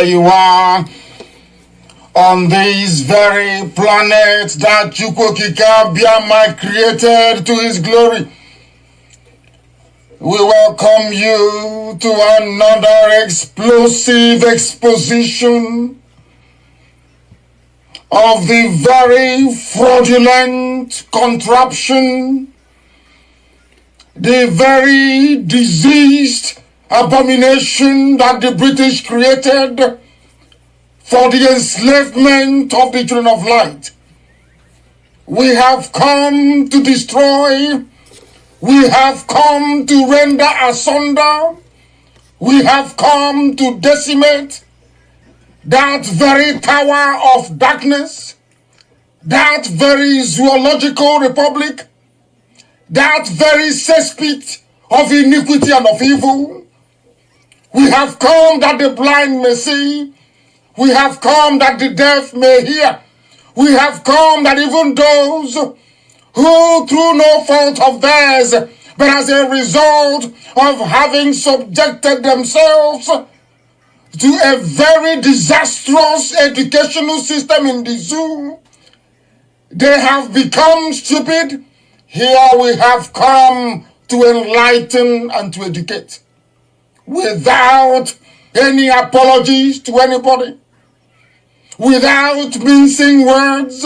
you are on this very planet that Chukwokika Biafra created to his glory. We welcome you to another explosive exposition of the very fraudulent contraption, the very diseased abomination that the British created for the enslavement of the children of light. We have come to destroy. We have come to render asunder. We have come to decimate that very power of darkness, that very zoological republic, that very cesspit of iniquity and of evil. We have come that the blind may see. We have come that the deaf may hear. We have come that even those who through no fault of theirs, but as a result of having subjected themselves to a very disastrous educational system in the zoo, they have become stupid. Here we have come to enlighten and to educate, without any apologies to anybody, without mincing words,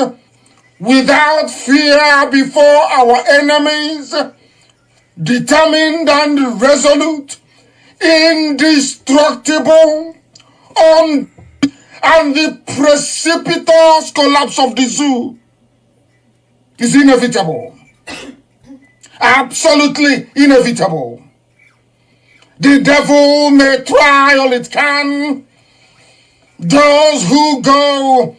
without fear before our enemies, determined and resolute, indestructible, and the precipitous collapse of the zoo is inevitable. Absolutely inevitable. The devil may try all it can. Those who go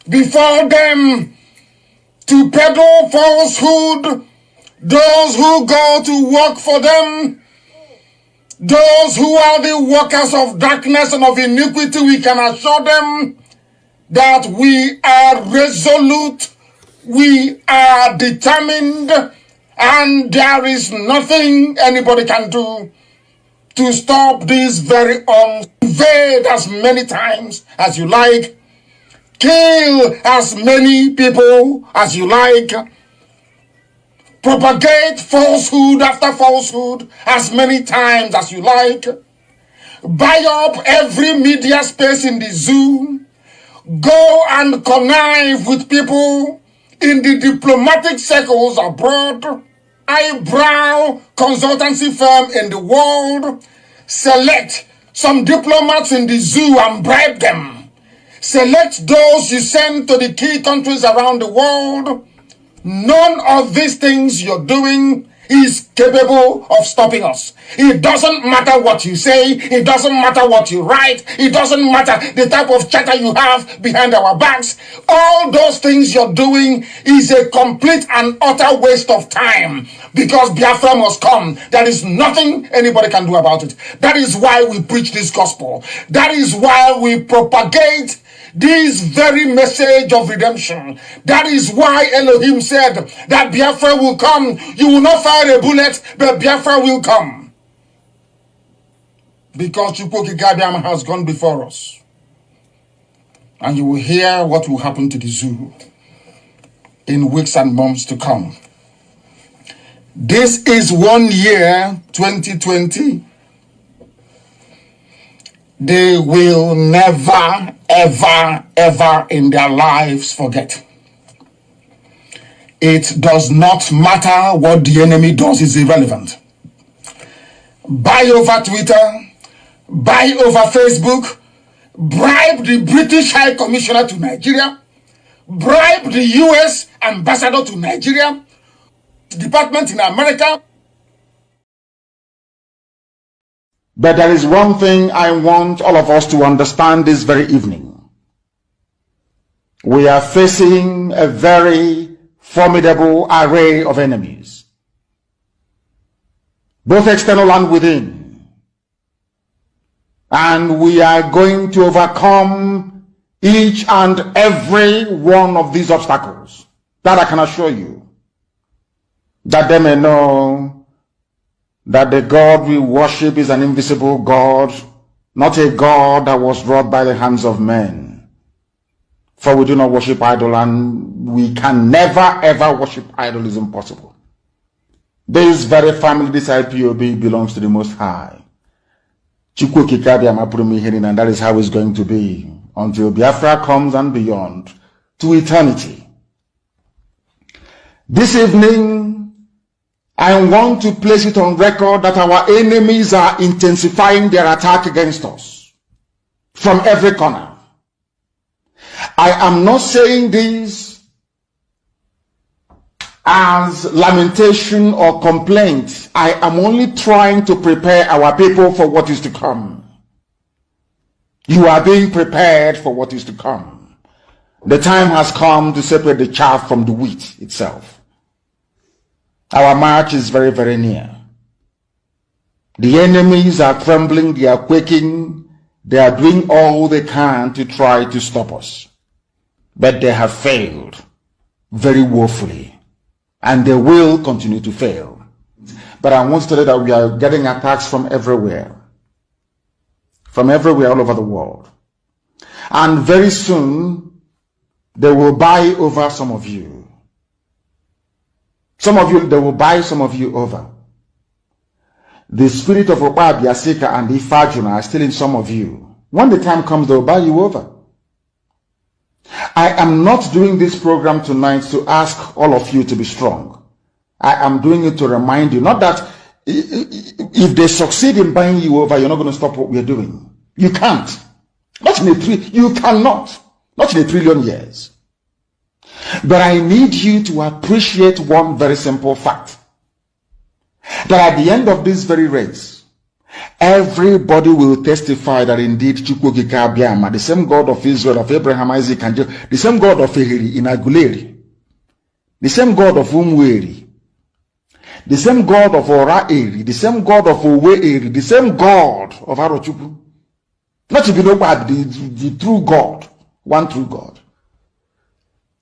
before them to peddle falsehood, those who go to work for them, those who are the workers of darkness and of iniquity, we can assure them that we are resolute, we are determined, and there is nothing anybody can do to stop this very invade as many times as you like, kill as many people as you like, propagate falsehood after falsehood as many times as you like, buy up every media space in the zoo, go and connive with people in the diplomatic circles abroad, eyebrow consultancy firm in the world, select some diplomats in the zoo and bribe them. Select those you send to the key countries around the world. None of these things you're doing is capable of stopping us. It doesn't matter what you say. It doesn't matter what you write. It doesn't matter the type of chatter you have behind our backs. All those things you're doing is a complete and utter waste of time, because Biafra must come. There is nothing anybody can do about it. That is why we preach this gospel. That is why we propagate this very message of redemption. That is why Elohim said that Biafra will come. You will not fire a bullet, but Biafra will come. Because Chukwokika Biafra has gone before us. And you will hear what will happen to the zoo in weeks and months to come. This is 1 year, 2020. They will never, ever, ever in their lives forget. It does not matter what the enemy does, is irrelevant. Buy over Twitter, buy over Facebook, bribe the British High Commissioner to Nigeria, bribe the US Ambassador to Nigeria, department in America. But there is one thing I want all of us to understand this very evening. We are facing a very formidable array of enemies, both external and within. And we are going to overcome each and every one of these obstacles. That I can assure you. That they may know that the God we worship is an invisible God, not a God that was wrought by the hands of men. For we do not worship idol, and we can never ever worship idol. Is impossible. This very family, this IPOB, belongs to the Most High. And that is how it's going to be until Biafra comes and beyond to eternity. This evening, I want to place it on record that our enemies are intensifying their attack against us from every corner. I am not saying this as lamentation or complaint. I am only trying to prepare our people for what is to come. You are being prepared for what is to come. The time has come to separate the chaff from the wheat itself. Our march is very, very near. The enemies are trembling, they are quaking, they are doing all they can to try to stop us. But they have failed very woefully, and they will continue to fail. But I want to tell you that we are getting attacks from everywhere all over the world. And very soon, they will buy over some of you. Some of you, they will buy some of you over. The spirit of Oba Biasika and Ifajuna are still in some of you. When the time comes, they will buy you over. I am not doing this program tonight to ask all of you to be strong. I am doing it to remind you, not that if they succeed in buying you over, you're not going to stop what we're doing. You can't. You cannot. Not in 1 trillion years. But I need you to appreciate one very simple fact. That at the end of this very race, everybody will testify that indeed Chukwukika Abiyama, the same God of Israel, of Abraham, Isaac, and Jacob, the same God of Ehiri in Aguleri, the same God of Umweri, the same God of Ora-Eri, the same God of Owe-Eri, the same God of Arochukwu. Not to be nobody, the true God, one true God.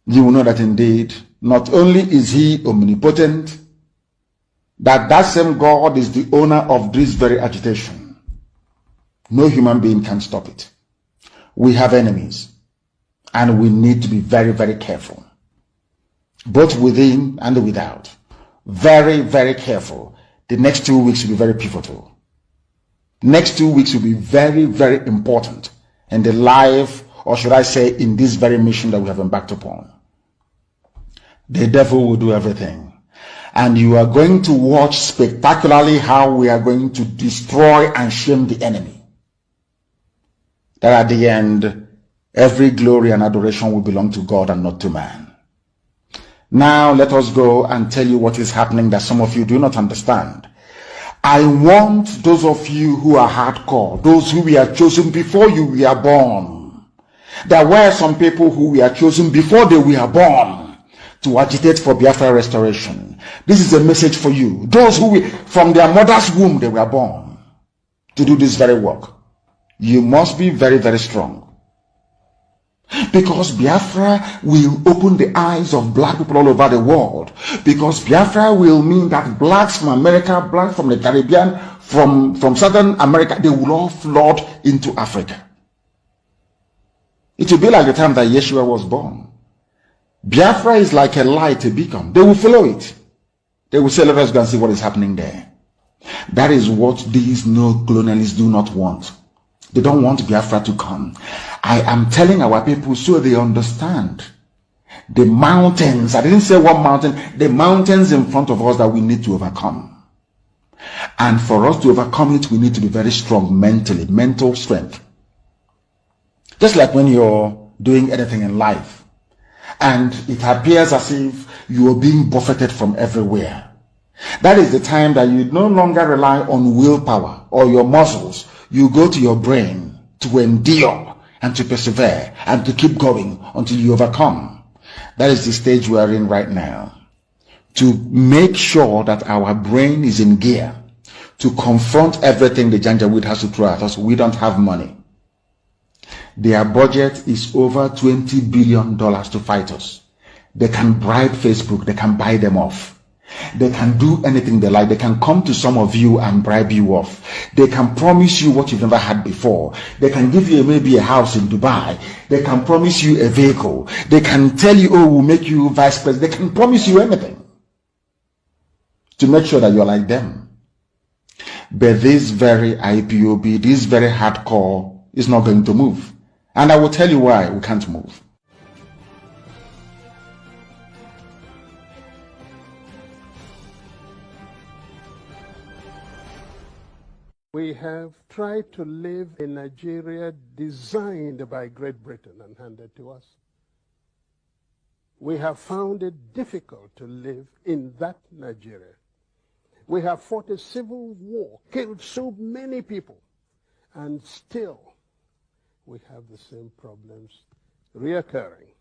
You will know that indeed, not only is he omnipotent, that same God is the owner of this very agitation. No human being can stop it. We have enemies, and we need to be very, very careful, both within and without. Very, very careful. The next 2 weeks will be very pivotal. Next 2 weeks will be very, very important in the life, or should I say, in this very mission that we have embarked upon. The devil will do everything. And you are going to watch spectacularly how we are going to destroy and shame the enemy. That at the end, every glory and adoration will belong to God and not to man. Now let us go and tell you what is happening that some of you do not understand. I want those of you who are hardcore, those who were chosen before you were born. There were some people who were chosen before they were born to agitate for Biafra restoration. This is a message for you. Those who from their mother's womb they were born to do this very work. You must be very, very strong. Because Biafra will open the eyes of black people all over the world. Because Biafra will mean that blacks from America, blacks from the Caribbean, from Southern America, they will all flood into Africa. It will be like the time that Yeshua was born. Biafra is like a light, a beacon. They will follow it. They will say, let us go and see what is happening there. That is what these neo-colonialists do not want. They don't want Biafra to come. I am telling our people so they understand. The mountains, I didn't say one mountain, the mountains in front of us that we need to overcome. And for us to overcome it, we need to be very strong mentally, mental strength. Just like when you're doing anything in life, and it appears as if you are being buffeted from everywhere. That is the time that you no longer rely on willpower or your muscles. You go to your brain to endure and to persevere and to keep going until you overcome. That is the stage we are in right now. To make sure that our brain is in gear to confront everything the Janjaweed has to throw at us. We don't have money. Their budget is over $20 billion to fight us. They can bribe Facebook. They can buy them off. They can do anything they like. They can come to some of you and bribe you off. They can promise you what you've never had before. They can give you maybe a house in Dubai. They can promise you a vehicle. They can tell you, oh, we'll make you vice president. They can promise you anything to make sure that you're like them. But this very IPOB, this very hardcore is not going to move. And I will tell you why we can't move. We have tried to live in Nigeria designed by Great Britain and handed to us. We have found it difficult to live in that Nigeria. We have fought a civil war, killed so many people, and still we have the same problems reoccurring.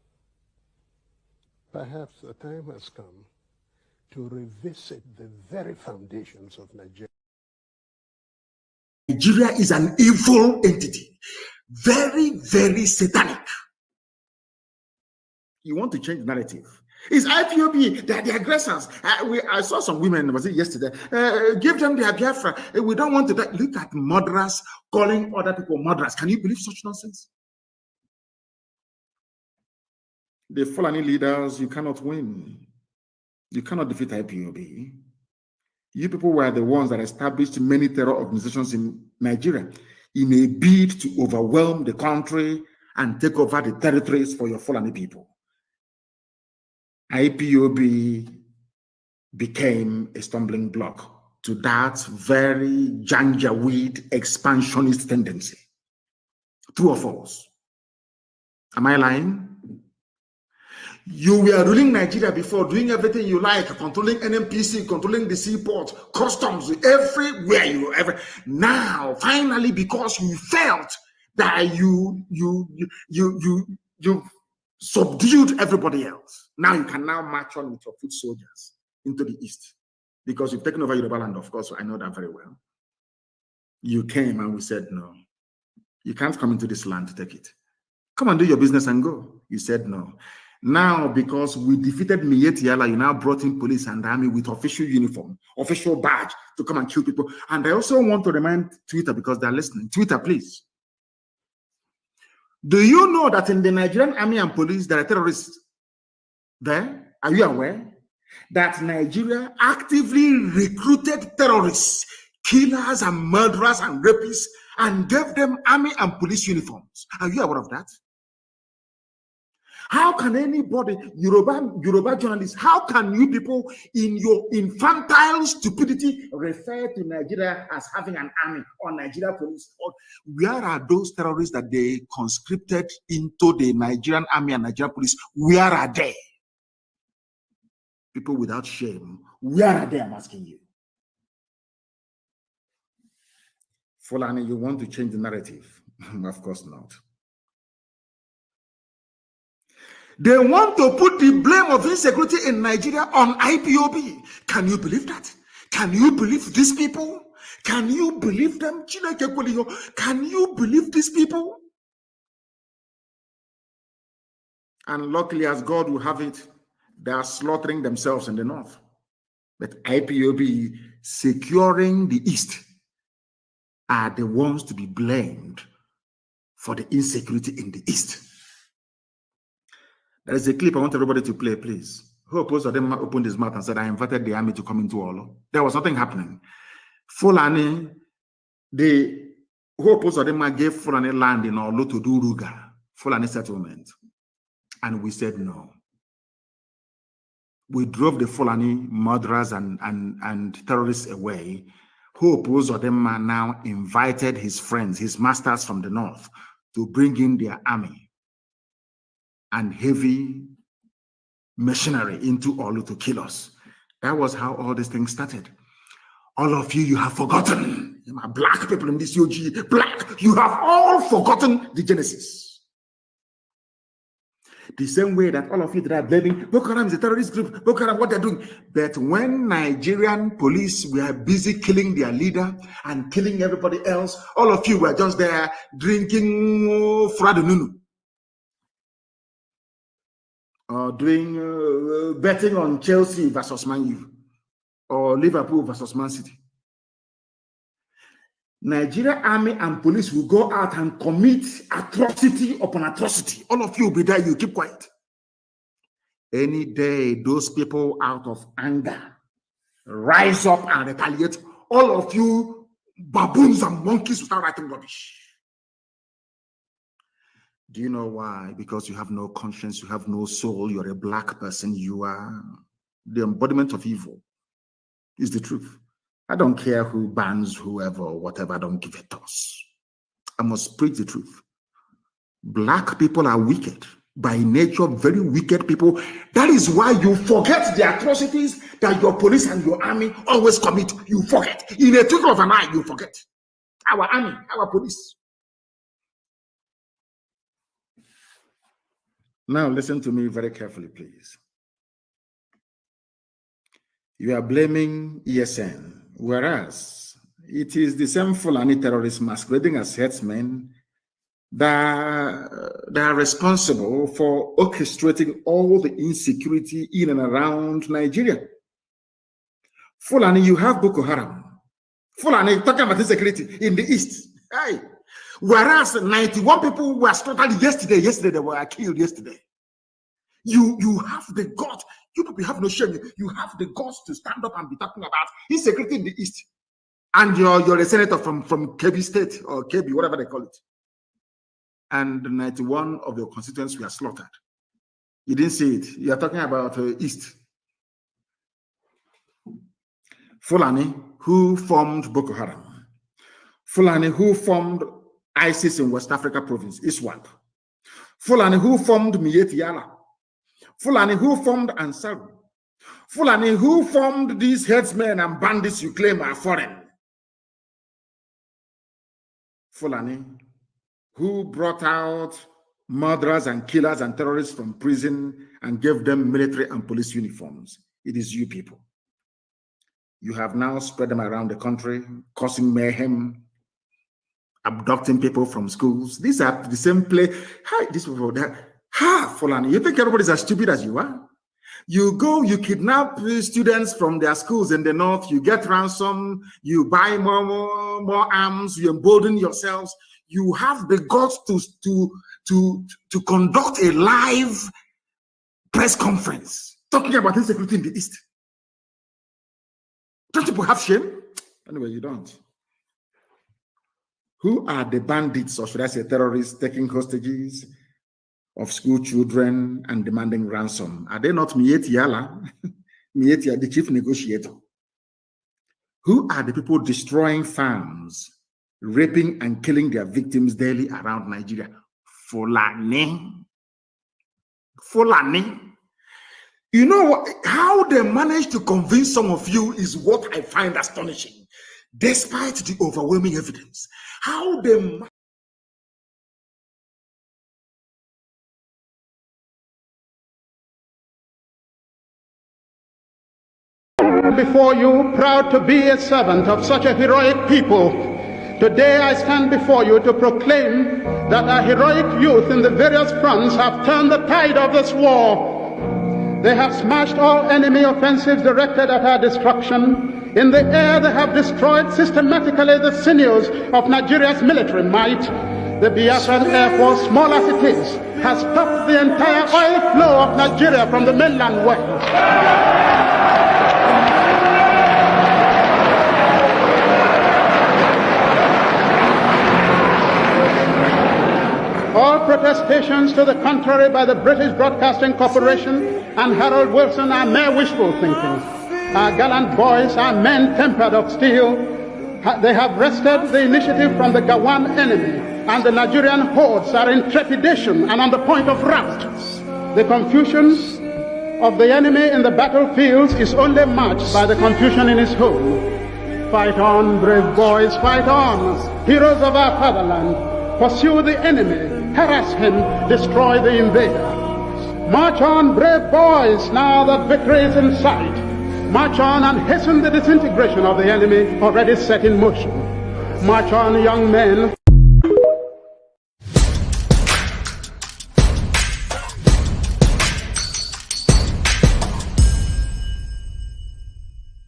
Perhaps the time has come to revisit the very foundations of Nigeria. Nigeria is an evil entity, very, very satanic. You want to change the narrative. It's IPOB, they're the aggressors. I saw some women, was it yesterday? Give them their Biafra. We don't want to die. Look at murderers calling other people murderers. Can you believe such nonsense? The Fulani leaders, you cannot win. You cannot defeat IPOB. You people were the ones that established many terror organizations in Nigeria in a bid to overwhelm the country and take over the territories for your Fulani people. IPOB became a stumbling block to that very janjaweed expansionist tendency. True or false? Am I lying? You were ruling Nigeria before, doing everything you like, controlling NMPC, controlling the seaport, customs, everywhere you ever. Now, finally, because you felt that you subdued everybody else, now you can now march on with your foot soldiers into the east, because you've taken over Yoruba land. Of course, I know that very well. You came and we said, no, you can't come into this land to take it. Come and do your business and go. You said no. Now, because we defeated Mietiala, you now brought in police and army with official uniform, official badge to come and kill people. And I also want to remind Twitter, because they're listening. Twitter, please. Do you know that in the Nigerian army and police, there are terrorists there? Are you aware that Nigeria actively recruited terrorists, killers and murderers and rapists, and gave them army and police uniforms? Are you aware of that? How can anybody, Yoruba journalists, how can you people in your infantile stupidity refer to Nigeria as having an army or Nigeria police? Or where are those terrorists that they conscripted into the Nigerian army and Nigerian police? Where are they? People without shame, where are they? I'm asking you. Fulani, you want to change the narrative? Of course not. They want to put the blame of insecurity in Nigeria on IPOB. Can you believe that? Can you believe these people? Can you believe them? Can you believe these people? And luckily, as God will have it, they are slaughtering themselves in the north. But IPOB securing the east are the ones to be blamed for the insecurity in the east. There is a clip I want everybody to play, please. Hope most of them opened his mouth and said, I invited the army to come into Olo. There was nothing happening. Fulani, the Hope most of them gave Fulani land in Olo to do Ruga, Fulani settlement. And we said no. We drove the Fulani murderers and terrorists away. Hope most of them are now invited his friends, his masters from the north, to bring in their army and heavy machinery into Olu to kill us. That was how all these things started. All of you, you have forgotten. Black people in this UG, black, you have all forgotten the Genesis. The same way that all of you that are blaming Boko Haram is a terrorist group, Boko Haram, what they're doing. But when Nigerian police were busy killing their leader and killing everybody else, all of you were just there drinking Fradununu. Or doing betting on Chelsea versus Man U. or Liverpool versus Man City. Nigeria army and police will go out and commit atrocity upon atrocity. All of you will be there, you keep quiet. Any day, those people out of anger rise up and retaliate. All of you baboons and monkeys will start writing rubbish. Do you know why? Because you have no conscience, you have no soul, you're a black person, you are the embodiment of evil. Is the truth. I don't care who bans whoever or whatever, I don't give a toss. I must preach the truth. Black people are wicked. By nature, very wicked people. That is why you forget the atrocities that your police and your army always commit. You forget. In a twinkle of an eye, you forget. Our army, our police. Now listen to me very carefully, please. You are blaming ESN, whereas it is the same Fulani terrorists masquerading as headsmen that are responsible for orchestrating all the insecurity in and around Nigeria. Fulani, you have Boko Haram. Fulani, talking about insecurity in the east. Hey. Whereas 91 people were slaughtered yesterday. Yesterday, they were killed yesterday. You have the guts. You people have no shame. You have the guts to stand up and be talking about insecurity in the east. And you're a senator from Kebbi State or Kebbi, whatever they call it. And 91 of your constituents were slaughtered. You didn't see it. You are talking about east. Fulani, who formed Boko Haram. Fulani, who formed ISIS in West Africa province, ISWAP. Fulani, who formed Miyetti Allah. Fulani, who formed Ansar. Fulani, who formed these headsmen and bandits you claim are foreign. Fulani, who brought out murderers and killers and terrorists from prison and gave them military and police uniforms. It is you people. You have now spread them around the country, causing mayhem, abducting people from schools. These are the same play. Hi, these people there. Ha, Fulani, you think everybody's as stupid as you are? You go, you kidnap students from their schools in the north, you get ransom, you buy more arms, you embolden yourselves. You have the guts to conduct a live press conference talking about insecurity in the East. Don't people have shame? Anyway, you don't. Who are the bandits, or should I say terrorists, taking hostages of school children and demanding ransom? Are they not Miyetti Allah? Miyetti, the chief negotiator. Who are the people destroying farms, raping and killing their victims daily around Nigeria? Fulani. Fulani. You know what? How they manage to convince some of you is what I find astonishing, despite the overwhelming evidence. How they before you, proud to be a servant of such a heroic people. Today I stand before you to proclaim that our heroic youth in the various fronts have turned the tide of this war. They have smashed all enemy offensives directed at our destruction. In the air, they have destroyed systematically the sinews of Nigeria's military might. The Biafran Air Force, small as it is, has stopped the entire oil flow of Nigeria from the mainland west. All protestations to the contrary by the British Broadcasting Corporation and Harold Wilson are mere wishful thinking. Our gallant boys are men tempered of steel. They have wrested the initiative from the Gawan enemy, and the Nigerian hordes are in trepidation and on the point of rout. The confusion of the enemy in the battlefields is only matched by the confusion in his home. Fight on, brave boys, fight on, heroes of our fatherland. Pursue the enemy, harass him, destroy the invader. March on, brave boys, now that victory is in sight. March on and hasten the disintegration of the enemy already set in motion. March on, young men.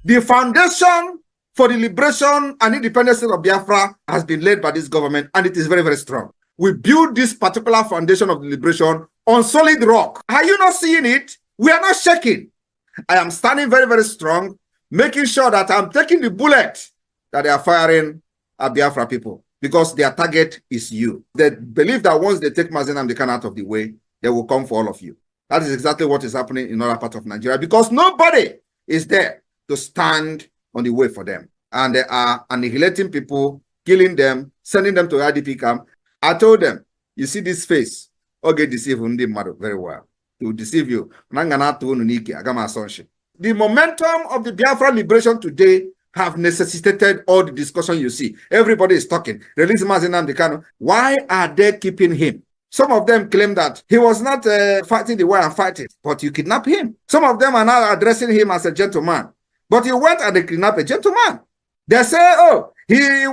The foundation for the liberation and independence of Biafra has been laid by this government, and it is very, very strong. We build this particular foundation of the liberation on solid rock. Are you not seeing it? We are not shaking. I am standing very, very strong, making sure that I'm taking the bullet that they are firing at Biafra people, because their target is you. They believe that once they take Mazen Amdekan out of the way, they will come for all of you. That is exactly what is happening in other parts of Nigeria, because nobody is there to stand on the way for them. And they are annihilating people, killing them, sending them to IDP camp. I told them, you see this face, okay, deceive very well. To deceive you. The momentum of the Biafra liberation today have necessitated all the discussion you see. Everybody is talking. Release Mazen Amdekan. Why are they keeping him? Some of them claim that he was not fighting the way I'm fighting, but you kidnap him. Some of them are now addressing him as a gentleman, but you went and they kidnapped a gentleman. They say, oh, he's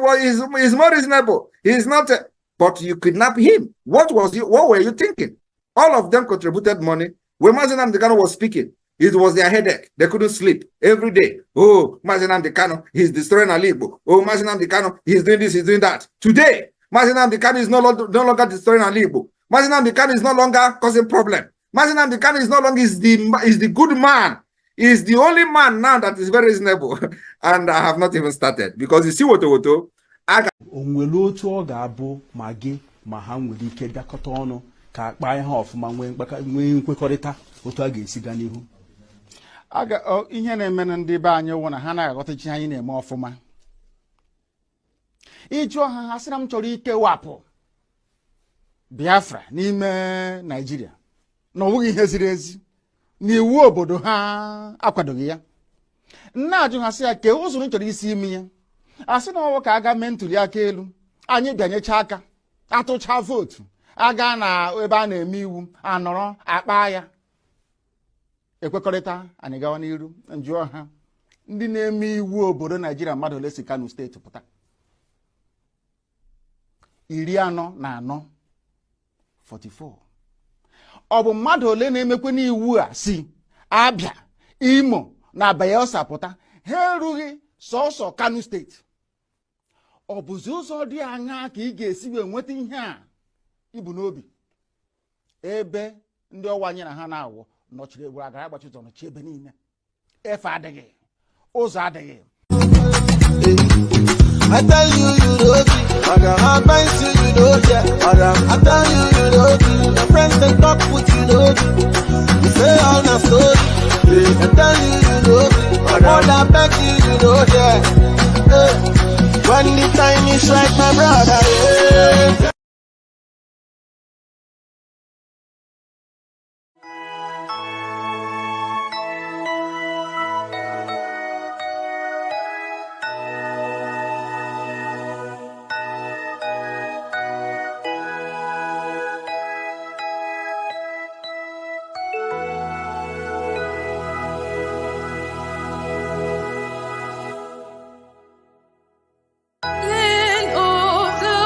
more reasonable. He's not, but you kidnap him. What were you thinking? All of them contributed money. When Mazen Amdekan was speaking, it was their headache. They couldn't sleep every day. Oh, Mazen Amdekan, he's destroying Alibo. Oh, Mazen Amdekan, he's doing this, he's doing that. Today, Mazen Amdekan is no longer destroying Alibo. Mazen Amdekan is no longer causing problem. Mazen Amdekan is no longer is the good man. Is the only man now that is very reasonable. And I have not even started, because you see what I got. Ka akpa ihe ọfụma nwee nkwekọrịta otu a ga-esi gaa n'ihu. Ihe na-eme ndị be anyị wụ na ha na-aghọtachi anyị na-eme ọfụma. Ịjụ ha sị na m chọrọ ikewapụ Biafra n'ime Nigeria na ọ bụghị ihe ziri ezi na iwu obodo ha akwadoghị ya. Nna ajụ ha sị ya ke ụzọ chọrọ isi imi ya. Asị na ọwụ ka aga mee ntuli aka elu, anyị bịanyecha aka atụcha vootu, aga na ebe a na-eme iwu anọrọ akpa ya ekwekọrịta anyị gawa n'iru. Njụọ ha ndị na-eme iwu obodo Nigeria mmadụ ole si Kano steeti pụta? 44. Ọ bụ mmadụ ole na-emekwe n'iwu a si Abia, Imo na Bayelsa pụta? Ha erughị sọsọ Kano steeti. Ọ bụzi ụzọ dị aṅaa ka ị ga-esi wee nweta ihe a ibu n'obi ebe ndị ọwa anyị na ha na-awụ nọchiri egwu agara agbachi ụzọ nọchi ebe niile? Efe adịghị, ụzọ adịghị. I tell you, you know me. I got advice you know, yeah. I tell you, you know me. Your friends they talk with you know me. You say all the story. I tell you, you know me. All that back you know, yeah. When the time is right, my brother, yeah. Land of the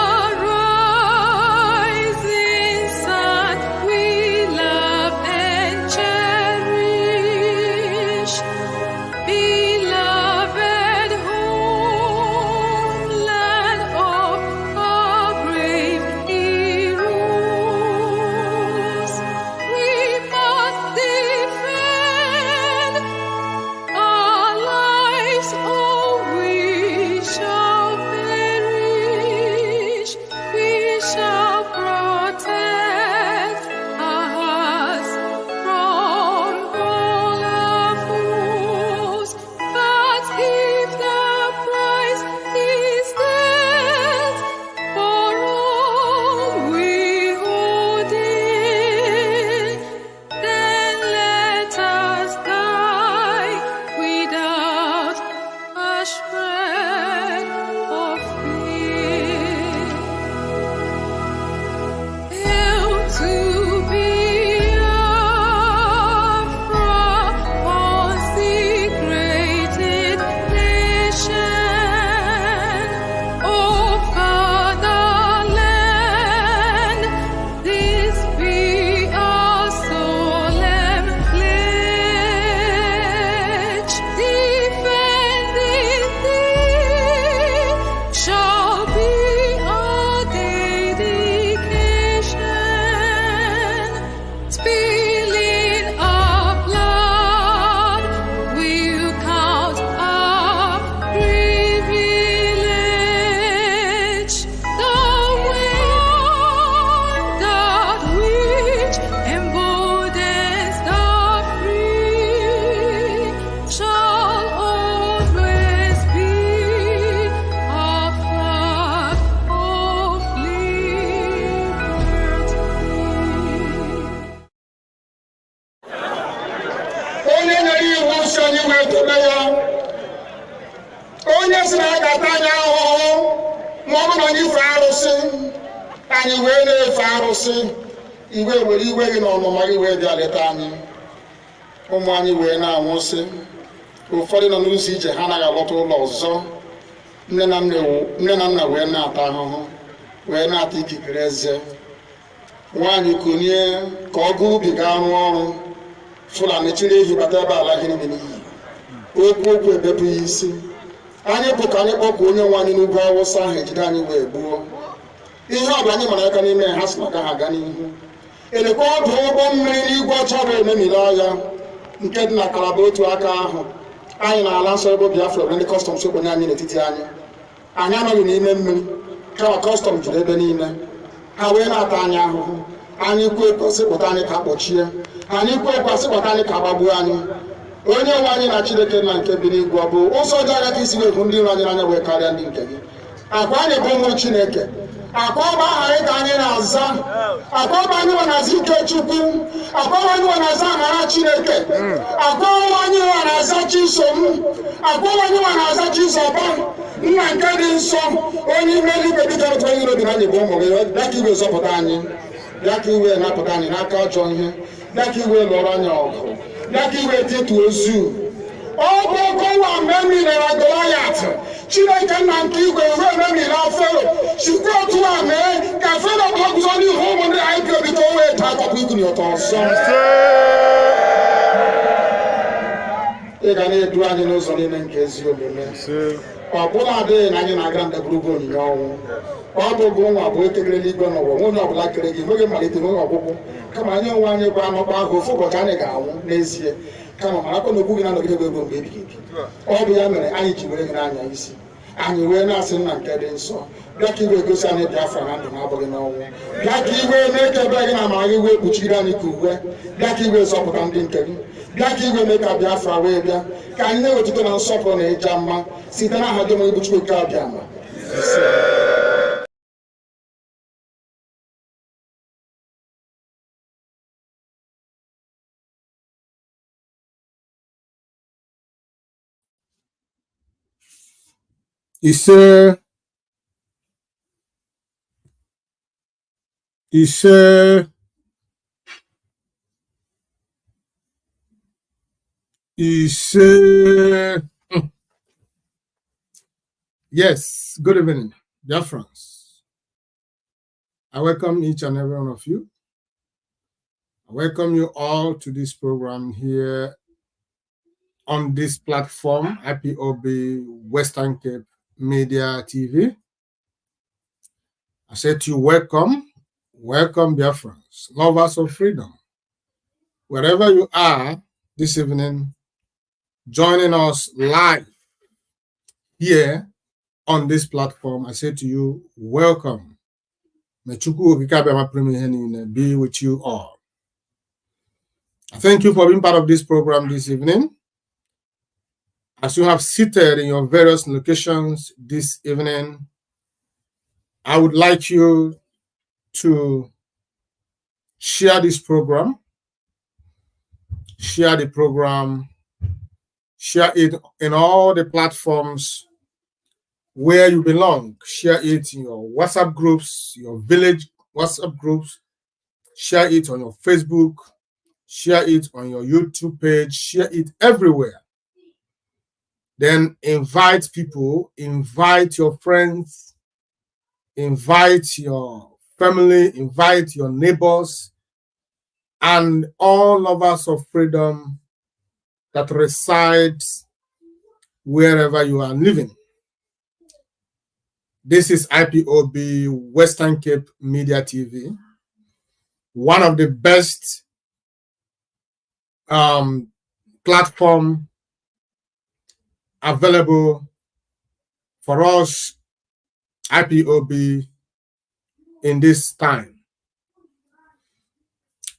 anyị wee na-efe arụsị iwe were iwe gị na ọnụma gị wee bịa leta anyị ụmụ anyị wee na-anwụsị ụfọdụ nọ n'ụzọ ije ha anaghị alọta ụlọ ọzọ nne na nna wee na-ata ahụhụ wee na-ata ikikere eze nwaanyị kunie ka ọ gaa ubi gaa rụọ ọrụ Fulani chiri ehi bata ebe ala ihe niile n'iyi okwu ebepụ ya isi anyị bụ ka anyị kpọkwa onye nwe anyị n'ugwu Awụsa ahụ ejide anyị wee gbuo ihe ọbụla anyị mara aka n'ime ha si na ka ha aga n'ihu elekwa ọdụ ụgbọ mmiri n'igwe ọcha bụ ememiri agha nke dị na Kalaba otu aka ahụ anyị na-ala nsọ ebe Biafra bụ ndị kọstọm sokwenye anyị n'etiti anyị anọghị n'ime mmiri kama kọstọm juru ebe niile ha wee na-ata anyị ahụhụ anyị kwuo kwesịpụta anyị ka kpọchie anyị kwuo kwesịpụta anyị ka gbagbuo anyị onye nwe anyị na Chineke na nke bi n'igwe ọ bụ ụzọ dị anya ka isi wee hụ ndị iro anyị n'anya wee karịa ndị nke gị akwa anyị bụ ụmụ Chineke akwa ọba aha anyị ka anyị na-aza akwa ọba anyị nwe na-aza ike Chukwu akwa ọba anyị nwe na-aza amara Chineke akwa ọba anyị nwe na-aza Chisom akwa ọba anyị nwe na-aza Chizoba nna nke dị nsọ onye ime eluigwe dịka otu onye iro bi na anyị bụ ụmụ gị bịa ka iwe zọpụta anyị bịa ka iwe napụta anyị n'aka ajọ ihe bịa ka iwe lụọrọ anyị ọgụ bịa ka iwe tituo ozu ọ bụ okowa mgbe emilere Goliath Chineke nna nke igwe wee memire Fero sikwa otu a mee ka Fero gbagụzọ n'ihu ụmụ ndị IPOB ka o wee taa akwapụ iguni ọtọ ọzọ ị ga na-edu anyị n'ụzọ niile nke ezi omume ọ bụla adịghị na anyị na-aga ndagwurugwu onyinye ọnwụ ọ bụ gụ nwa bụ ekegere eluigwe n'ụwa onye ọbụla kere gị nweghị mmalite nweghị ọgwụgwụ kama anyị onwe anyị bụ anọkpa ahụ ofu ụbọchị anyị ga-anwụ n'ezie kama marakwa na ogbu gị na-anọgide bụ ego mgbe ebighị ebi ọ bụ ya mere anyị ji were gị n'anya isi anyị wee na-asị nna nke dị nsọ bịa ka iwe egosi anyị Biafra na ndụ na-abụghị n'ọnwụ bịa ka iwe mee ka ebe gị na amara gị wee kpuchiri anyị ka uwe bịa ka iwe zọpụta ndị nke gị bịa ka iwe mee ka Biafra wee bịa ka anyị na-ewetụta na nsọpụrụ na ịja mma site n'aha gị onye bụ Chukwu nke abịa ma ise Yes, good evening, dear friends. I welcome each and every one of you. I welcome you all to this program here on this platform, IPOB Western Cape Media TV. I said to you, welcome, dear friends, lovers of freedom. Wherever you are this evening, joining us live here on this platform, I say to you, welcome. May Chukwu be with you all. I thank you for being part of this program this evening. As you have seated in your various locations this evening, I would like you to share this program, share it in all the platforms where you belong. Share it in your WhatsApp groups, your village WhatsApp groups. Share it on your Facebook. Share it on your YouTube page. Share it everywhere. Then invite people, invite your friends, invite your family, invite your neighbors, and all lovers of freedom that reside wherever you are living. This is IPOB Western Cape Media TV, one of the best platform available for us, IPOB, in this time.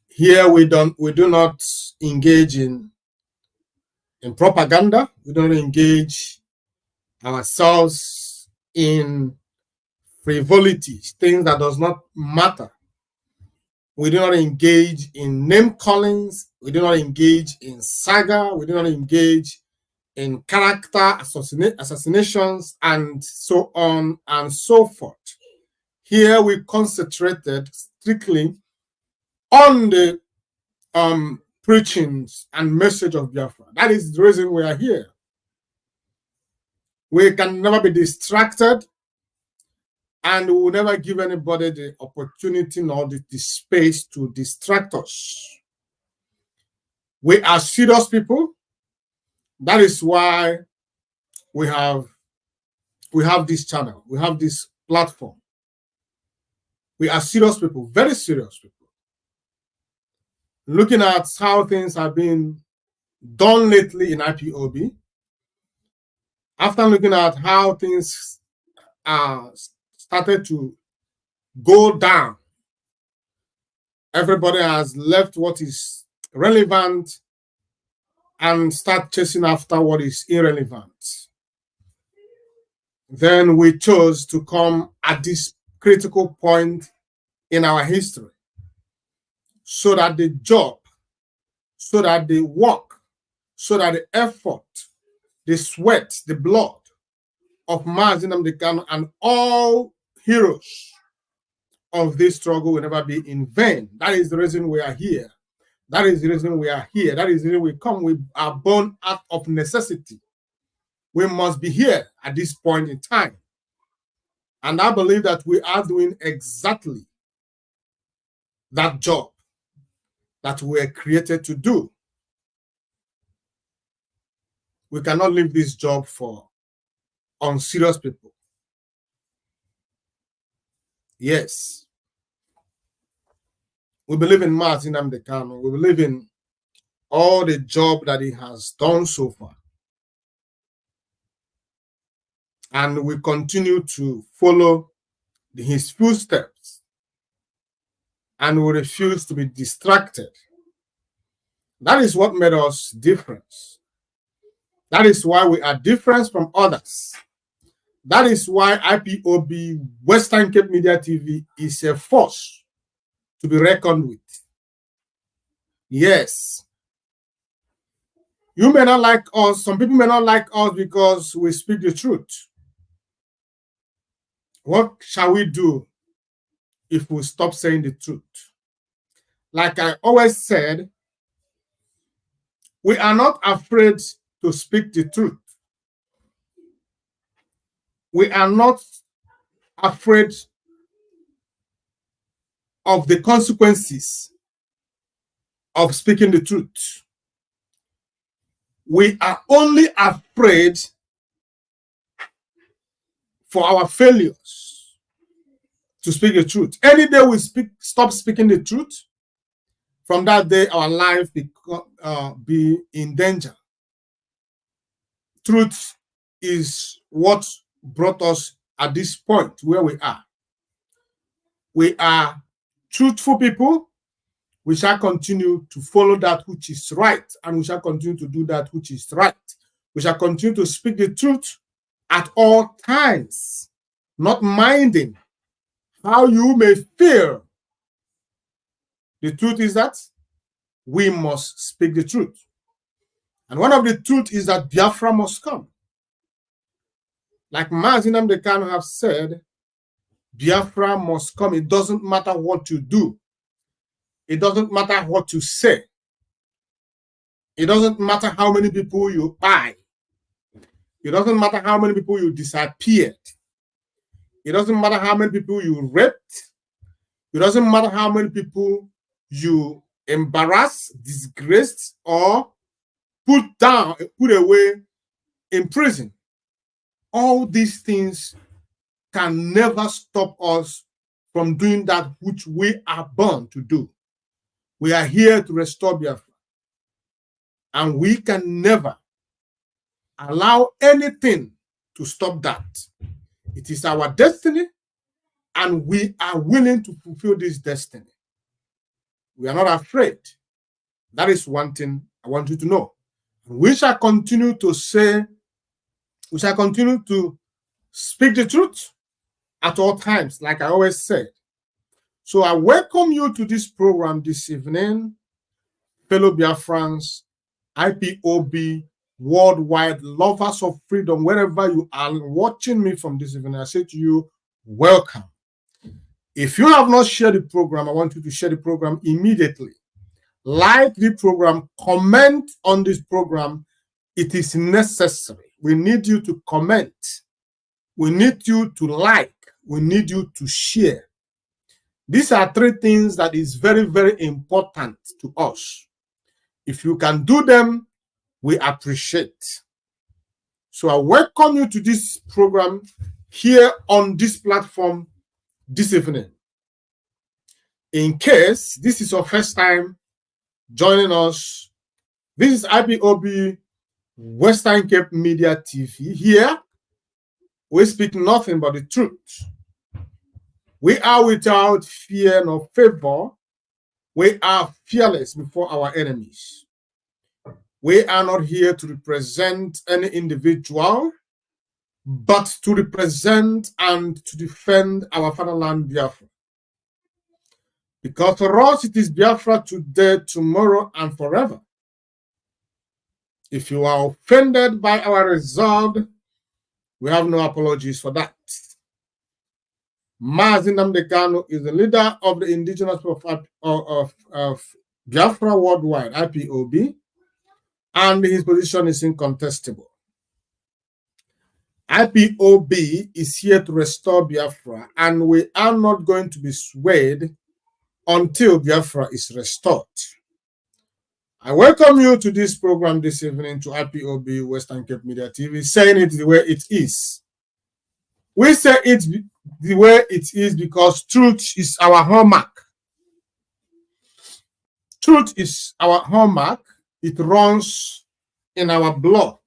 Here we do not engage in propaganda. We don't engage ourselves in frivolity, things that does not matter. We do not engage in name callings. We do not engage in saga. We do not engage in character assassinations and so on and so forth. Here we concentrated strictly on the preachings and message of Biafra. That is the reason we are here. We can never be distracted, and we will never give anybody the opportunity nor the space to distract us. We are serious people. That is why we have this channel. We have this platform. We are serious people, very serious people. Looking at how things have been done lately in IPOB, after looking at how things started to go down, everybody has left what is relevant and start chasing after what is irrelevant. Then we chose to come at this critical point in our history so that the job, so that the work, so that the effort, the sweat, the blood of Mazi Nnamdi Kanu and all heroes of this struggle will never be in vain. That is the reason we are here. That is the reason we are here. That is the reason we come. We are born out of necessity. We must be here at this point in time. And I believe that we are doing exactly that job that we were created to do. We cannot leave this job for unserious people. Yes. We believe in Mazi Nnamdi Kanu. We believe in all the job that he has done so far. And we continue to follow his footsteps. And we refuse to be distracted. That is what made us different. That is why we are different from others. That is why IPOB, Western Cape Media TV, is a force to be reckoned with. Yes. You may not like us. Some people may not like us because we speak the truth. What shall we do if we stop saying the truth? Like I always said, we are not afraid to speak the truth. We are not afraid of the consequences of speaking the truth. We are only afraid for our failures to speak the truth. Any day we stop speaking the truth, from that day our life be in danger. Truth is what brought us at this point where we are. We are truthful people. We shall continue to follow that which is right, and we shall continue to do that which is right. We shall continue to speak the truth at all times, not minding how you may feel. The truth is that we must speak the truth. And one of the truth is that Biafra must come. Like Mazi Nnamdi Kanu have said, Biafra must come. It doesn't matter what you do. It doesn't matter what you say. It doesn't matter how many people you buy. It doesn't matter how many people you disappeared. It doesn't matter how many people you raped. It doesn't matter how many people you embarrassed, disgraced, or put away in prison. All these things can never stop us from doing that which we are born to do. We are here to restore Biafra. And we can never allow anything to stop that. It is our destiny, and we are willing to fulfill this destiny. We are not afraid. That is one thing I want you to know. We shall continue to say, we shall continue to speak the truth at all times, like I always said. So I welcome you to this program this evening, fellow Biafrans, IPOB, worldwide lovers of freedom, wherever you are watching me from this evening. I say to you, welcome. If you have not shared the program, I want you to share the program immediately. Like the program, comment on this program. It is necessary. We need you to comment. We need you to like. We need you to share. These are three things that is very, very important to us. If you can do them, we appreciate. So I welcome you to this program here on this platform this evening. In case this is your first time joining us, this is IPOB Western Cape Media TV. Here, we speak nothing but the truth. We are without fear nor favor. We are fearless before our enemies. We are not here to represent any individual, but to represent and to defend our fatherland, Biafra. Because for us, it is Biafra today, tomorrow, and forever. If you are offended by our resolve, we have no apologies for that. Mazi Nnamdi Kanu is the leader of the indigenous of Biafra worldwide, IPOB, and his position is incontestable. IPOB is here to restore Biafra, and we are not going to be swayed until Biafra is restored. I welcome you to this program this evening, to IPOB Western Cape Media TV, saying it the way it is. We say it the way it is because truth is our hallmark. Truth is our hallmark. It runs in our blood.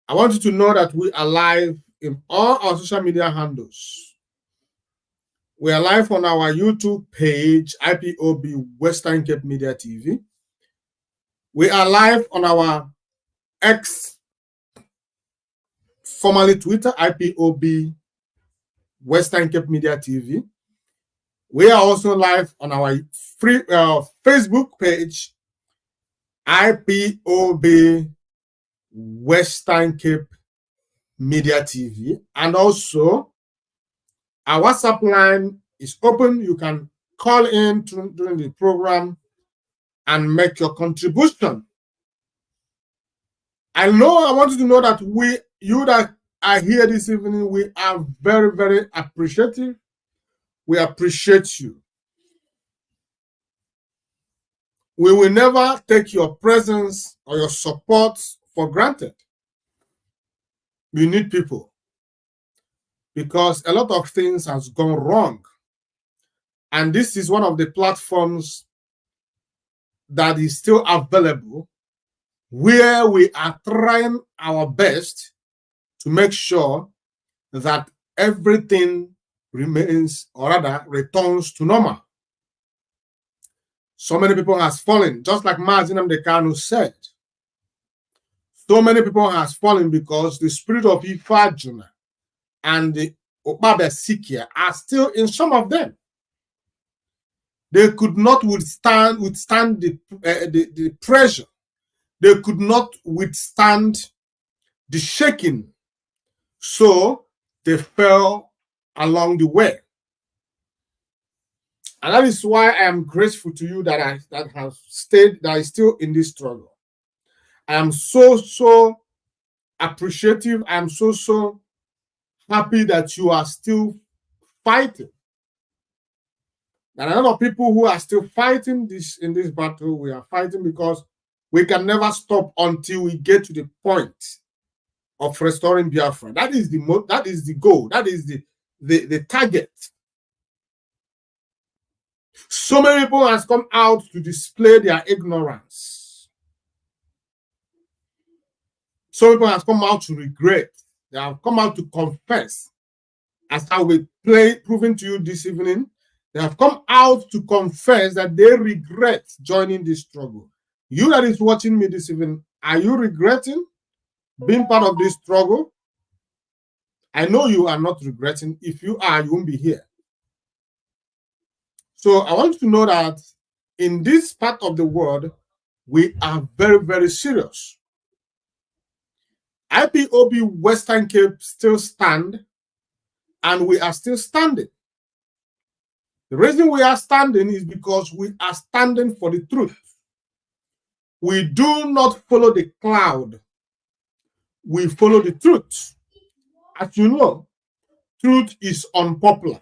I want you to know that we are live in all our social media handles. We are live on our YouTube page, IPOB Western Cape Media TV. We are live on our X, formerly Twitter, IPOB Western Cape Media TV. We are also live on our free Facebook page, IPOB Western Cape Media TV. And also, our WhatsApp line is open. You can call in during the program and make your contribution. I want you to know that you that are here this evening, we are very, very appreciative. We appreciate you. We will never take your presence or your support for granted. We need people, because a lot of things has gone wrong. And this is one of the platforms that is still available, where we are trying our best to make sure that everything remains, or rather returns to normal. So many people has fallen, just like Mazi Nnamdi Kanu said. So many people has fallen because the spirit of Ifajuna and the Okabe Sikia are still in some of them. They could not withstand the pressure. They could not withstand the shaking. So they fell along the way. And that is why I am grateful to you that have stayed, that is still in this struggle. I am so appreciative. I am so happy that you are still fighting. There are a lot of people who are still fighting in this battle. We are fighting because we can never stop until we get to the point of restoring Biafra. That is the goal. That is the target. So many people has come out to display their ignorance. So many people has come out to regret. They have come out to confess. As I will proving to you this evening, they have come out to confess that they regret joining this struggle. You that is watching me this evening, are you regretting being part of this struggle? I know you are not regretting. If you are, you won't be here. So I want you to know that in this part of the world, we are very, very serious. IPOB Western Cape still stand and we are still standing. The reason we are standing is because we are standing for the truth. We do not follow the cloud. We follow the truth. As you know, truth is unpopular.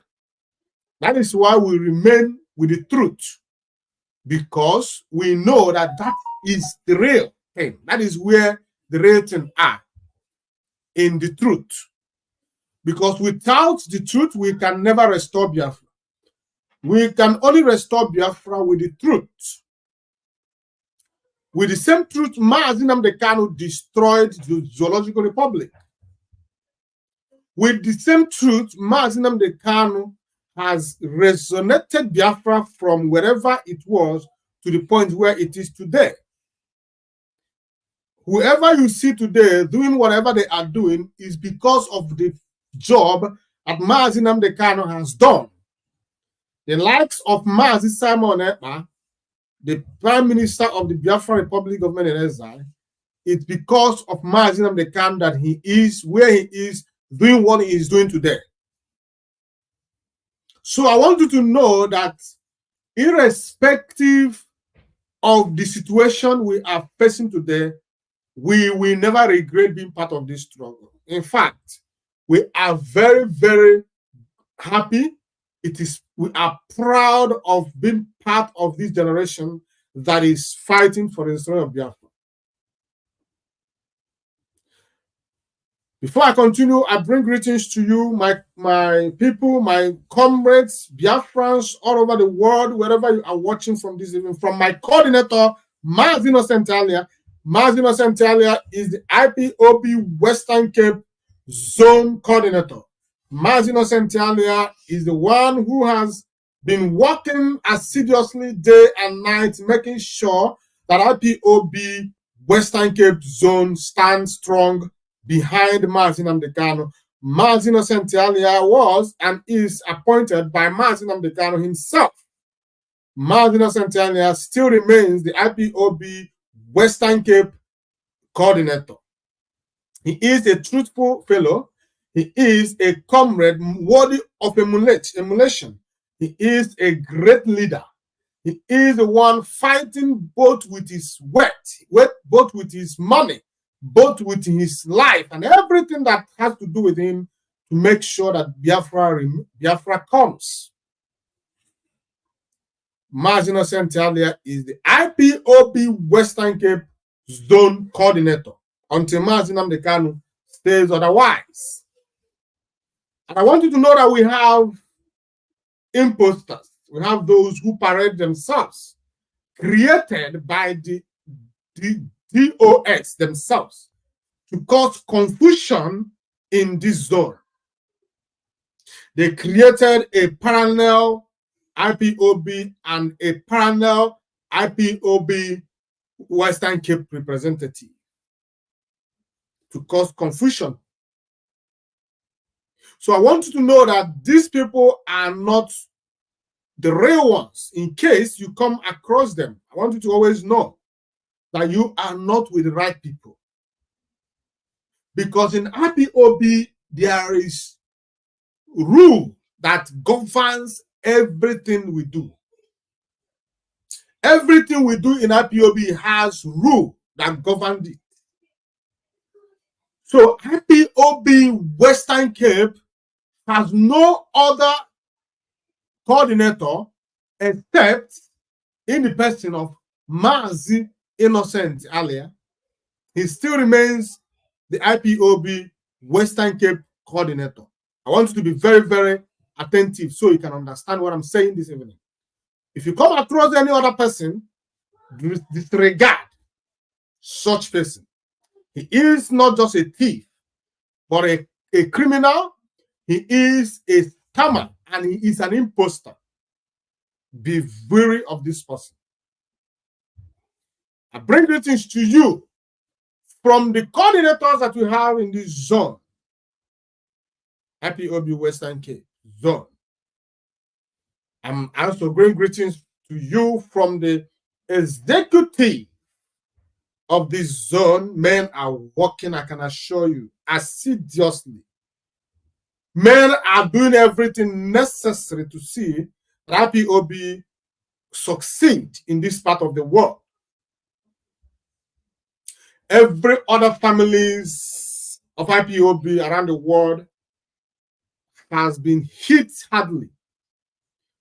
That is why we remain with the truth, because we know that that is the real thing. That is where the real things are, in the truth. Because without the truth, we can never restore Biafra. We can only restore Biafra with the truth. With the same truth, Mazi Nnamdi Kanu destroyed the Zoological Republic. With the same truth, Mazi Nnamdi Kanu has resonated Biafra from wherever it was to the point where it is today. Whoever you see today doing whatever they are doing is because of the job that Mazi Nnamdi Kanu has done. The likes of Mazi Simon Ekpa, the Prime Minister of the Biafra Republic Government in Exile, it's because of Mazi Nnamdi Kanu that he is where he is, doing what he is doing today. So I want you to know that irrespective of the situation we are facing today, we will never regret being part of this struggle. In fact, we are very, very happy. We are proud of being part of this generation that is fighting for the restoration of Biafra. Before I continue, I bring greetings to you, my people, my comrades, Biafrans all over the world, wherever you are watching from this evening. From my coordinator, Mazi Innocent Talia. Mazi Innocent Talia is the IPOB Western Cape Zone Coordinator. Mazi Innocent Talia is the one who has been working assiduously day and night, making sure that IPOB Western Cape Zone stands strong behind Mazi Nnamdi Kanu. Mazi Innocent Talia was and is appointed by Mazi Nnamdi Kanu himself. Mazi Innocent Talia still remains the IPOB Western Cape Coordinator. He is a truthful fellow. He is a comrade worthy of emulation. He is a great leader. He is the one fighting both with his both with his money, both with his life, and everything that has to do with him to make sure that Biafra comes. Mazi Innocent Talia is the IPOB Western Cape Zone Coordinator until Mazi Nnamdi Kanu says otherwise. And I want you to know that we have imposters. We have those who parade themselves, created by the DOS themselves to cause confusion in this zone. They created a parallel IPOB and a parallel IPOB Western Cape representative to cause confusion. So I want you to know that these people are not the real ones. In case you come across them, I want you to always know that you are not with the right people. Because in IPOB, there is rule that governs everything we do. Everything we do in IPOB has rule that governs it. So IPOB Western Cape has no other coordinator except in the person of Mazi Innocent Talia. He still remains the IPOB Western Cape coordinator. I want you to be very, very attentive so you can understand what I'm saying this evening. If you come across any other person, disregard such person. He is not just a thief, but a criminal. He is a scammer and he is an imposter. Be wary of this person. I bring greetings to you from the coordinators that we have in this zone, IPOB Western Cape zone. I'm also bringing greetings to you from the executive of this zone. Men are working, I can assure you, assiduously Men are doing everything necessary to see that IPOB succeed in this part of the world. Every other families of IPOB around the world has been hit hardly.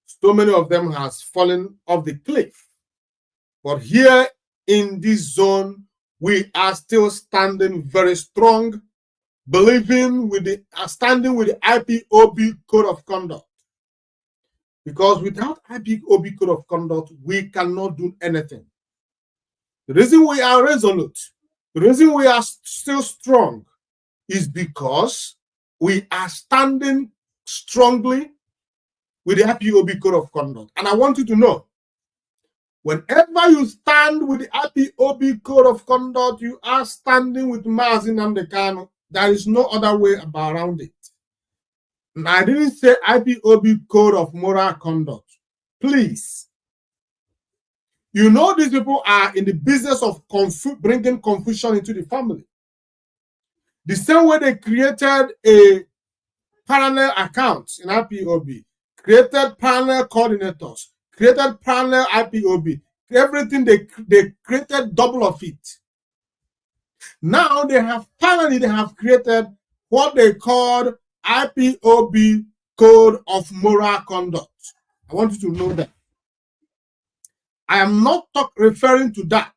So many of them has fallen off the cliff. But here in this zone, we are still standing very strong, standing with the IPOB code of conduct. Because without IPOB code of conduct, we cannot do anything. The reason we are resolute, the reason we are still strong is because we are standing strongly with the IPOB code of conduct. And I want you to know, whenever you stand with the IPOB code of conduct, you are standing with Mazi Nnamdi Kanu. There is no other way around it. And I didn't say IPOB code of moral conduct. Please. You know these people are in the business of bringing confusion into the family. The same way they created a parallel account in IPOB, created parallel coordinators, created parallel IPOB, everything they created double of it. Now they have created what they called IPOB Code of Moral Conduct. I want you to know that. I am not referring to that.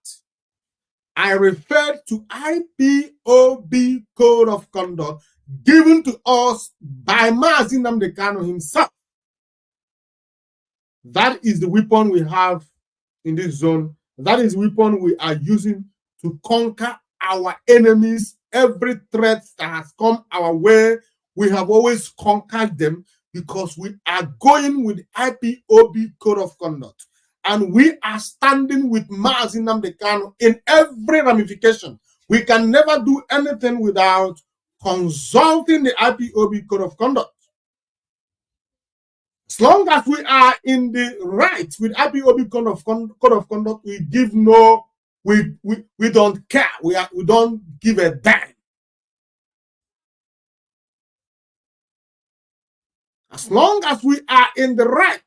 I refer to IPOB Code of Conduct given to us by Mazi Nnamdi Kanu himself. That is the weapon we have in this zone. That is the weapon we are using to conquer our enemies. Every threat that has come our way, we have always conquered them because we are going with IPOB Code of Conduct. And we are standing with Mazi Nnamdi Kanu in every ramification. We can never do anything without consulting the IPOB Code of Conduct. As long as we are in the right with IPOB Code of Conduct, we give no, we don't care. We don't give a damn. As long as we are in the right,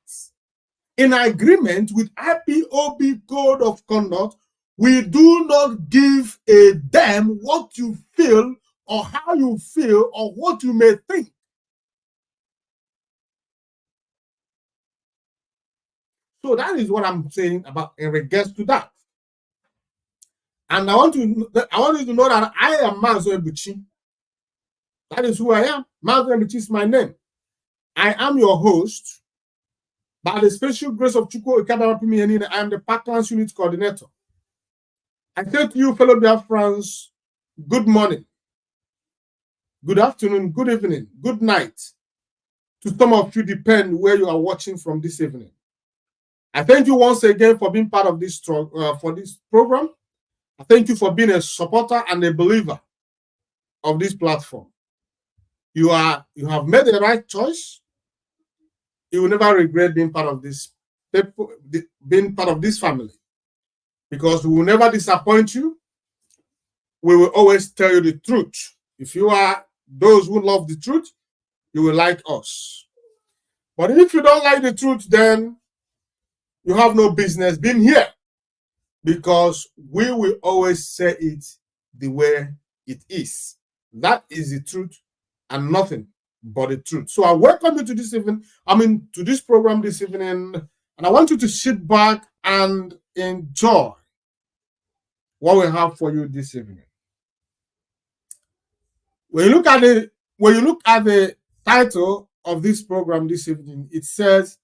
in agreement with IPOB Code of Conduct, we do not give a damn what you feel or how you feel or what you may think. So that is what I'm saying about in regards to that. And I want you to know that I am Mazo Ebuchi. That is who I am. Mazo Ebuchi is my name. I am your host. By the special grace of Chukwu Ikadamapimi, I am the Parklands Unit Coordinator. I say to you, fellow Biafrans, good morning, good afternoon, good evening, good night. To some of you, depend where you are watching from this evening. I thank you once again for being part of this program. I thank you for being a supporter and a believer of this platform. You have made the right choice. You will never regret being part of this family, because we will never disappoint you. We will always tell you the truth. If you are those who love the truth, you will like us. But if you don't like the truth, then you have no business being here, because we will always say it the way it is. That is the truth and nothing but the truth. So I welcome you to this evening. To this program this evening, and I want you to sit back and enjoy what we have for you this evening. When you look at the title of this program this evening, it says,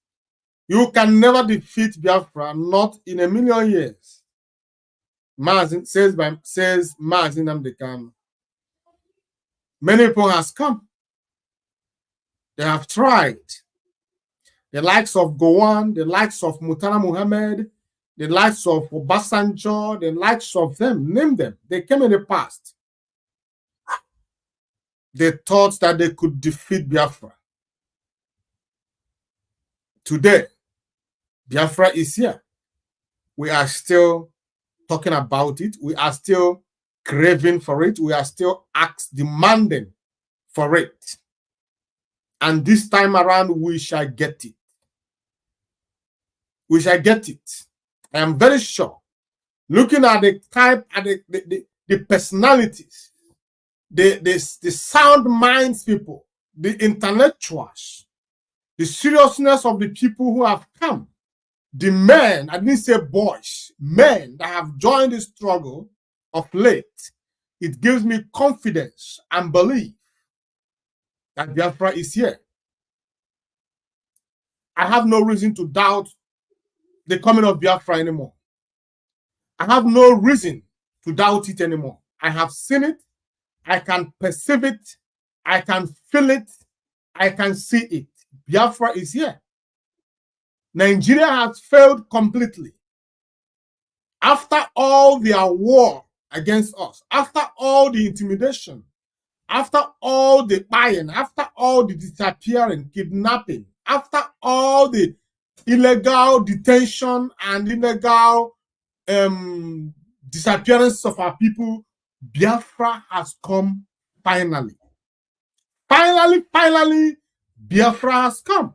"You can never defeat Biafra, not in a million years." Says Mazi Nnamdi Kanu. Many people has come. They have tried. The likes of Gowon, the likes of Mutara Muhammad, the likes of Obasanjo, the likes of them, name them. They came in the past. They thought that they could defeat Biafra. Today, Biafra is here. We are still talking about it. We are still craving for it. We are still demanding for it. And this time around, we shall get it. We shall get it. I am very sure. Looking at the type and the personalities, the sound minds people, the intellectuals, the seriousness of the people who have come, the men, I didn't say boys, men that have joined the struggle of late, it gives me confidence and belief that Biafra is here. I have no reason to doubt the coming of Biafra anymore. I have no reason to doubt it anymore. I have seen it. I can perceive it. I can feel it. I can see it. Biafra is here. Nigeria has failed completely. After all their war against us, after all the intimidation, after all the buying, after all the disappearing, kidnapping, after all the illegal detention and illegal disappearance of our people, Biafra has come finally. Finally, Biafra has come.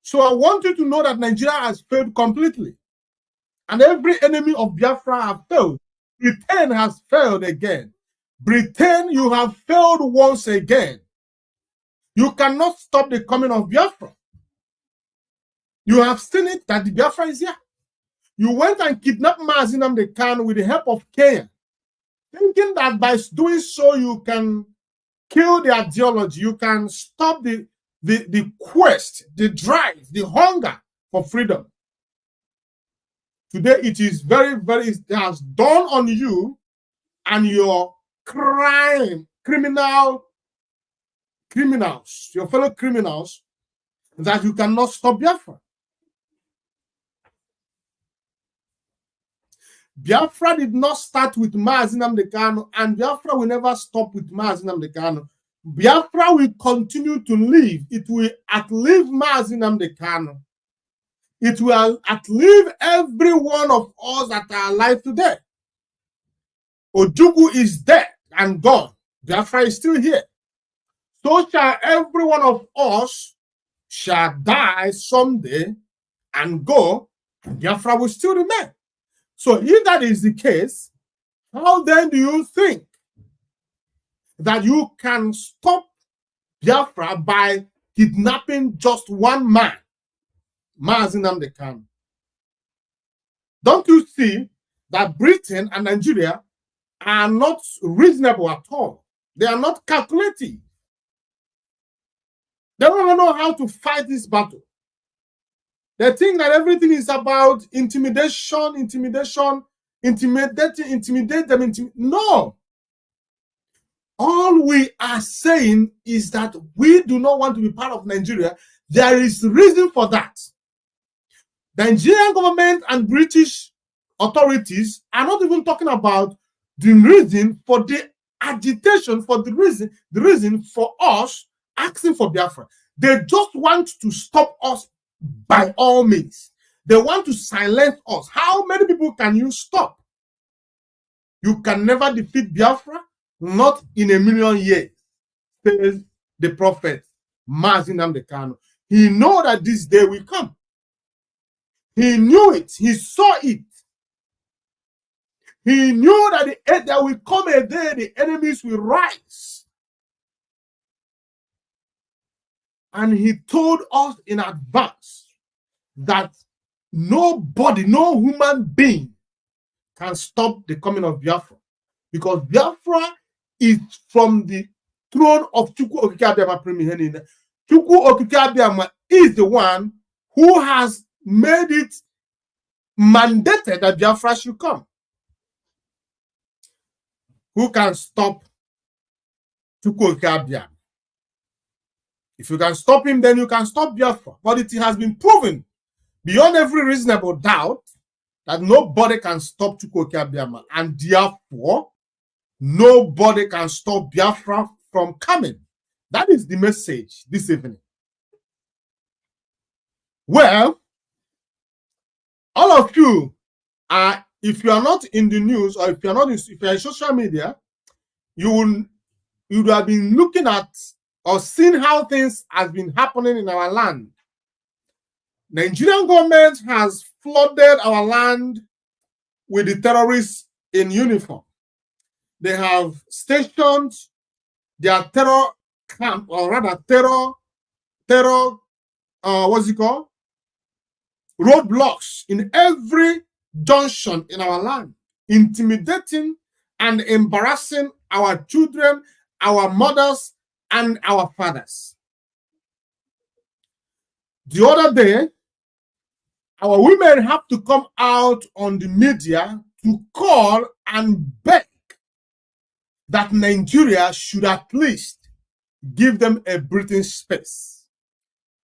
So I want you to know that Nigeria has failed completely. And every enemy of Biafra has failed. Britain has failed again. Britain, you have failed once again. You cannot stop the coming of Biafra. You have seen it that the Biafra is here. You went and kidnapped Mazi Nnamdi Kanu with the help of Kenya, thinking that by doing so you can kill the ideology, you can stop the quest, the drive, the hunger for freedom. Today it is it has dawned on you and your criminals, your fellow criminals, that you cannot stop Biafra. Biafra did not start with Mazi Nnamdi Kanu, and Biafra will never stop with Mazi Nnamdi Kanu. Biafra will continue to live. It will outlive Mazi Nnamdi Kanu. It will outlive every one of us that are alive today. Ojukwu is dead and gone. Biafra is still here. So shall every one of us shall die someday and go, and Biafra will still remain. So if that is the case, how then do you think that you can stop Biafra by kidnapping just one man, Mazi Nnamdi Kanu? Don't you see that Britain and Nigeria are not reasonable at all? They are not calculative. They don't know how to fight this battle. They think that everything is about intimidation, intimidate them. No. All we are saying is that we do not want to be part of Nigeria. There is reason for that. The Nigerian government and British authorities are not even talking about the reason for the agitation, for the reason for us asking for Biafra. They just want to stop us by all means. They want to silence us. How many people can you stop? You can never defeat Biafra, not in a million years, says the prophet Mazi Nnamdi Kanu. He know that this day will come. He knew it. He saw it. He knew that there will come a day the enemies will rise. And he told us in advance that nobody, no human being can stop the coming of Biafra. Because Biafra is from the throne of Chukwu Okike Abiama Premihenine. Chukwu Okike Abiama is the one who has made it mandated that Biafra should come. Who can stop Chukwu Okike Abiama? If you can stop him, then you can stop Biafra. But it has been proven beyond every reasonable doubt that nobody can stop Chukwu Okike Abiama, and therefore nobody can stop Biafra from coming. That is the message this evening. Well, all of you are, if you are not in the news, or if you are in social media, you you would have been looking at or seen how things has been happening in our land. Nigerian government has flooded our land with the terrorists in uniform. They have stationed their terror camp, or rather what's it called? Roadblocks in every junction in our land, intimidating and embarrassing our children, our mothers, and our fathers. The other day, our women have to come out on the media to call and beg that Nigeria should at least give them a breathing space.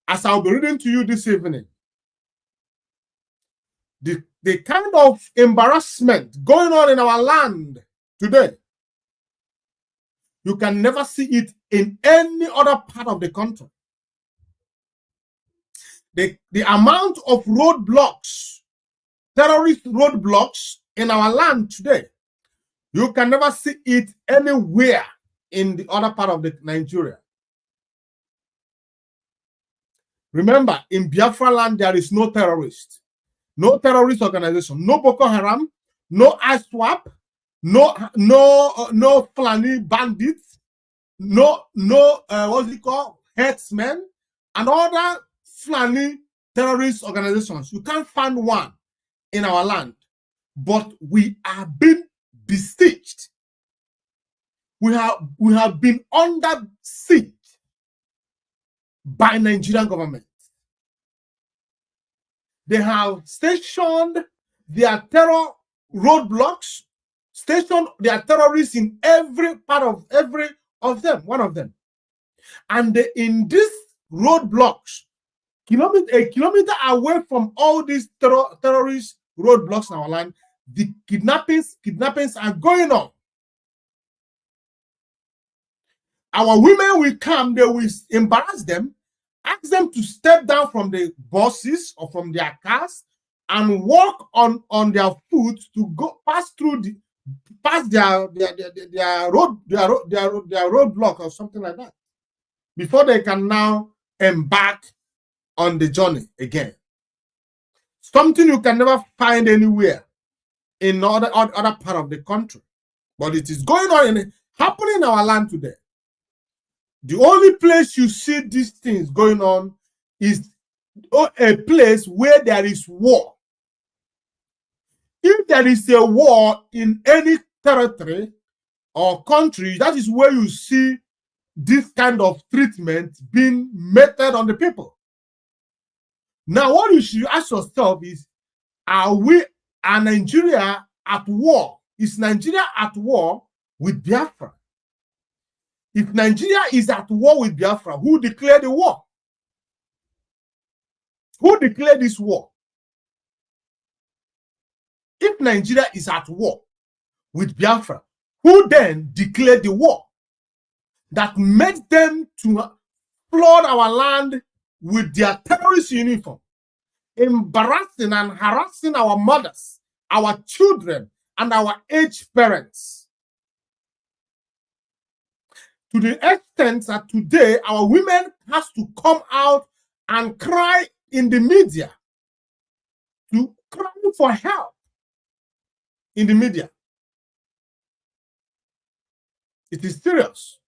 As I'll be reading to you this evening, the kind of embarrassment going on in our land today, you can never see it in any other part of the country. The amount of roadblocks, terrorist roadblocks in our land today, you can never see it anywhere in the other part of Nigeria. Remember, in Biafra land, there is no terrorist organization, no Boko Haram, no ISWAP, no Fulani bandits, no what's it called, herdsmen, and other Fulani terrorist organizations. You can't find one in our land, but we are being besieged. We have been under siege by Nigerian government. They have stationed their terror roadblocks, stationed their terrorists in every part of one of them. And in these roadblocks, a kilometer away from all these terrorist roadblocks in our land, the kidnappings are going on. Our women will come, they will embarrass them, ask them to step down from the buses or from their cars and walk on their foot to go pass their roadblock or something like that before they can now embark on the journey again. Something you can never find anywhere in other part of the country, but it is going on happening in our land today. The only place you see these things going on is a place where there is war. If there is a war in any territory or country, that is where you see this kind of treatment being meted on the people. Now, what you should ask yourself is, are Nigeria at war? Is Nigeria at war with Biafra? If Nigeria is at war with Biafra, who declared the war? Who declared this war? If Nigeria is at war with Biafra, who then declared the war that made them to flood our land with their terrorist uniform, embarrassing and harassing our mothers, our children, and our aged parents? To the extent that today our women has to come out and cry in the media, to cry for help in the media. It is serious.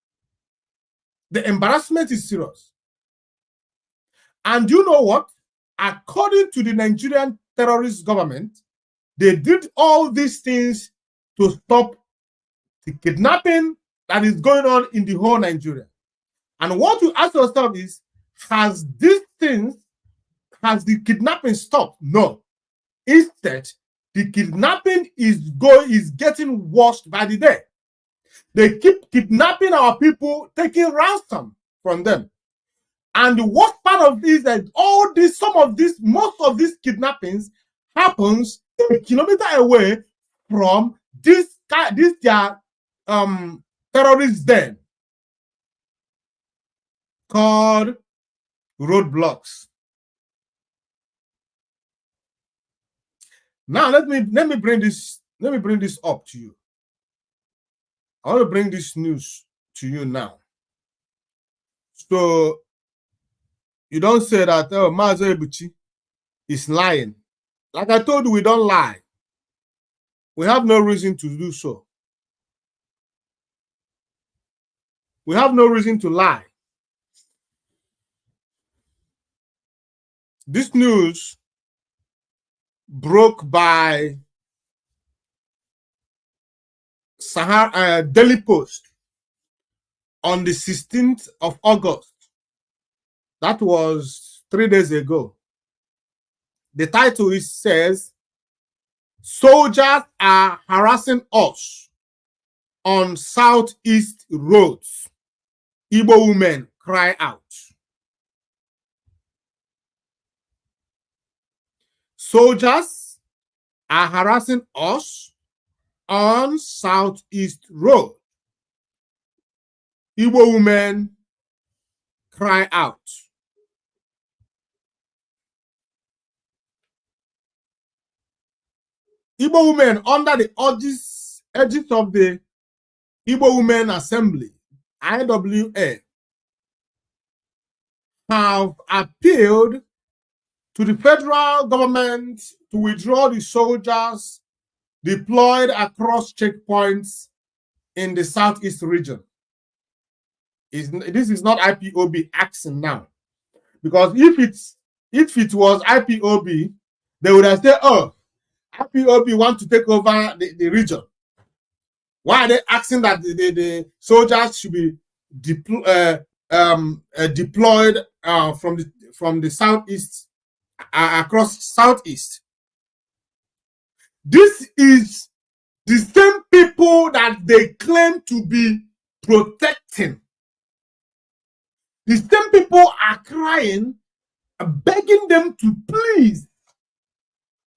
The embarrassment is serious. And you know what? According to the Nigerian terrorist government, they did all these things to stop the kidnapping that is going on in the whole Nigeria. And what you ask yourself is, has the kidnapping stopped? No. Instead, the kidnapping is getting worse by the day. They keep kidnapping our people, taking ransom from them. And the worst part of this is that most of these kidnappings happens a kilometer away from their terrorist den called roadblocks. Now let me bring this up to you. I want to bring this news to you now. So you don't say that, oh, Mazo Ebuchi is lying. Like I told you, we don't lie. We have no reason to do so. We have no reason to lie. This news broke by Daily Post on the 16th of August. That was 3 days ago. The title says, "Soldiers are harassing us on Southeast roads. Igbo women cry out." Soldiers are harassing us on Southeast road. Igbo women cry out. Igbo women, under the edges of the Igbo Women Assembly, IWA, have appealed to the federal government to withdraw the soldiers deployed across checkpoints in the Southeast region. This is not IPOB action now, because if it was IPOB, they would have said, "Oh, IPOB want to take over the region. Why are they asking that the soldiers should be deployed from the Southeast across Southeast?" This is the same people that they claim to be protecting. The same people are crying, begging them to please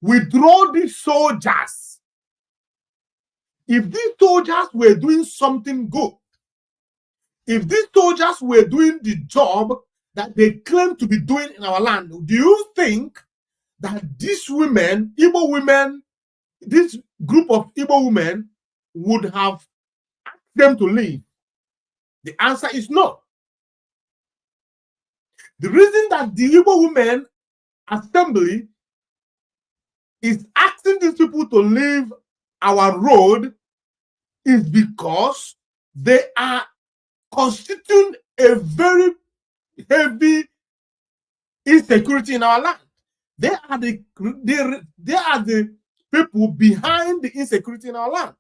withdraw these soldiers. If these soldiers were doing something good, if these soldiers were doing the job that they claim to be doing in our land, do you think that these women, Igbo women, this group of Igbo women would have asked them to leave? The answer is no. The reason that the Igbo Women Assembly is asking these people to leave our road is because they are constituting a very heavy insecurity in our land. They are the people behind the insecurity in our land.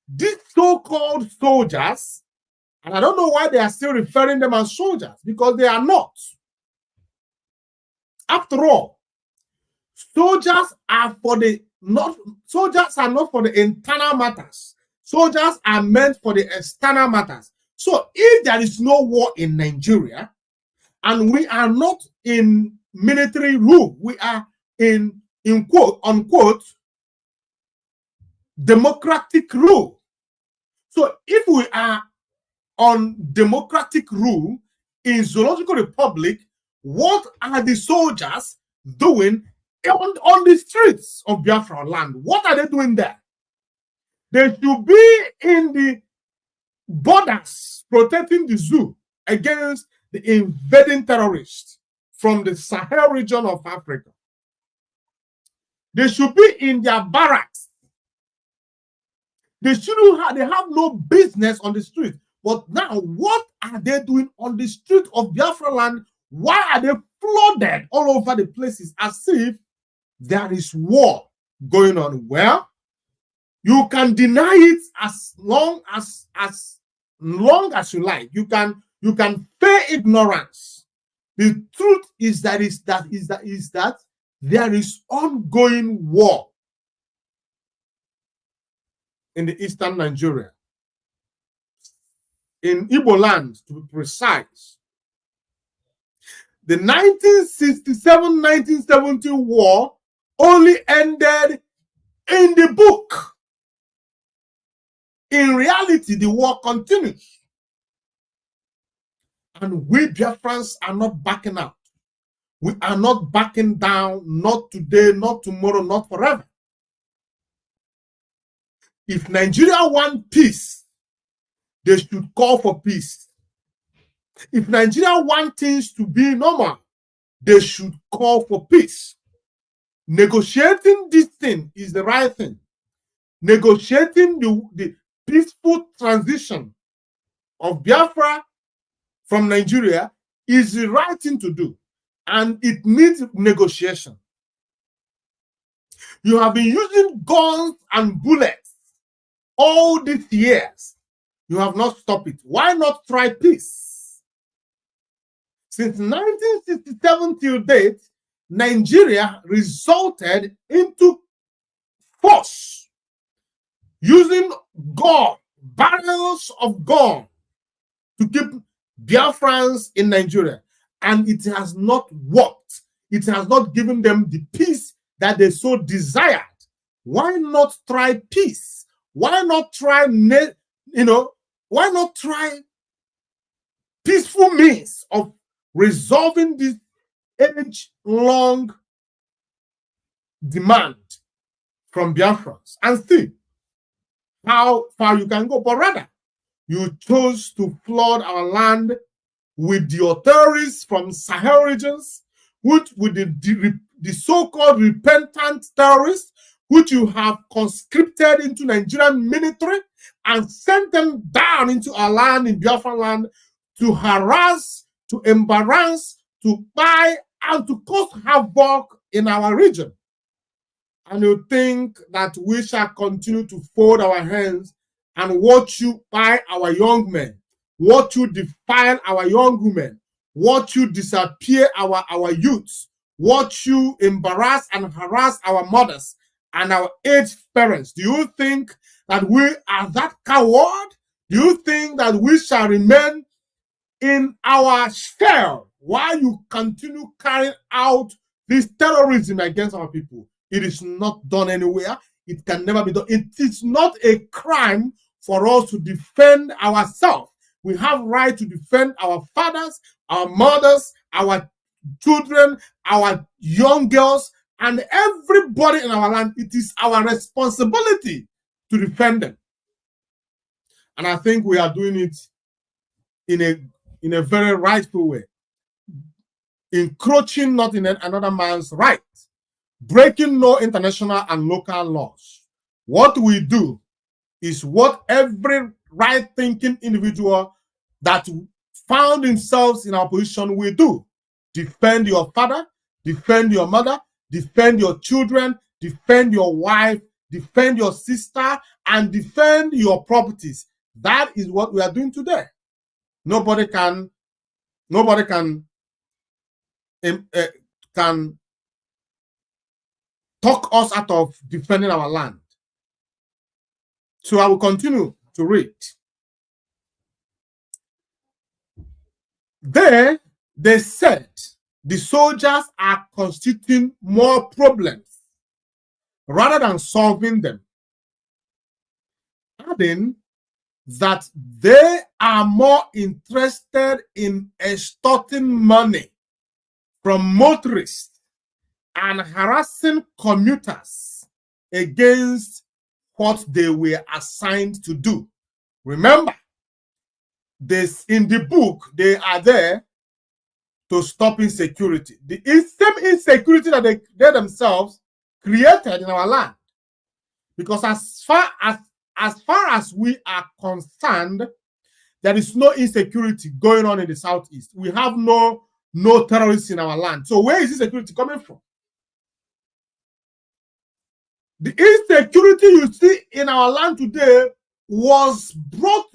These so-called soldiers, and I don't know why they are still referring them as soldiers, because they are not. After all, soldiers are not for the internal matters. Soldiers are meant for the external matters. So if there is no war in Nigeria, and we are not in military rule, we are in quote unquote democratic rule. So if we are on democratic rule in Zoological Republic, what are the soldiers doing on the streets of Biafra land? What are they doing there? They should be in the borders protecting the zoo against the invading terrorists from the Sahel region of Africa. They should be in their barracks. They have no business on the street. But now, what are they doing on the street of Biafra land? Why are they flooded all over the places as if there is war going on? Well, you can deny it as long as you like. You can feign ignorance. The truth is that there is ongoing war in the eastern Nigeria. In Igbo land, to be precise. The 1967-1970 war only ended in the book. In reality, the war continues. And we Biafrans are not backing out. We are not backing down, not today, not tomorrow, not forever. If Nigeria wants peace, they should call for peace. If Nigeria wants things to be normal, they should call for peace. Negotiating this thing is the right thing. Negotiating the peaceful transition of Biafra from Nigeria is the right thing to do, and it needs negotiation. You have been using guns and bullets all these years. You have not stopped it. Why not try peace? Since 1967 till date, Nigeria resulted into force using gun, barrels of gun to keep Biafrans in Nigeria, and it has not worked. It has not given them the peace that they so desired. Why not try peace? Why not try, why not try peaceful means of resolving this age-long demand from Biafrans and see how far you can go? But rather, you chose to flood our land with your terrorists from Sahel regions, which with the so-called repentant terrorists, which you have conscripted into Nigerian military and sent them down into our land, in Biafra land, to harass, to embarrass, to buy, and to cause havoc in our region. And you think that we shall continue to fold our hands and watch you buy our young men, watch you defile our young women, watch you disappear our youths, watch you embarrass and harass our mothers and our aged parents? Do you think that we are that coward? Do you think that we shall remain in our shell while you continue carrying out this terrorism against our people? It is not done anywhere. It can never be done. It is not a crime for us to defend ourselves. We have right to defend our fathers, our mothers, our children, our young girls, and everybody in our land. It is our responsibility to defend them. And I think we are doing it in a very rightful way. Encroaching not in another man's right. Breaking no international and local laws. What we do is what every right-thinking individual that found themselves in our position will do. Defend your father, defend your mother, defend your children, defend your wife, defend your sister, and defend your properties. That is what we are doing today. Nobody can talk us out of defending our land. So I will continue to read. There, they said the soldiers are constituting more problems rather than solving them, adding that they are more interested in extorting money from motorists and harassing commuters against what they were assigned to do. Remember, this in the book, they are there to stop insecurity. The same insecurity that they themselves created in our land. Because as far as we are concerned, there is no insecurity going on in the southeast. We have no terrorists in our land. So where is insecurity coming from? The insecurity you see in our land today was brought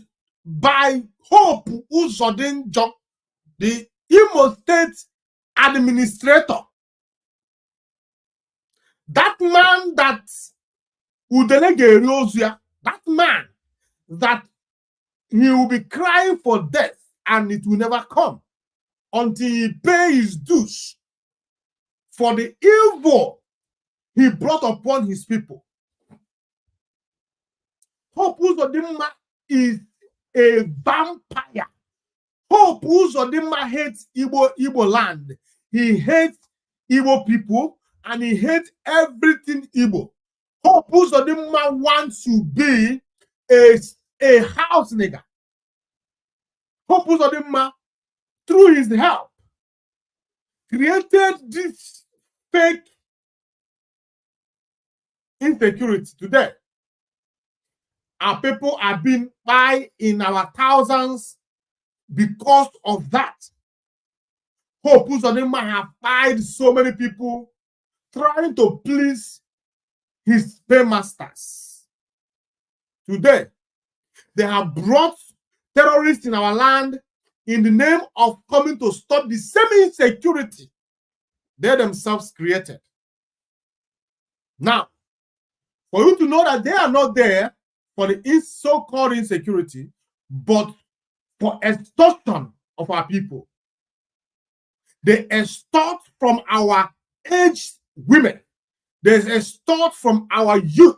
by Hope Uzodinjo, the Imo State administrator. That man that Udelege Riosia, that man that he will be crying for death and it will never come until he pays his dues for the evil he brought upon his people. Hope Uzodinma is a vampire. Hope Uzodinma hates Igbo land. He hates Igbo people and he hates everything Igbo. Hope Uzodinma wants to be a house nigger. Hope Uzodinma, through his help, created this fake insecurity today. Our people are being by in our thousands because of that. Hope Uzodinma have fired so many people trying to please his paymasters. Today, they have brought terrorists in our land in the name of coming to stop the same insecurity they themselves created. Now, for you to know that they are not there for the so-called insecurity, but for extortion of our people. They extort from our aged women. They extort from our youth.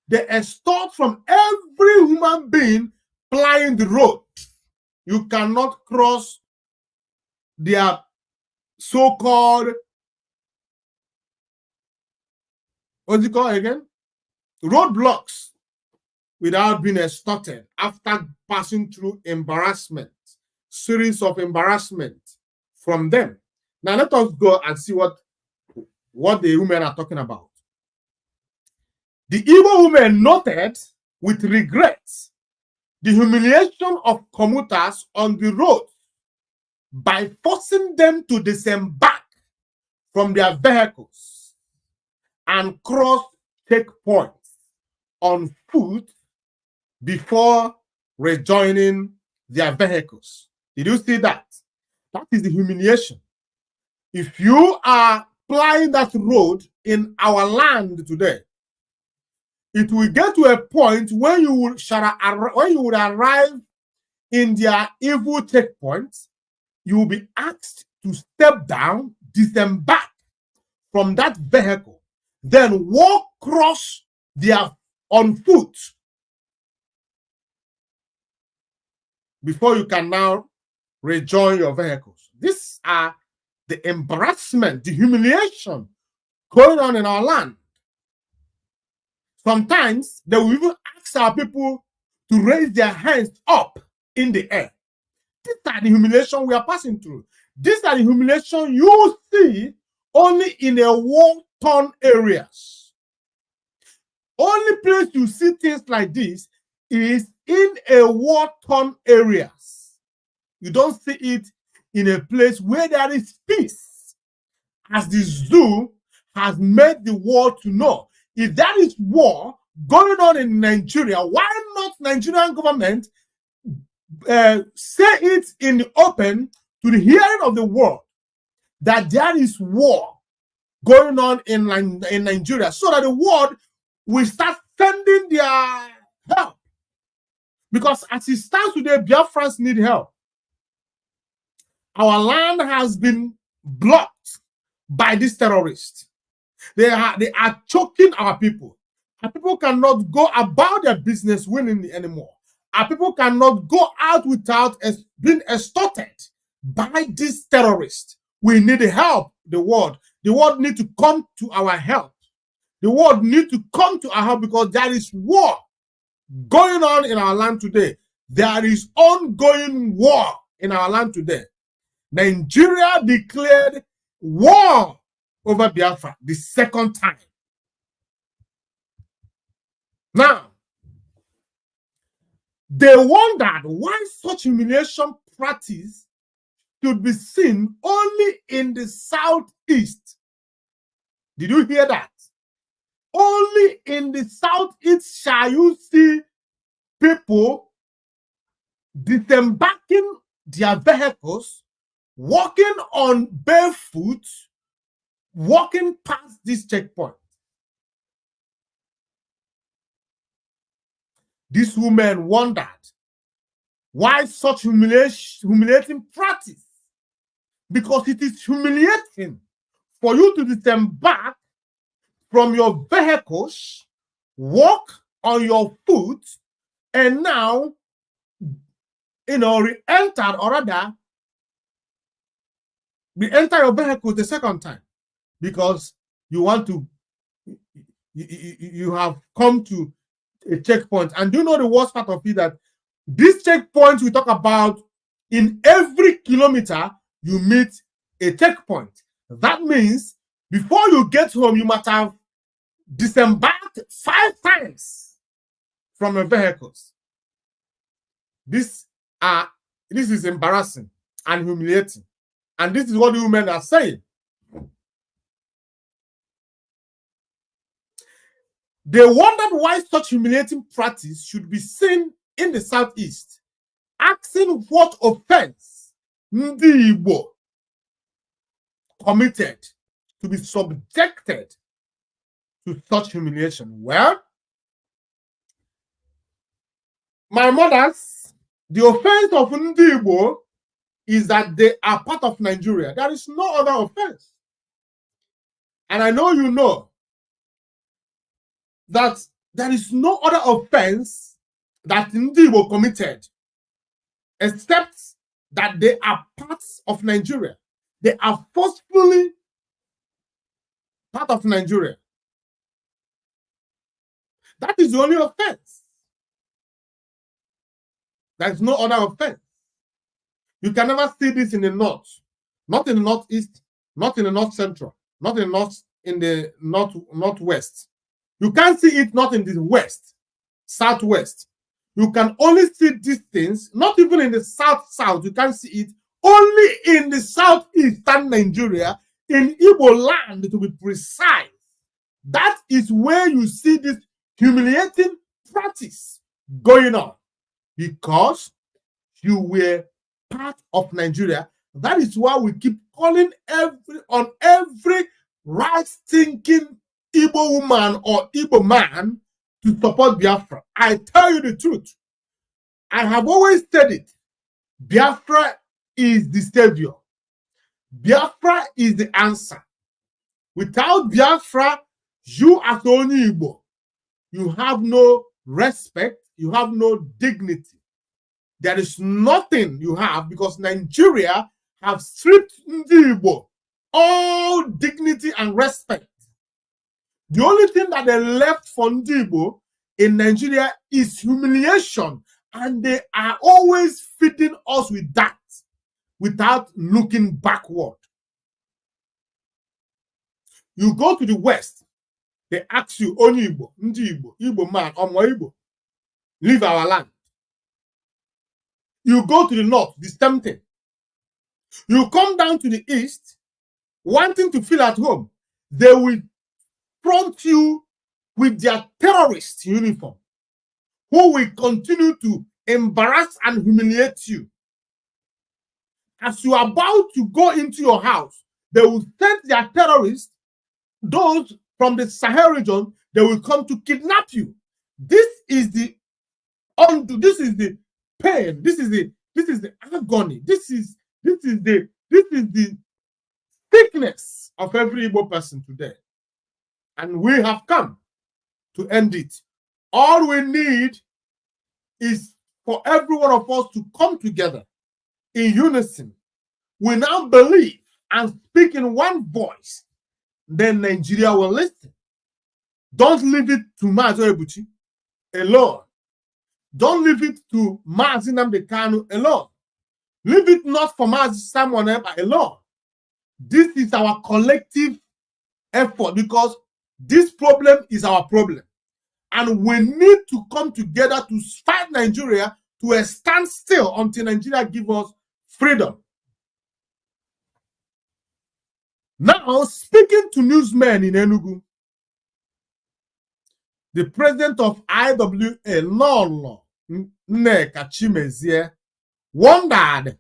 They extort from every human being plying the road. You cannot cross their so-called, what's it called again? Roadblocks without being extorted after passing through embarrassment, series of embarrassment from them. Now let us go and see what the women are talking about. The Igbo women noted with regret the humiliation of commuters on the road by forcing them to disembark from their vehicles and cross checkpoints on foot before rejoining their vehicles. Did you see that? That is the humiliation. If you are plying that road in our land today, it will get to a point when you would arrive in their evil checkpoints, you will be asked to step down, disembark from that vehicle, then walk across their on foot before you can now rejoin your vehicles. These are the embarrassment, the humiliation going on in our land. Sometimes they will even ask our people to raise their hands up in the air. These are the humiliation we are passing through. These are the humiliation you see only in a war-torn areas. Only place you see things like this is in a war-torn areas. You don't see it in a place where there is peace, as the zoo has made the world to know. If there is war going on in Nigeria, why not Nigerian government say it in the open to the hearing of the world that there is war going on in Nigeria, so that the world will start sending their help? Because as it stands today, Biafrans need help. Our land has been blocked by these terrorists. They are choking our people. Our people cannot go about their business willingly anymore. Our people cannot go out without being extorted by these terrorists. We need help, the world. The world needs to come to our help. The world needs to come to our help, because there is war going on in our land today. There is ongoing war in our land today. Nigeria declared war over Biafra the second time. Now, they wondered why such humiliation practice should be seen only in the southeast. Did you hear that? Only in the southeast shall you see people disembarking their vehicles, walking on barefoot, walking past this checkpoint. This woman wondered why such humiliating practice, because it is humiliating for you to disembark from your vehicles, walk on your foot, and now, re-enter, or rather, re-enter your vehicle the second time, because you want to, you have come to a checkpoint. And do you know the worst part of it? That these checkpoints we talk about In every kilometer, you meet a checkpoint. That means before you get home, you must have disembarked 5 times from your vehicles. This is embarrassing and humiliating. And this is what the women are saying. They wondered why such humiliating practice should be seen in the Southeast, asking what offense Ndi Igbo committed to be subjected to such humiliation. Well, my mothers, the offense of Ndi Igbo is that they are part of Nigeria. There is no other offense. And I know you know that there is no other offense that Ndi Igbo committed except that they are parts of Nigeria. They are forcefully part of Nigeria. That is the only offense. There is no other offense. You can never see this in the north, not in the northeast, not in the north central, not in the northwest. You can't see it not in the west, southwest. You can only see these things, not even in the south. You can't see it only in the southeastern Nigeria, in Igbo land to be precise. That is where you see this humiliating practice going on, because you were part of Nigeria. That is why we keep calling every right-thinking Igbo woman or Igbo man to support Biafra. I tell you the truth. I have always said it. Biafra is the savior. Biafra is the answer. Without Biafra, you as only Igbo, you have no respect, you have no dignity. There is nothing you have, because Nigeria have stripped Ndi Igbo all dignity and respect. The only thing that they left for Ndi Igbo in Nigeria is humiliation, and they are always feeding us with that without looking backward. You go to the West, they ask you, Only Igbo, Ndi Igbo, Igbo man, Omo Igbo, leave our land. You go to the north, the same thing. You come down to the east, wanting to feel at home. They will front you with their terrorist uniform, who will continue to embarrass and humiliate you. As you are about to go into your house, they will send their terrorists, those from the Sahel region, they will come to kidnap you. This is the pain, this is the agony, this is the sickness of every Igbo person today. And we have come to end it. All we need is for every one of us to come together in unison. We now believe and speak in one voice, then Nigeria will listen. Don't leave it to Mazo Ebuchi alone. Don't leave it to Mazi Nnamdi Kanu alone. Leave it not for Mazi Simon Ekpa alone. This is our collective effort, because this problem is our problem. And we need to come together to fight Nigeria to a standstill until Nigeria gives us freedom. Now, speaking to newsmen in Enugu, the president of IWA, Lolo Nneka Chimezie, wondered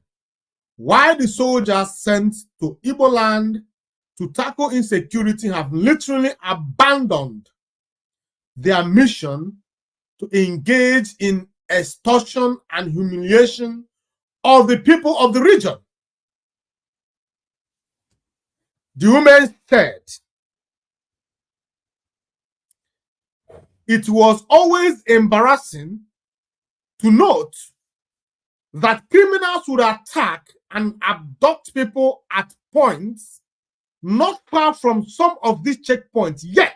why the soldiers sent to Igbo land to tackle insecurity have literally abandoned their mission to engage in extortion and humiliation of the people of the region. The woman said, it was always embarrassing to note that criminals would attack and abduct people at points not far from some of these checkpoints, yet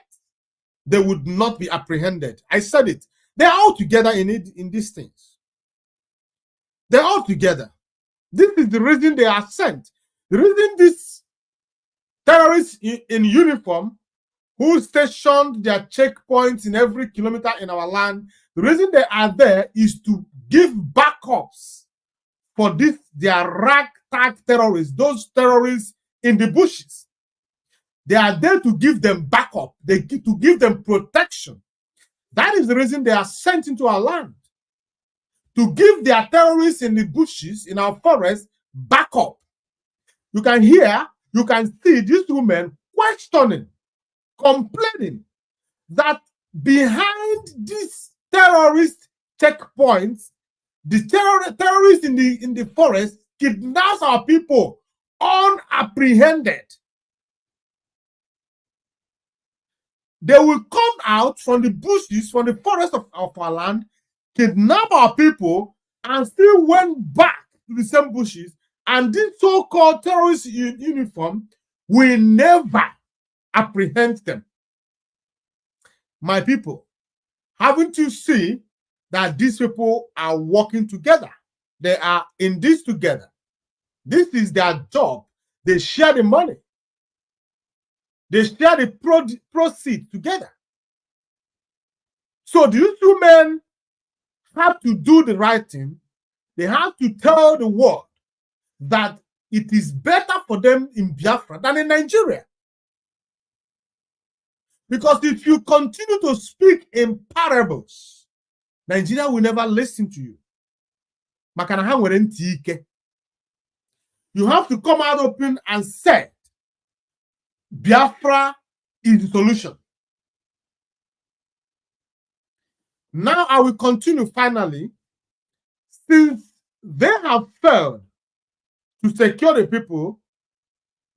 they would not be apprehended. I said it. They're all together in these things. They're all together. This is the reason they are sent. The reason these terrorists in uniform who stationed their checkpoints in every kilometer in our land, the reason they are there is to give backups for this, their ragtag terrorists, those terrorists in the bushes. They are there to give them backup, to give them protection. That is the reason they are sent into our land. To give their terrorists in the bushes, in our forests, backup. You can hear, you can see these women questioning, complaining that behind these terrorist checkpoints, the terrorists in the forest kidnap our people unapprehended. They will come out from the bushes, from the forest of our land, kidnap our people, and still went back to the same bushes. And this so-called terrorist uniform will never apprehend them. My people, haven't you seen that these people are working together? They are in this together. This is their job. They share the money. They share the proceeds together. So these two men have to do the right thing. They have to tell the world that it is better for them in Biafra than in Nigeria. Because if you continue to speak in parables, Nigeria will never listen to you. You have to come out open and say, Biafra is the solution. Now I will continue finally. Since they have failed to secure the people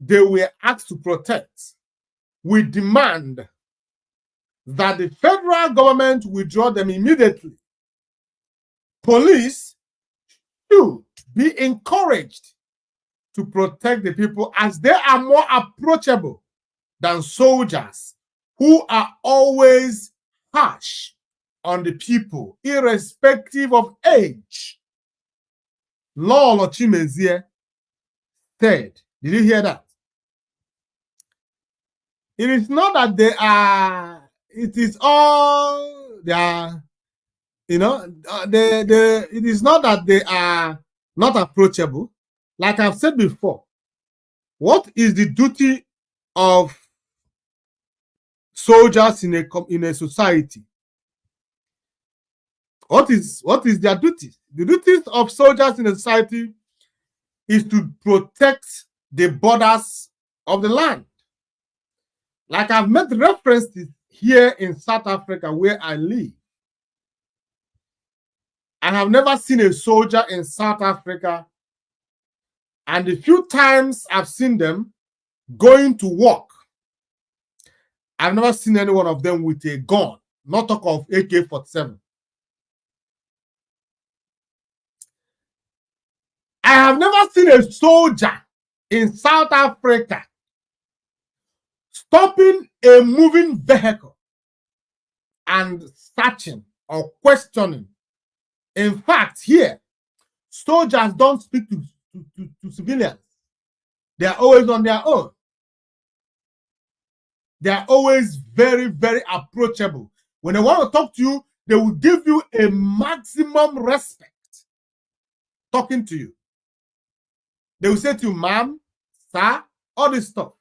they were asked to protect, we demand that the federal government withdraw them immediately. Police should be encouraged to protect the people as they are more approachable than soldiers who are always harsh on the people, irrespective of age. Lolo Chimezie said, did you hear that? It is not that they are, it is all, they are, you know, it is not that they are not approachable. Like I've said before, what is the duty of soldiers in a society? What is their duties? The duties of soldiers in a society is to protect the borders of the land. Like I've made references here in South Africa where I live. I have never seen a soldier in South Africa, and the few times I've seen them going to work, I've never seen any one of them with a gun, not talk of AK-47. I have never seen a soldier in South Africa stopping a moving vehicle and searching or questioning. In fact, here, soldiers don't speak to civilians. They are always on their own. They are always very, very approachable. When they want to talk to you, they will give you a maximum respect talking to you. They will say to you, ma'am, sir, all this stuff.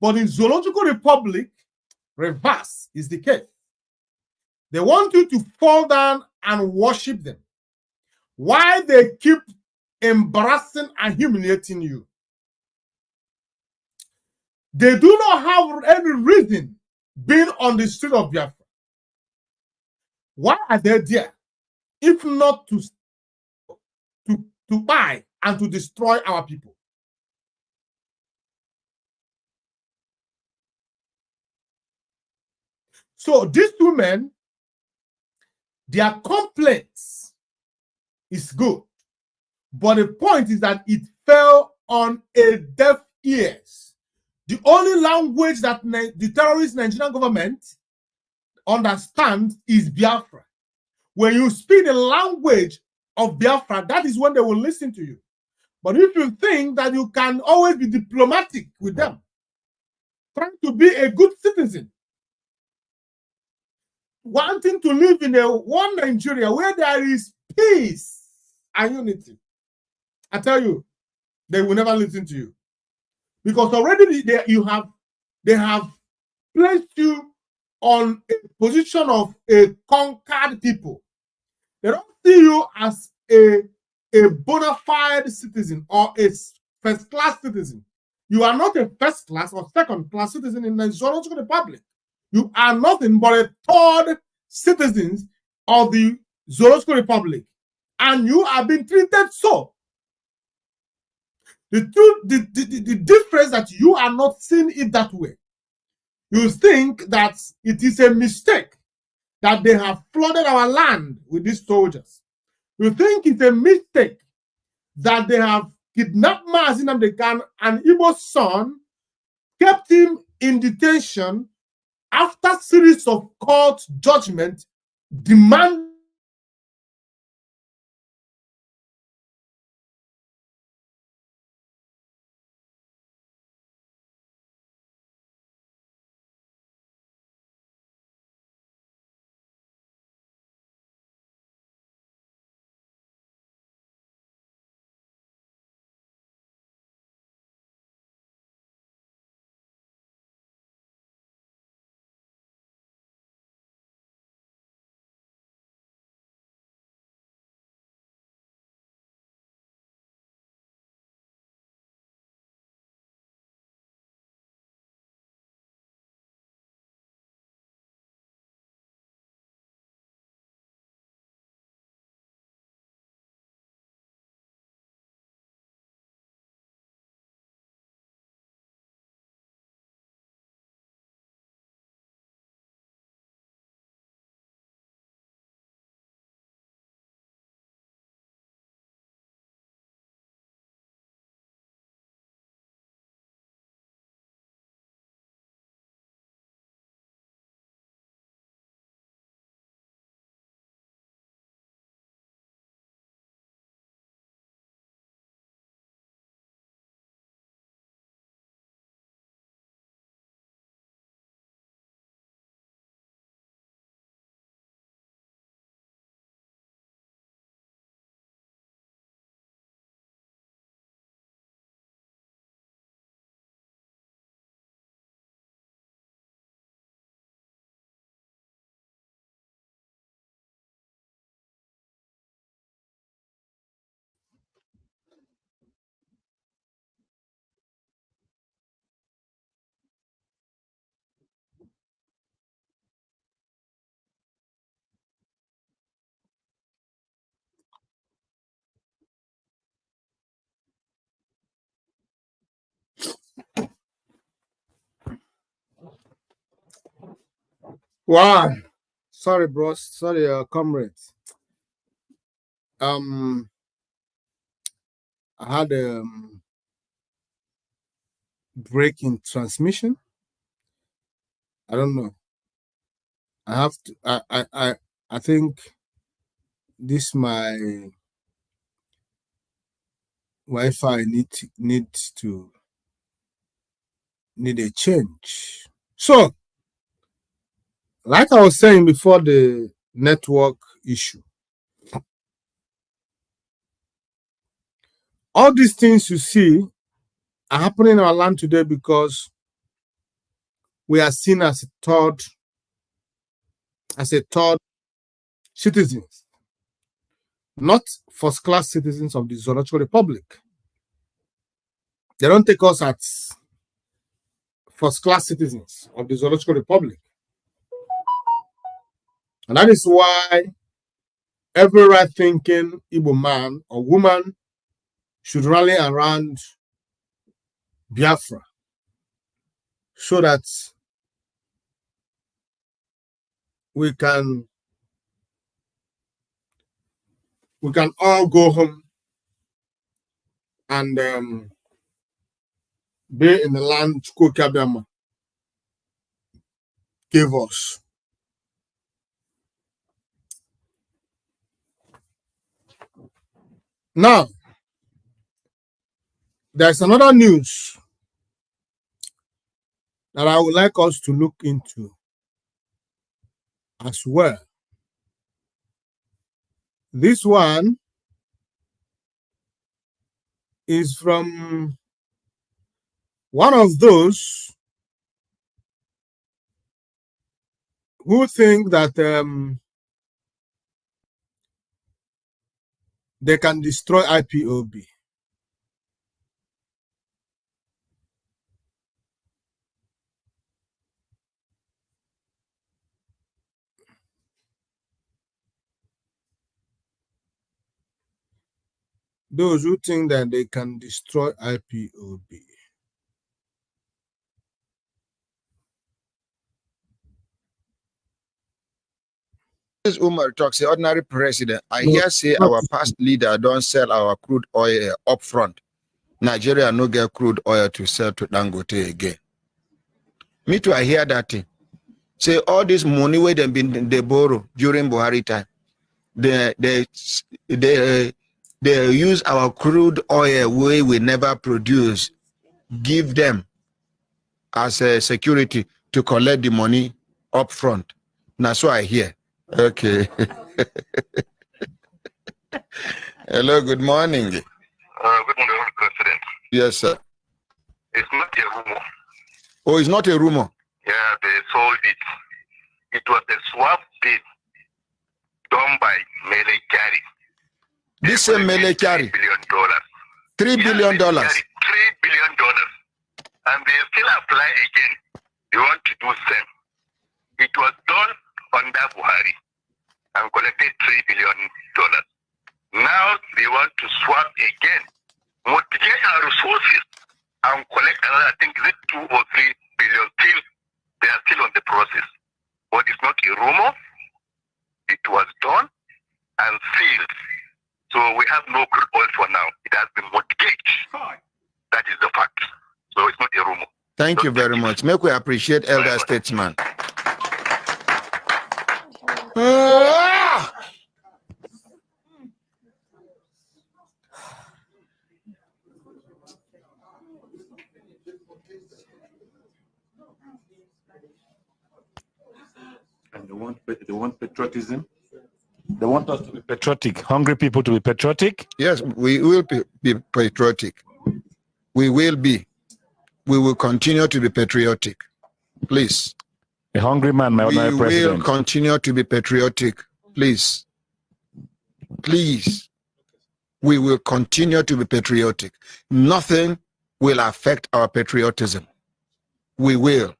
But in Zoological Republic, reverse is the case. They want you to fall down and worship them. Why they keep embarrassing and humiliating you? They do not have any reason being on the street of Biafra. Why are they there? If not to buy and to destroy our people. So these two men, their complaints is good. But the point is that it fell on a deaf ears. The only language that the terrorist Nigerian government understands is Biafra. When you speak the language of Biafra, that is when they will listen to you. But if you think that you can always be diplomatic with them, trying to be a good citizen, wanting to live in one Nigeria where there is peace and unity, I tell you, they will never listen to you. Because already they have placed you on a position of a conquered people. They don't see you as a bona fide citizen or a first-class citizen. You are not a first-class or second-class citizen in the Zoological Republic. You are nothing but a third citizen of the Zoological Republic. And you are being treated so. The difference that you are not seeing it that way. You think that it is a mistake that they have flooded our land with these soldiers. You think it's a mistake that they have kidnapped Mazi Nnamdi Kanu, an Igbo son, kept him in detention after series of court judgment demand. Wow. Sorry, bros. Sorry, comrades. I had a break in transmission. I don't know. I have to. I think this my Wi-Fi need a change. So, like I was saying before, the network issue. All these things you see are happening in our land today because we are seen as a third citizens, not first-class citizens of the Zoological Republic. They don't take us as first-class citizens of the Zoological Republic. And that is why every right-thinking Igbo man or woman should rally around Biafra so that we can all go home and be in the land Chukwuka gave us. Now, there's another news that I would like us to look into as well. This one is from one of those who think that they can destroy IPOB. Those who think that they can destroy IPOB. This Umar talks, the ordinary president. I hear say our past leader don't sell our crude oil up front. Nigeria no get crude oil to sell to Dangote again. Me too, I hear that thing. Say all this money where they borrow during Buhari time, they use our crude oil where we never produce, give them as a security to collect the money up front. That's what I hear. Okay. Hello, good morning. Good morning, President. Yes, sir. It's not a rumor. Oh, it's not a rumor. Yeah, they sold it. It was a swap bid done by Mele Kyari. This same Mele Kyari. $3 billion. $3 billion. $3 billion. And they still apply again. They want to do same. It was done under Buhari and collected $3 billion. Now they want to swap again, multiply our resources and collect another, I think, is it 2 or 3 billion. Still, they are still on the process. But it's not a rumor. It was done and sealed. So we have no crude oil for now. It has been mortgaged. That is the fact. So it's not a rumor. Thank you very much. Make we appreciate elder statesman. And they want patriotism. They want us to be patriotic, hungry people to be patriotic. Yes, we will be patriotic. We will be. We will continue to be patriotic. Please. A hungry man, my ordinary president. We will continue to be patriotic. Please. Please. We will continue to be patriotic. Nothing will affect our patriotism. We will.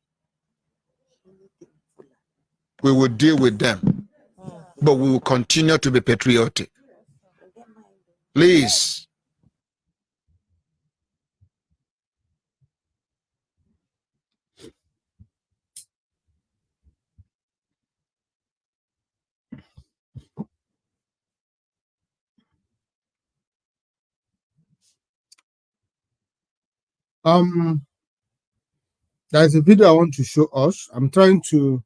We will deal with them. But we will continue to be patriotic. Please. There's a video I want to show us. I'm trying to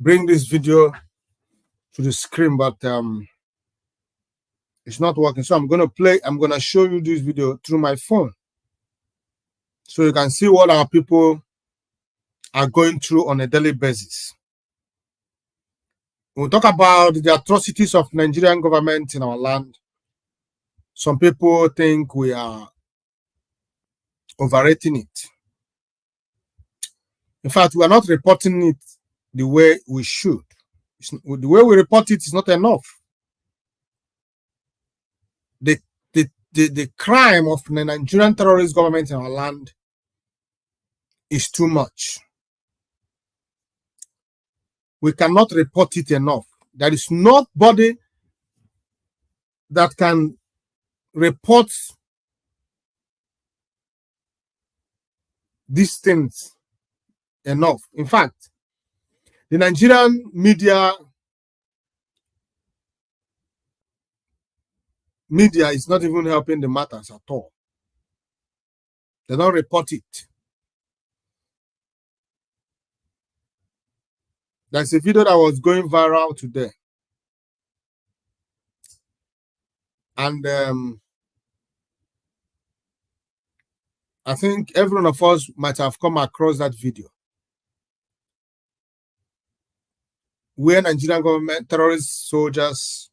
bring this video to the screen, but it's not working. So I'm going to show you this video through my phone so you can see what our people are going through on a daily basis. We'll talk about the atrocities of Nigerian government in our land. Some people think we are overrating it. In fact, we are not reporting it the way we should. The way we report it is not enough. The crime of the Nigerian terrorist government in our land is too much. We cannot report it enough. There is nobody that can report these things enough. In fact, the Nigerian media is not even helping the matters at all. They don't report it. There's a video that was going viral today. And I think every one of us might have come across that video where Nigerian government terrorist soldiers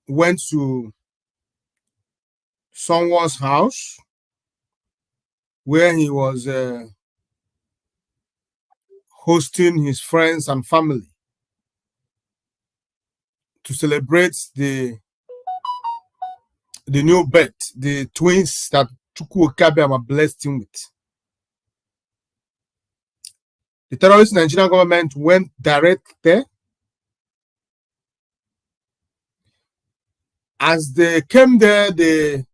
went to someone's house where he was hosting his friends and family to celebrate the new birth, the twins that Chukwu Okabiama blessed him with. The terrorist Nigerian government went direct there. As they came there, they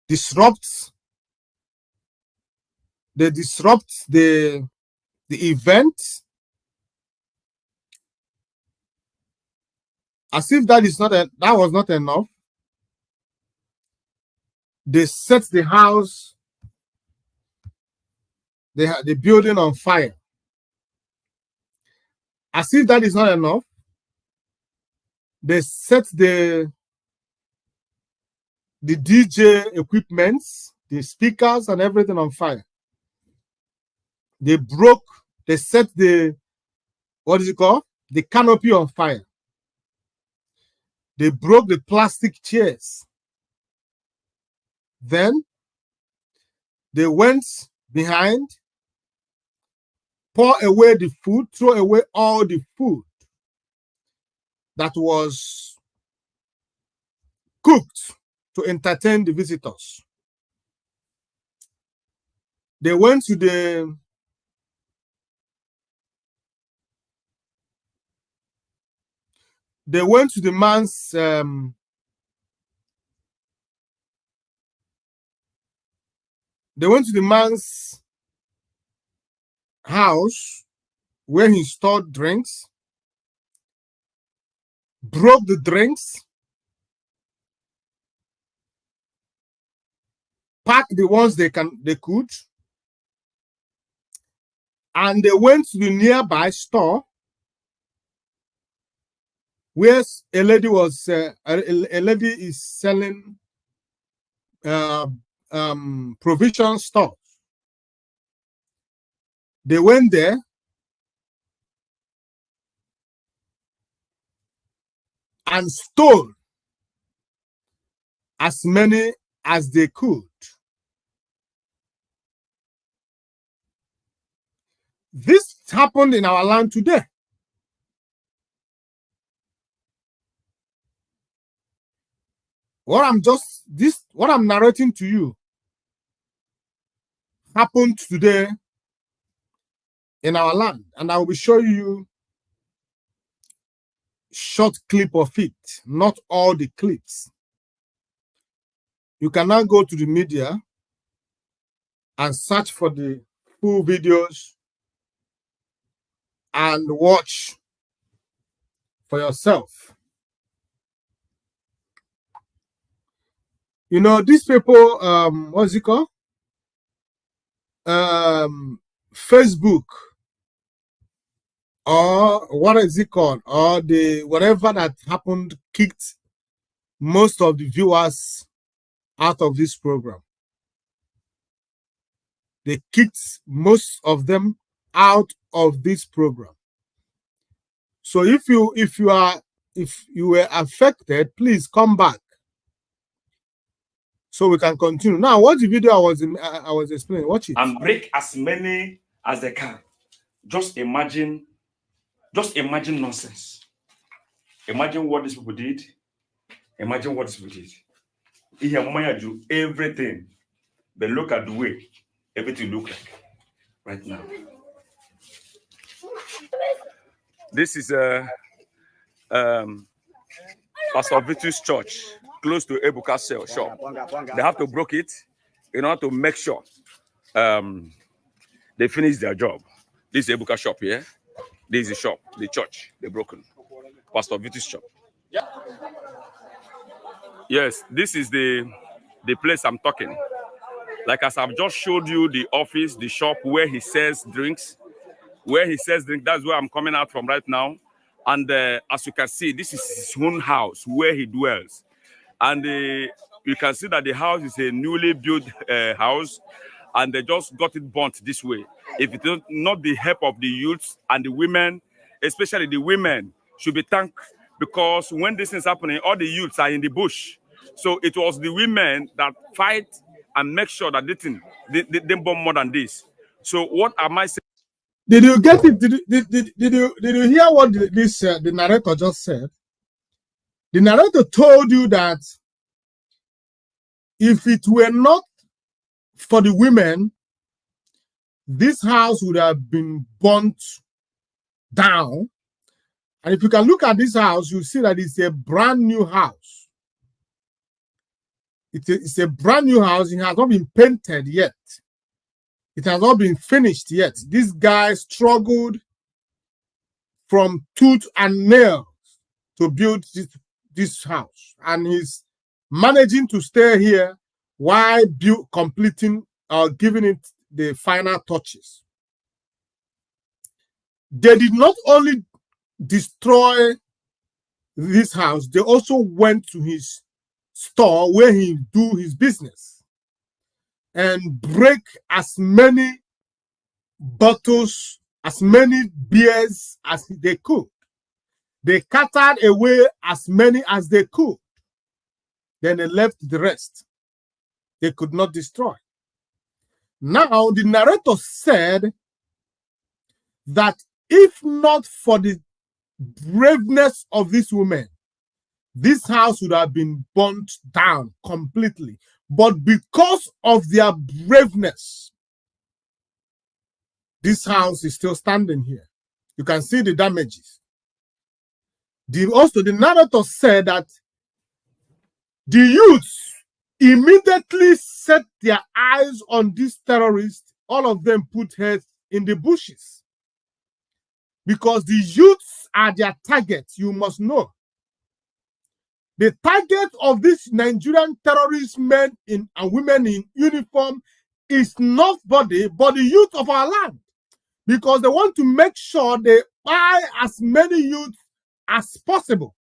disrupt the event, as if that was not enough. They set the house, the building on fire. As if that is not enough, they set the DJ equipments, the speakers and everything on fire. They set the, what is it called? The canopy on fire. They broke the plastic chairs. Then they went behind, pour away the food, throw away all the food that was cooked to entertain the visitors. They went to the man's house where he stored drinks, broke the drinks, packed the ones they could, and they went to the nearby store where a lady is selling provision stores. They went there and stole as many as they could. This happened in our land today. What I'm narrating to you happened today in our land, and I will be showing you short clip of it, not all the clips. You can now go to the media and search for the full videos and watch for yourself. You know, these people, what's it called? Facebook, or what is it called? Or whatever that happened kicked most of the viewers out of this program. They kicked most of them out of this program. So if you were affected, please come back so we can continue. Now, watch the video I was explaining. Watch it. And break as many as they can. Just imagine nonsense. Imagine what these people did. Imagine what these people did. Here, do everything. But look at the way everything look like right now. This is Pastor Vitus Church, close to Ebuka shop. They have to break it in order to make sure they finish their job. This is Ebuka shop here. This is the shop, the church, they broken. Pastor Vitus shop. Yeah. Yes, this is the place I'm talking. Like as I've just showed you the office, the shop where he sells drinks. Where he sells drinks, that's where I'm coming out from right now. And as you can see, this is his own house where he dwells. And you can see that the house is a newly built house, and they just got it burnt this way. If it is not the help of the youths and the women, especially the women, should be thanked, because when this is happening, all the youths are in the bush. So it was the women that fight and make sure that they bomb more than this. So what am I saying? Did you get it? Did you hear what the narrator just said? The narrator told you that if it were not for the women, this house would have been burnt down. And if you can look at this house, you see that it's a brand new house. It's a brand new house. It has not been painted yet. It has not been finished yet. This guy struggled from tooth and nail to build this house. And he's managing to stay here while completing or giving it the final touches. They did not only destroy this house, they also went to his store where he do his business and break as many bottles, as many beers as they could. They carted away as many as they could. Then they left the rest. They could not destroy. Now, the narrator said that if not for the braveness of these women, this house would have been burnt down completely. But because of their braveness, this house is still standing here. You can see the damages. Also, the narrator said that the youths immediately set their eyes on these terrorists. All of them put heads in the bushes because the youths are their targets. You must know. The target of these Nigerian terrorist men and women in uniform is nobody but the youth of our land, because they want to make sure they buy as many youths as possible.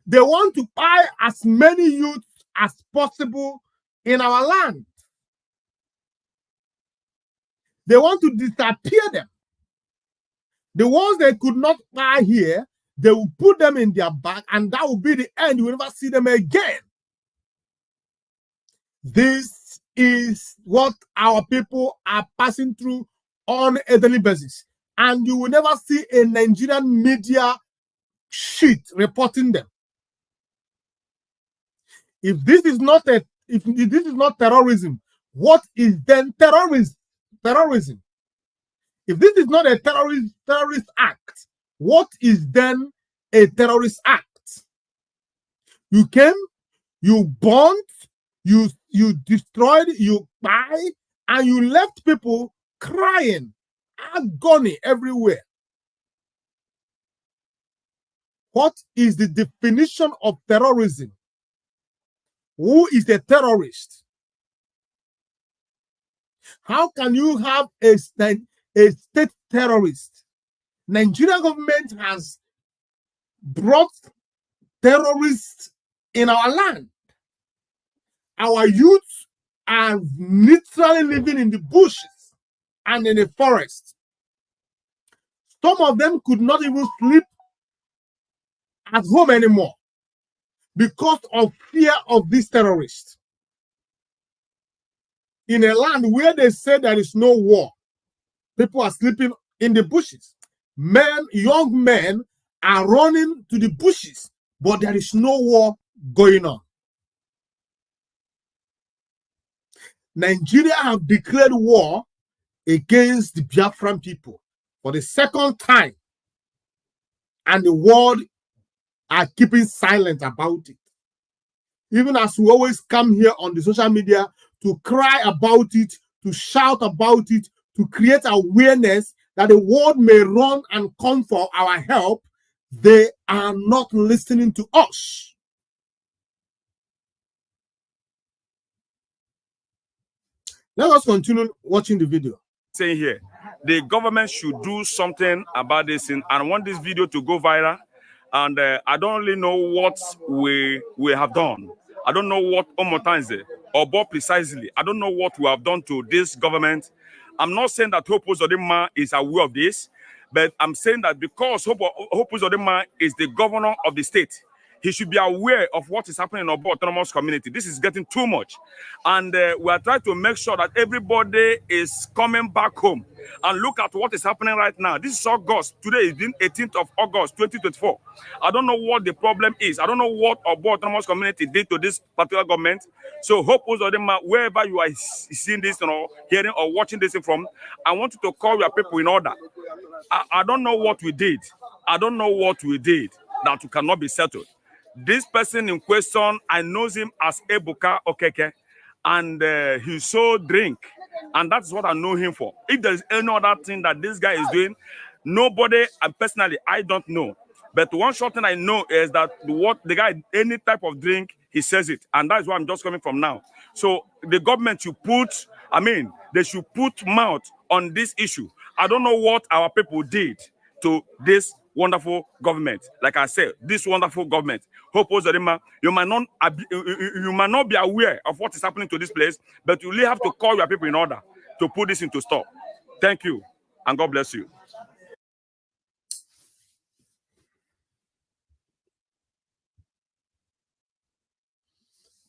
They want to buy as many youths as possible in our land. They want to disappear them. The ones they could not buy here, they will put them in their bag, and that will be the end. You will never see them again. This is what our people are passing through on a daily basis. And you will never see a Nigerian media sheet reporting them. If this is not terrorism, what is then terrorism? If this is not a terrorist act, what is then a terrorist act? You came, you burned, you destroyed, you buy, and you left people crying, agony everywhere. What is the definition of terrorism? Who is a terrorist? How can you have a state terrorist? Nigerian government has brought terrorists in our land. Our youth are literally living in the bushes and in the forest. Some of them could not even sleep at home anymore because of fear of these terrorists. In a land where they say there is no war, people are sleeping in the bushes. Young men are running to the bushes, but there is no war going on. Nigeria have declared war against the Biafran people for the second time, and the world are keeping silent about it. Even as we always come here on the social media to cry about it, to shout about it, to create awareness that the world may run and come for our help, they are not listening to us. Let us continue watching the video. Saying here the government should do something about this thing. And I want this video to go viral. And I don't really know what we have done. I don't know what Omotanze or Bob precisely. I don't know what we have done to this government. I'm not saying that Hope Uzodinma is aware of this, but I'm saying that because Hope Uzodinma is the governor of the state, he should be aware of what is happening in our autonomous community. This is getting too much. And we are trying to make sure that everybody is coming back home. And look at what is happening right now. This is August. Today is the 18th of August, 2024. I don't know what the problem is. I don't know what our autonomous community did to this particular government. So hope Uzodinma, wherever you are seeing this, hearing or watching this from, I want you to call your people in order. I don't know what we did. I don't know what we did that cannot be settled. This person in question, I know him as Ebuka Okeke, and he sold drink, and that's what I know him for. If there's any other thing that this guy is doing, nobody, and personally, I don't know. But one short thing I know is that what the guy, any type of drink, he says it, and that's where I'm just coming from now. So the government should put, they should put mouth on this issue. I don't know what our people did to this wonderful government. Like I said, this wonderful government. Hope Uzodinma, you might not be aware of what is happening to this place, but you really have to call your people in order to put this into stop. Thank you, and God bless you.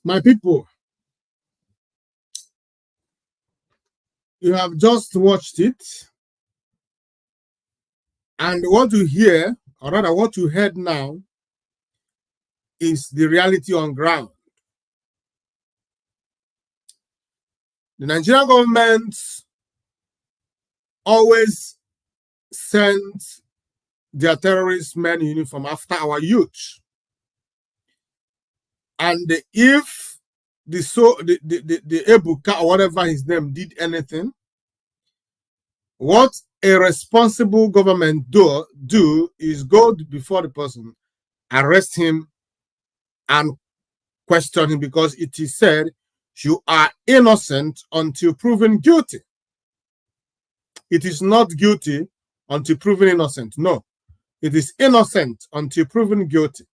My people, you have just watched it, and what you hear, or rather what you heard now, is the reality on ground. The Nigerian government always sends their terrorist men in uniform after our youth. And if the Ebuka or whatever his name did anything, what a responsible government do is go before the person, arrest him, and question him, because it is said you are innocent until proven guilty. It is not guilty until proven innocent. No, it is innocent until proven guilty.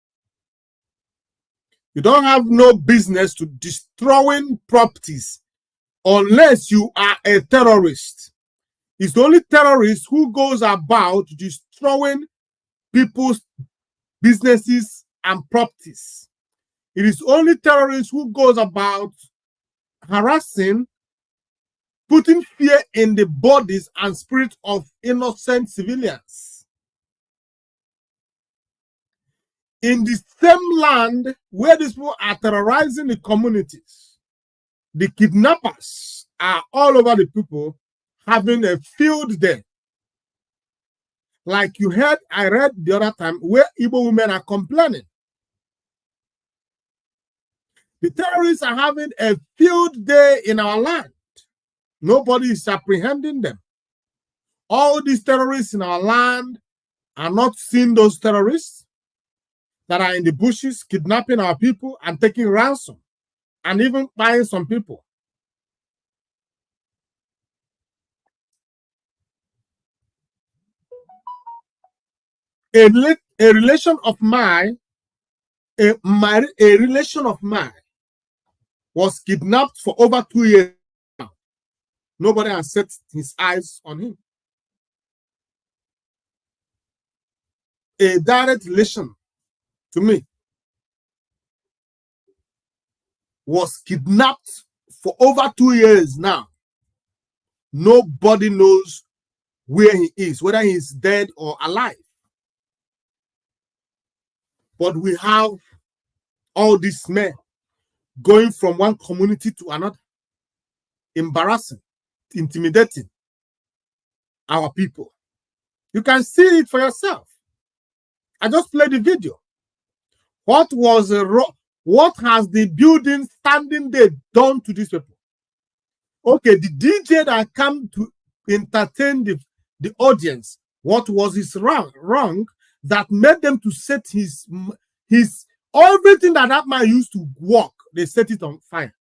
You don't have no business to destroying properties unless you are a terrorist. It's the only terrorist who goes about destroying people's businesses and properties. It is only terrorists who goes about harassing, putting fear in the bodies and spirit of innocent civilians. In the same land where these people are terrorizing the communities, the kidnappers are all over the people having a field day. Like you heard, I read the other time, where Igbo women are complaining. The terrorists are having a field day in our land. Nobody is apprehending them. All these terrorists in our land are not seeing those terrorists that are in the bushes kidnapping our people and taking ransom and even buying some people. A relation of mine was kidnapped for over 2 years now. Nobody has set his eyes on him. A direct relation to me was kidnapped for over 2 years now. Nobody knows where he is, whether he is dead or alive. But we have all these men going from one community to another, embarrassing, intimidating our people. You can see it for yourself. I just played the video. What has the building standing there done to these people? Okay, the DJ that come to entertain the audience, what was his wrong that made them to set his everything that man used to work, they set it on fire?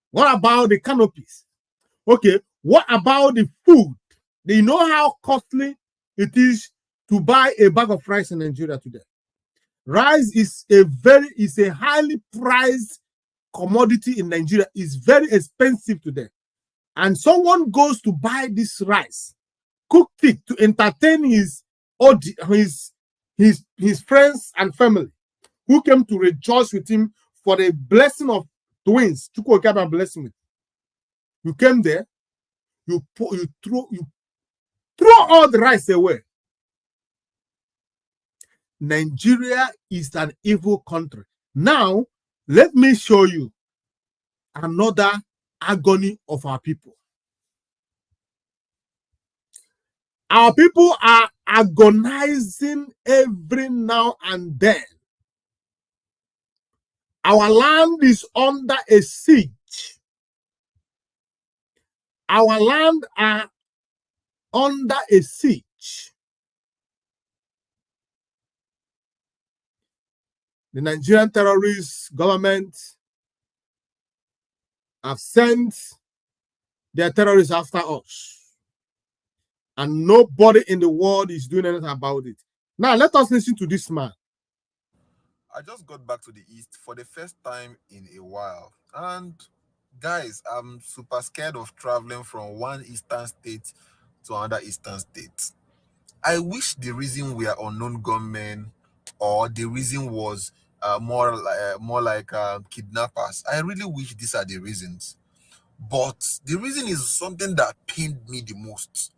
What about the canopies? Okay, what about the food They know how costly it is to buy a bag of rice in Nigeria today. Rice is a highly prized commodity in Nigeria. It's very expensive today. And someone goes to buy this rice, cook it to entertain his friends and family who came to rejoice with him for the blessing of twins. Blessing with. You came there, you throw all the rice away. Nigeria is an evil country. Now, let me show you another agony of our people. Our people are agonizing every now and then. Our land is under a siege. Our land are under a siege. The Nigerian terrorist government have sent their terrorists after us. And nobody in the world is doing anything about it. Now, let us listen to this man. I just got back to the East for the first time in a while. And guys, I'm super scared of traveling from one Eastern state to another Eastern state. I wish the reason we are unknown gunmen or the reason was more like kidnappers. I really wish these are the reasons. But the reason is something that pained me the most.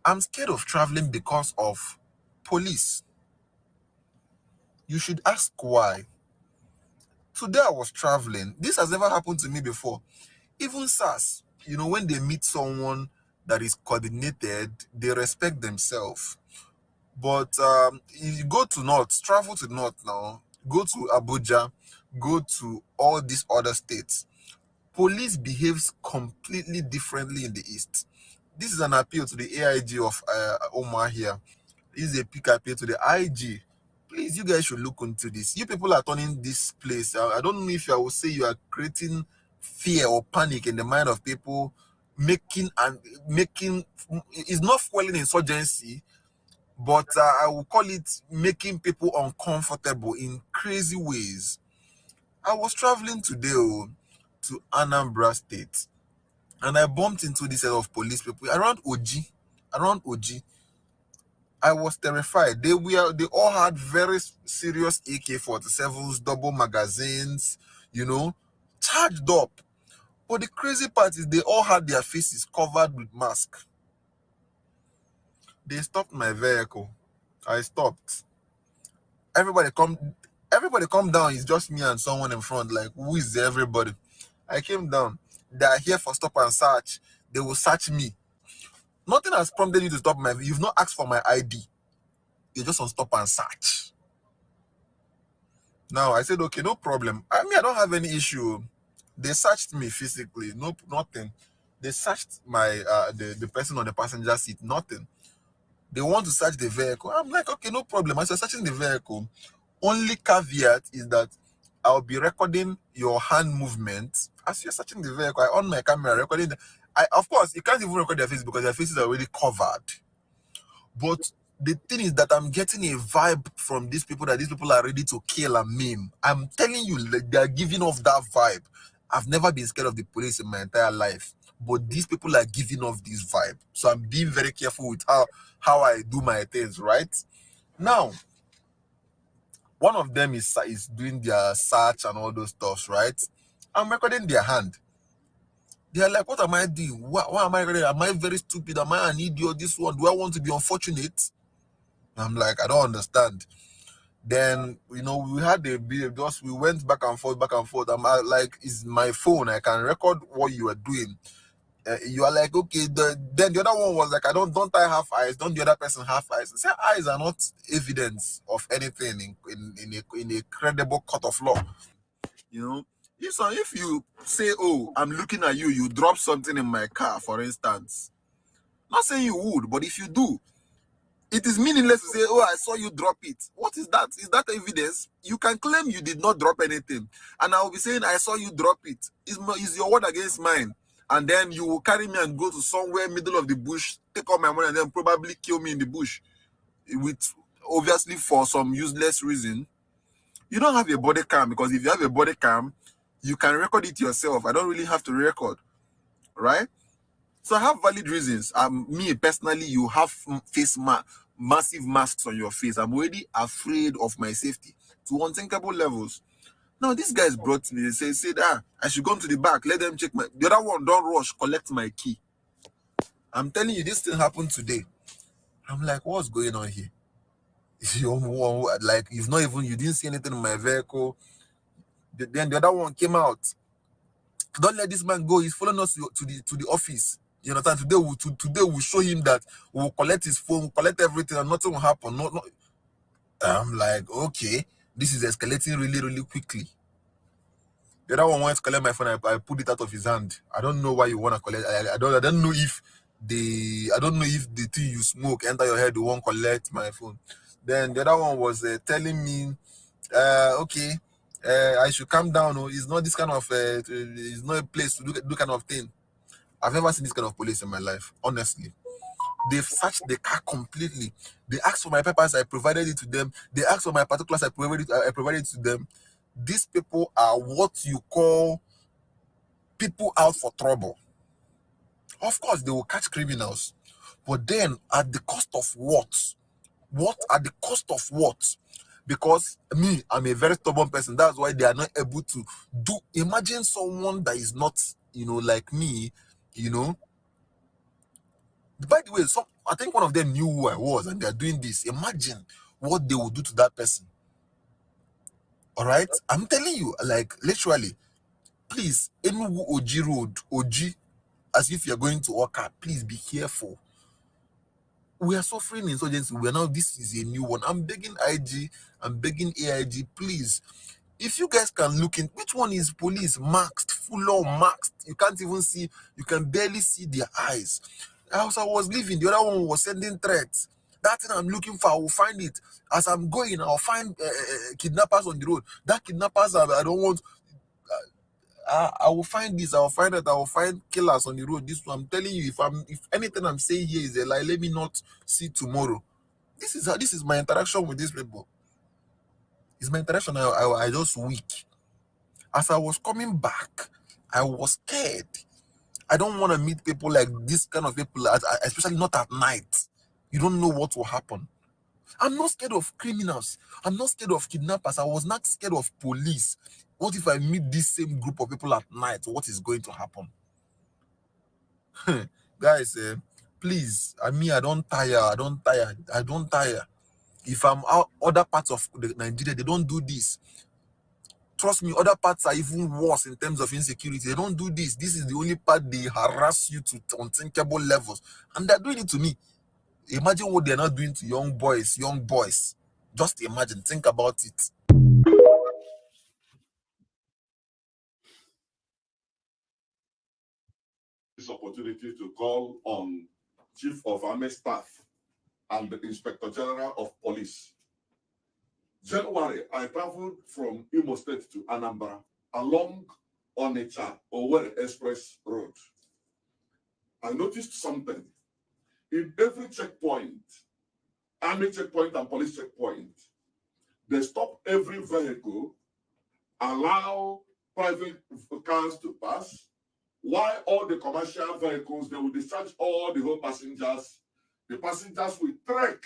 I'm scared of traveling because of police. You should ask why. Today I was traveling. This has never happened to me before. Even SARS, when they meet someone that is coordinated, they respect themselves. But if you go to North, travel to North now, go to Abuja, go to all these other states, police behaves completely differently in the East. This is an appeal to the AIG of Omar here. This is a big appeal to the IG. Please, you guys should look into this. You people are turning this place. I don't know if I will say you are creating fear or panic in the mind of people, making it's not fueling insurgency, but I will call it making people uncomfortable in crazy ways. I was traveling today to Anambra State, and I bumped into this set of police people around OG. I was terrified. They all had very serious AK-47s, double magazines, charged up. But the crazy part is they all had their faces covered with masks. They stopped my vehicle. I stopped. Everybody come down. It's just me and someone in front. Like, who is everybody? I came down. They are here for stop and search. They will search me. Nothing has prompted you to stop my. You've not asked for my ID. You're just on stop and search. Now I said, okay, no problem. I don't have any issue. They searched me physically. Nothing. They searched my the person on the passenger seat. Nothing. They want to search the vehicle. I'm like, okay, no problem. As you're searching the vehicle, only caveat is that I'll be recording your hand movement as you're searching the vehicle. I on my camera recording. Of course, you can't even record their face because their faces are already covered. But the thing is that I'm getting a vibe from these people that these people are ready to kill and maim. I'm telling you, they are giving off that vibe. I've never been scared of the police in my entire life, but these people are giving off this vibe. So I'm being very careful with how I do my things, right? Now, one of them is doing their search and all those stuff, right? I'm recording their hand. They're like, what am I doing? What am I recording? Am I very stupid? Am I an idiot? This one? Do I want to be unfortunate? I'm like, I don't understand. Then, we had we went back and forth. I'm like, it's my phone. I can record what you are doing. You are like, okay. Then the other one was like, don't I have eyes? Don't the other person have eyes? I say, eyes are not evidence of anything in a credible court of law. If you say, oh, I'm looking at you, you drop something in my car, for instance. Not saying you would, but if you do, it is meaningless to say, oh, I saw you drop it. What is that? Is that evidence? You can claim you did not drop anything. And I will be saying, I saw you drop it. Is your word against mine? and then you will carry me and go to somewhere middle of the bush, take all my money, and then probably kill me in the bush, with obviously for some useless reason. You don't have a body cam, because if you have a body cam, you can record it yourself. I don't really have to record, right? So I have valid reasons. Me personally, you have massive masks on your face. I'm already afraid of my safety to unthinkable levels. Now, these guys brought me, they said, I should go into the back, let them check the other one, don't rush, collect my key. I'm telling you, this thing happened today. I'm like, what's going on here? Like, it's not even, you didn't see anything in my vehicle. Then the other one came out. Don't let this man go. He's following us to the office. You understand? Today we'll show him that we'll collect his phone, we'll collect everything, and nothing will happen. No. I'm like, okay, this is escalating really, really quickly. The other one wanted to collect my phone. I put it out of his hand. I don't know why you want to collect. I don't know if the thing you smoke enter your head, you won't collect my phone. Then the other one was telling me, okay, I should calm down. It's not this kind of it's not a place to do kind of thing. I've never seen this kind of police in my life, honestly. They've searched the car completely. They asked for my papers, I provided it to them. They asked for my particulars, I provided it to them. These people are what you call people out for trouble. Of course, they will catch criminals, but then at the cost of what? What at the cost of what? Because me, I'm a very stubborn person. That's why they are not able to do. Imagine someone that is not, like me, By the way, I think one of them knew who I was, and they are doing this. Imagine what they would do to that person. All right, I'm telling you, like literally, please, Enugu Oji Road, Oji, as if you're going to Oka, please be careful. We are suffering insurgency. This is a new one. I'm begging IG, I'm begging AIG, please. If you guys can look in, which one is police masked, full on masked? You can't even see, you can barely see their eyes. As I was leaving, the other one was sending threats. That thing I'm looking for, I will find it. As I'm going, I'll find kidnappers on the road. That kidnappers, I don't want. I will find this. I will find that. I will find killers on the road. This one, I'm telling you, if anything I'm saying here is a lie, let me not see tomorrow. This is my interaction with these people. It's my interaction. I just weak. As I was coming back, I was scared. I don't want to meet people like this kind of people, especially not at night. You don't know what will happen. I'm not scared of criminals. I'm not scared of kidnappers. I was not scared of police. What if I meet this same group of people at night? What is going to happen? Guys, please, I don't tire. If I'm out other parts of Nigeria, they don't do this. Trust me, other parts are even worse in terms of insecurity. They don't do this. This is the only part they harass you to unthinkable levels. And they're doing it to me. Imagine what they're not doing to young boys. Just imagine. Think about it. This opportunity to call on Chief of Army Staff and the Inspector General of Police. January, I traveled from Imo State to Anambra along Onitsha Owerri Express Road. I noticed something. In every checkpoint, army checkpoint and police checkpoint, they stop every vehicle, allow private cars to pass, while all the commercial vehicles, they will discharge all the whole passengers. The passengers will trek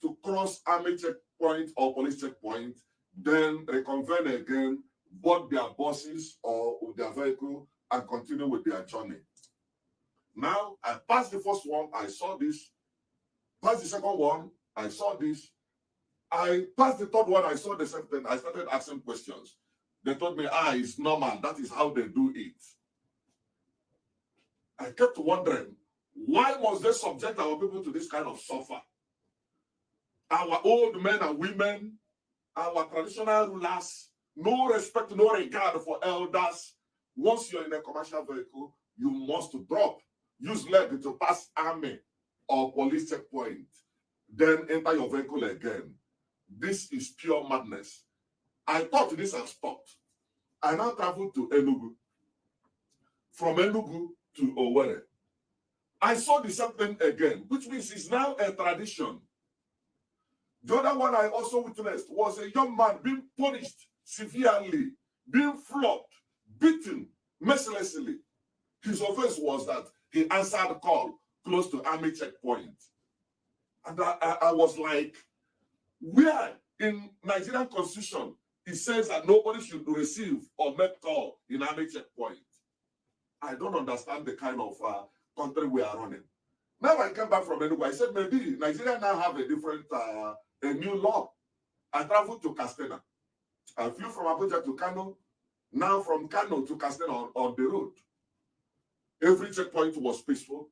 to cross army checkpoint or police checkpoint, then reconvene again, board their buses or with their vehicle, and continue with their journey. Now, I passed the first one, I saw this. Passed the second one, I saw this. I passed the third one, I saw the same thing. I started asking questions. They told me, it's normal. That is how they do it. I kept wondering, why must they subject our people to this kind of suffer? Our old men and women, our traditional rulers, no respect, no regard for elders. Once you're in a commercial vehicle, you must drop. Use leg to pass army or police checkpoint. Then enter your vehicle again. This is pure madness. I thought this had stopped. I now traveled to Enugu. from Enugu to Owerri. I saw the same thing again, which means it's now a tradition. The other one I also witnessed was a young man being punished severely, being flogged, beaten mercilessly. His offense was that he answered the call close to army checkpoint. And I was like, where in Nigerian constitution it says that nobody should receive or make call in army checkpoint? I don't understand the kind of country we are running. Now I came back from Enugu. I said maybe Nigeria now have a different, a new law. I traveled to Castena. I flew from Abuja to Kano. Now from Kano to Castena on the road. Every checkpoint was peaceful.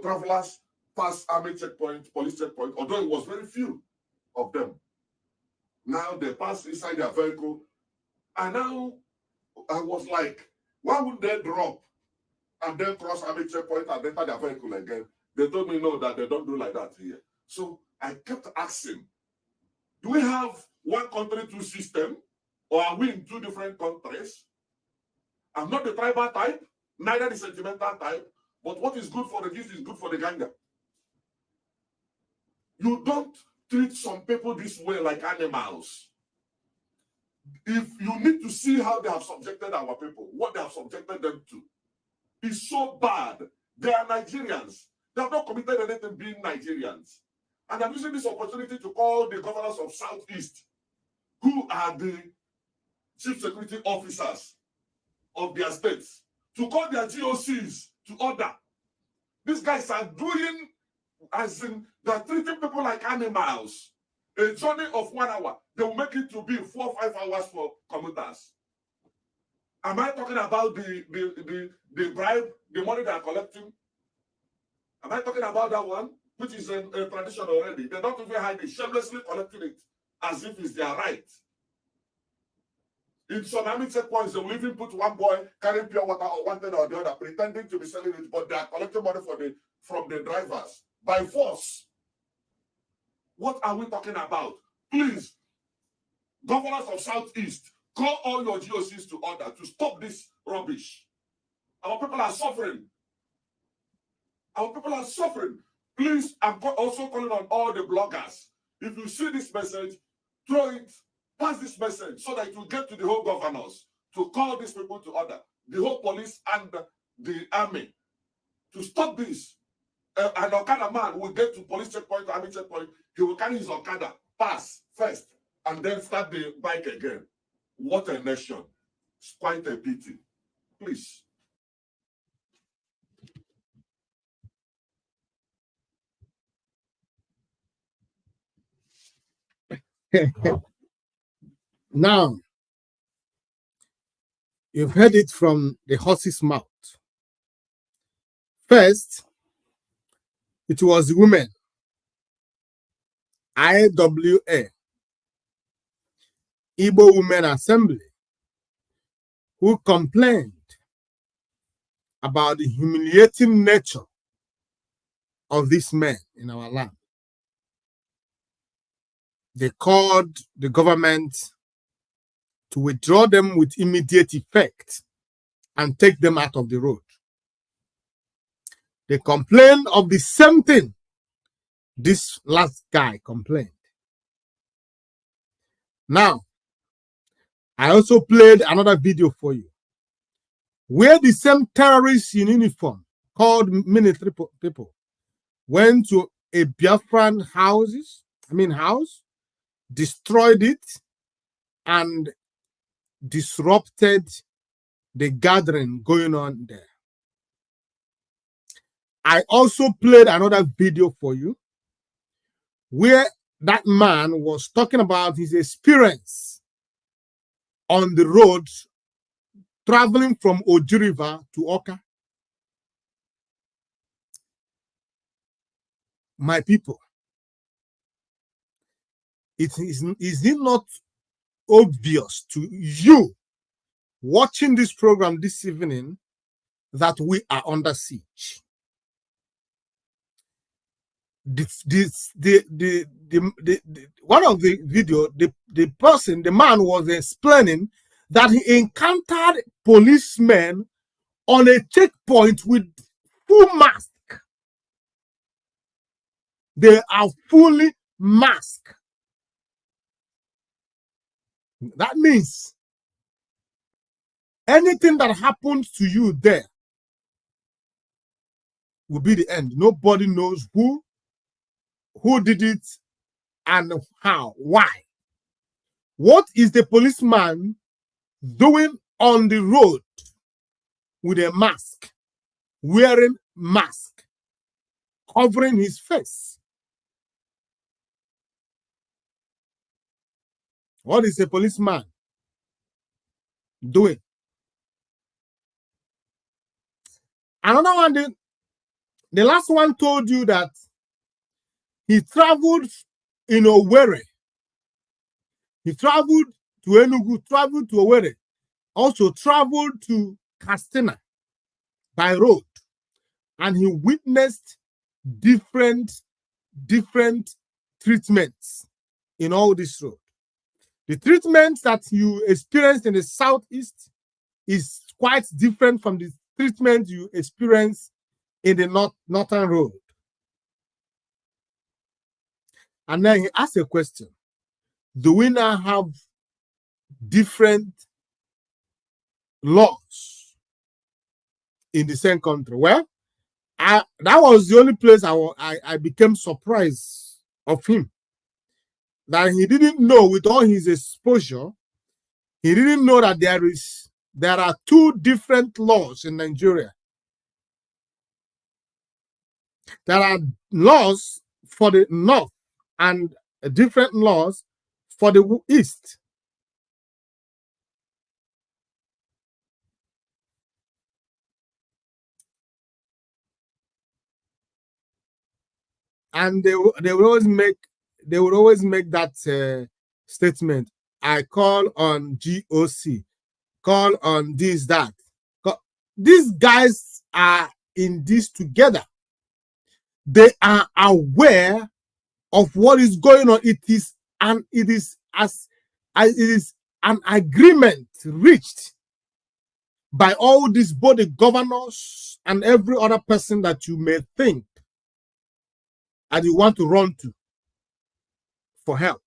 Travelers passed army checkpoint, police checkpoint, although it was very few of them. Now they pass inside their vehicle. And now I was like, why would they drop and then cross army checkpoint and enter their vehicle again? They told me no, that they don't do like that here. So I kept asking, do we have one country, two system, or are we in two different countries? I'm not the tribal type, neither the sentimental type, but what is good for the gift is good for the gander. You don't treat some people this way like animals. If you need to see how they have subjected our people, what they have subjected them to, is so bad. They are Nigerians. They have not committed anything being Nigerians. And I'm using this opportunity to call the governors of Southeast, who are the chief security officers of their states, to call their GOCs to order. These guys are doing, as in, they're treating people like animals. A journey of 1 hour, they will make it to be 4 or 5 hours for commuters. Am I talking about the bribe, the money they are collecting? Am I talking about that one, which is a tradition already? They don't even hide it, shamelessly collecting it as if it's their right. In some army checkpoints, they will even put one boy carrying pure water or one thing or the other, pretending to be selling it, but they are collecting money from the drivers by force. What are we talking about? Please, governors of Southeast, call all your GOCs to order to stop this rubbish. Our people are suffering. Our people are suffering. Please, I'm also calling on all the bloggers. If you see this message, throw it, pass this message so that it will get to the whole governors to call these people to order, the whole police and the army to stop this. An Okada man will get to police checkpoint, army checkpoint, he will carry his Okada, pass first, and then start the bike again. What a nation. It's quite a pity. Please. Now, you've heard it from the horse's mouth. First, it was the women, IWA, Igbo Women Assembly, who complained about the humiliating nature of these men in our land. They called the government to withdraw them with immediate effect and take them out of the road. They complained of the same thing this last guy complained. Now, I also played another video for you where the same terrorists in uniform called military people went to a Biafran house, destroyed it, and disrupted the gathering going on there. I also played another video for you where that man was talking about his experience on the road traveling from Oji River to Oka. My people, is it not obvious to you watching this program this evening that we are under siege? One of the video, the man was explaining that he encountered policemen on a checkpoint with full mask. They are fully masked. That means anything that happens to you there will be the end. Nobody knows who did it and how, why. What is the policeman doing on the road with a mask, wearing mask, covering his face? What is a policeman doing? Another one, the last one told you that he traveled in Owerri. He traveled to Enugu, traveled to Owerri, also traveled to Katsina by road, and he witnessed different treatments in all this road. The treatment that you experienced in the southeast is quite different from the treatment you experience in the northern road. And then he asked a question: do we now have different laws in the same country? Well, that was the only place I became surprised of him. That he didn't know, with all his exposure, he didn't know that there are two different laws in Nigeria. There are laws for the north and different laws for the east. And they would always make that statement: I call on GOC, call on this, that. These guys are in this together. They are aware of what is going on. It is an agreement reached by all these body governors and every other person that you may think and you want to run to for help.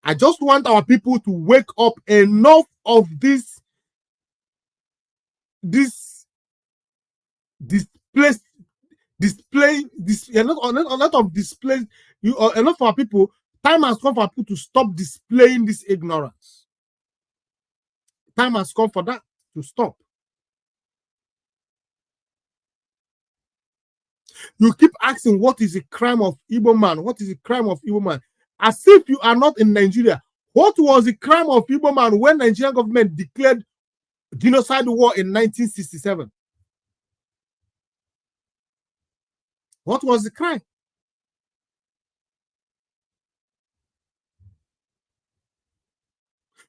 I just want our people to wake up. Enough of this a lot of display. Enough for our people. Time has come for our people to stop displaying this ignorance. Time has come for that to stop. You keep asking, what is the crime of Igbo man? What is the crime of Igbo man? As if you are not in Nigeria. What was the crime of Igbo man when Nigerian government declared genocide war in 1967? What was the crime?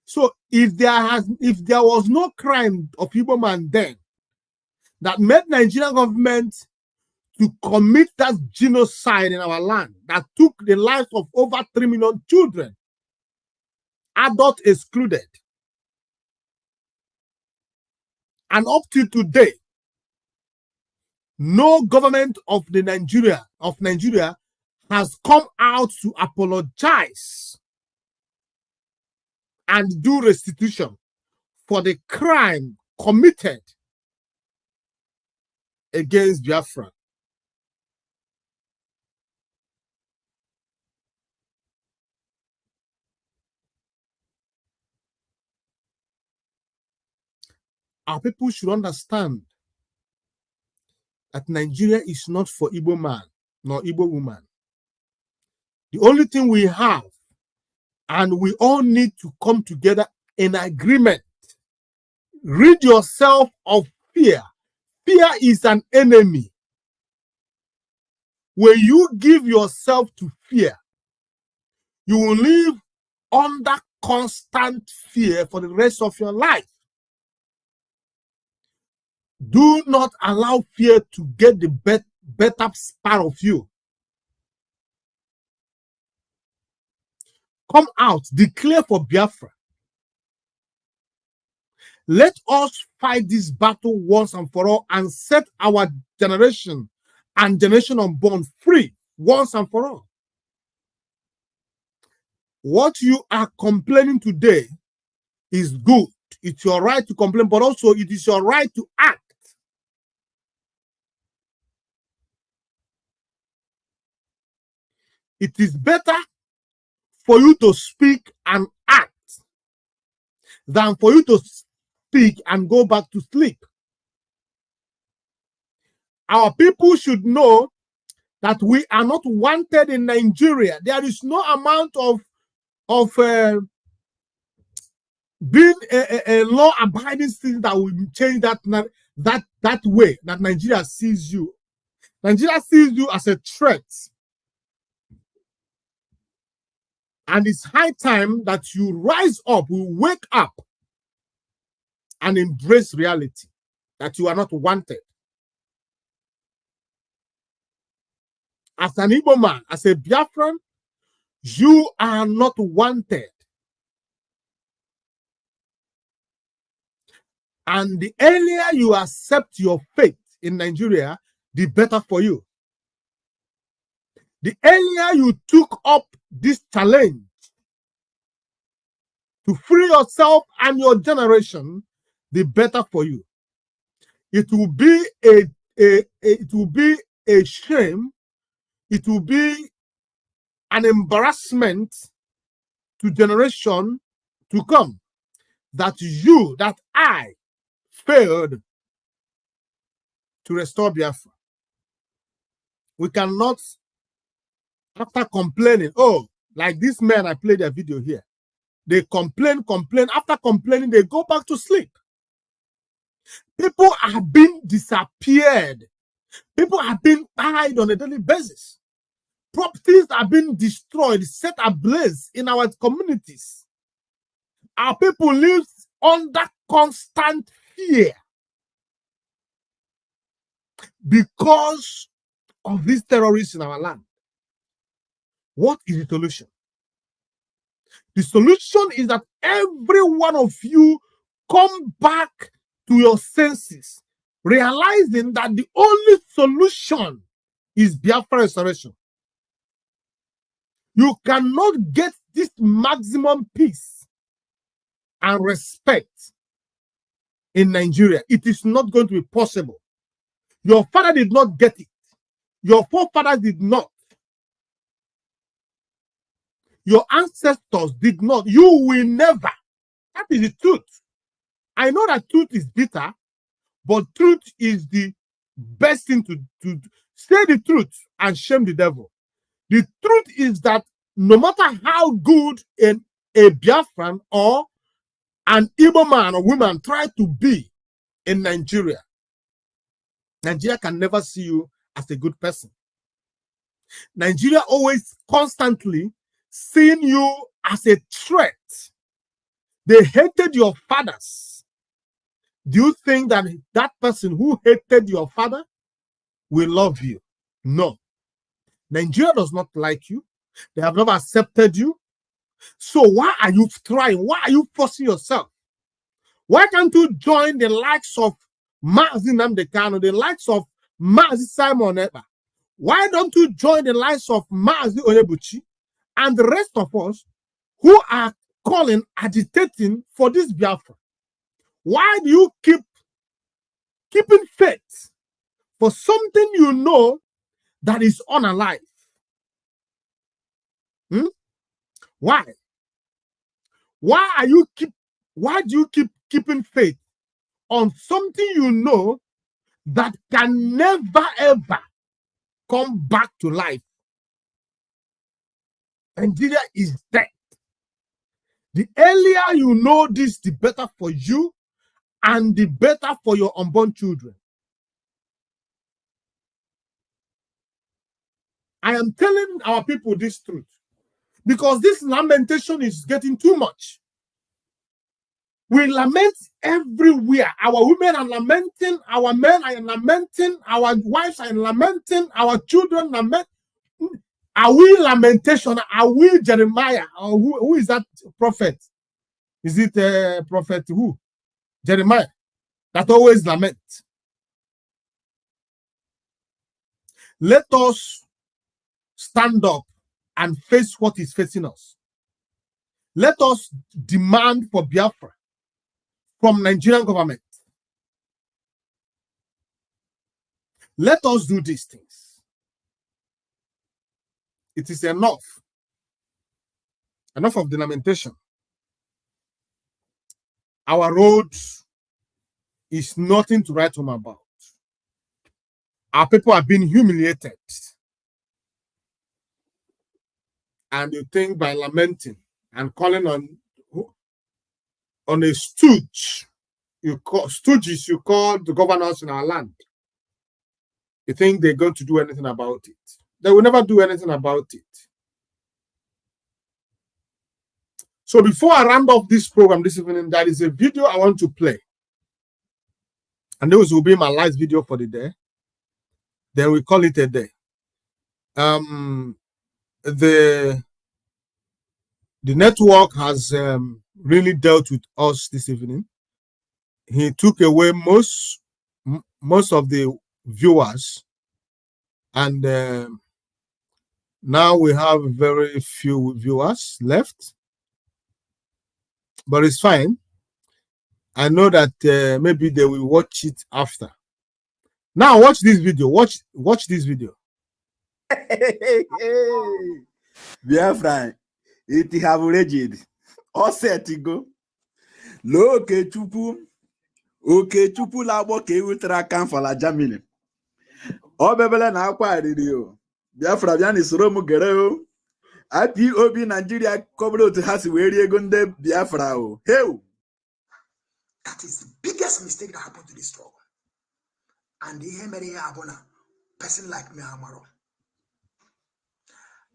So if there was no crime of Igbo man then that made Nigerian government to commit that genocide in our land that took the lives of over 3 million children, adults excluded, and up to today, no government of Nigeria has come out to apologize and do restitution for the crime committed against Biafra. Our people should understand that Nigeria is not for Igbo man nor Igbo woman. The only thing we have, and we all need to come together in agreement. Rid yourself of fear. Fear is an enemy. When you give yourself to fear, you will live under constant fear for the rest of your life. Do not allow fear to get the better part of you. Come out, declare for Biafra. Let us fight this battle once and for all and set our generation and generation unborn free once and for all. What you are complaining today is good. It's your right to complain, but also it is your right to act. It is better for you to speak and act than for you to speak and go back to sleep. Our people should know that we are not wanted in Nigeria. There is no amount of being a law-abiding citizen that will change that way that Nigeria sees you. Nigeria sees you as a threat. And it's high time that you rise up, you wake up, and embrace reality that you are not wanted. As an Igbo man, as a Biafran, you are not wanted. And the earlier you accept your fate in Nigeria, the better for you. The earlier you took up this challenge to free yourself and your generation, the better for you. It will be a shame. It will be an embarrassment to generation to come that I failed to restore Biafra. We cannot, after complaining, like this man, I played a video here. They complain. After complaining, they go back to sleep. People are being disappeared. People are being died on a daily basis. Properties are being destroyed, set ablaze in our communities. Our people live under constant fear because of these terrorists in our land. What is the solution? The solution is that every one of you come back to your senses, realizing that the only solution is Biafra restoration. You cannot get this maximum peace and respect in Nigeria. It is not going to be possible. Your father did not get it. Your forefathers did not. Your ancestors did not. You will never. That is the truth. I know that truth is bitter, but truth is the best thing to say the truth and shame the devil. The truth is that no matter how good a Biafran or an Igbo man or woman try to be in Nigeria, Nigeria can never see you as a good person. Nigeria always constantly seeing you as a threat. They hated your fathers. Do you think that that person who hated your father will love you? No. Nigeria does not like you. They have never accepted you. So why are you trying? Why are you forcing yourself? Why can't you join the likes of Mazi Nnamdi Kanu, the likes of Mazi Simon Ekpa? Why don't you join the likes of Mazi Onyebuchi and the rest of us who are calling, agitating for this Biafra? Why do you keeping faith for something you know that is unalive? Why? Why do you keep keeping faith on something you know that can never ever come back to life? Nigeria is dead. The earlier you know this, the better for you and the better for your unborn children. I am telling our people this truth because this lamentation is getting too much. We lament everywhere. Our women are lamenting, our men are lamenting, our wives are lamenting, our children lament. Are we lamentation? Are we Jeremiah? Or who is that prophet? Is it prophet who? Jeremiah, that always lament. Let us stand up and face what is facing us. Let us demand for Biafra from Nigerian government. Let us do these things. It is enough. Enough of the lamentation. Our road is nothing to write home about. Our people are being humiliated. And you think by lamenting and calling on a stooge, you call the governors in our land, you think they're going to do anything about it. They will never do anything about it. So before I round off this program this evening, there is a video I want to play. And this will be my last video for the day. Then we call it a day. The network has really dealt with us this evening. He took away most of the viewers, and now we have very few viewers left, but it's fine. I know that maybe they will watch it after. Now watch this video. Watch this video. Biafra, it have rigid. All set to go. Look at Chupu. Okay, Chupu labo ke ultra can for la Germany. Oh, Bebele na akwa radio. Biafra bian is Romu Gereo. IPOB Nigeria covered to has where you gunde Biafra. Hey. That is the biggest mistake that happened to this struggle. And the Hemere Abona, person like me, Amaro.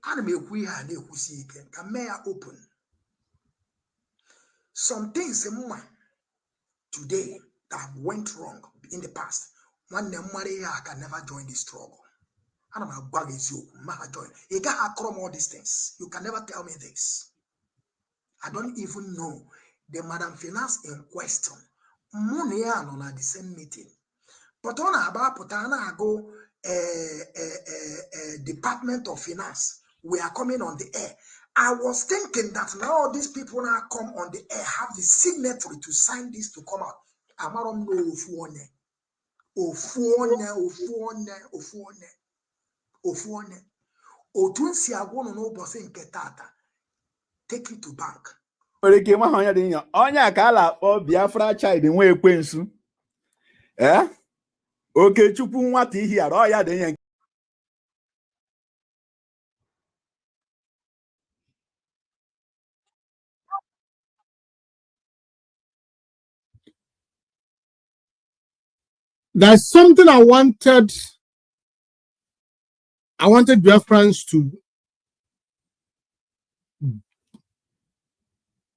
And me we had a whoosy can may open. Some things today that went wrong in the past. One Maria can never join this struggle. And I'm a bug is you, Maha join. You can't cram all these things. You can never tell me this. I don't even know the Madam Finance in question. Money on the same meeting. But on about Potana go Department of Finance. We are coming on the air. I was thinking that now these people now come on the air, have the signatory to sign this to come out. Amarom no ofuone. Otunsi agwono no boss nketata. Take it to bank. Onya ka ala akpọ Biafra child nwe ekwensu. Oke Chukwu nwata ihi ara ya dị nye. There's something I wanted Biafrans to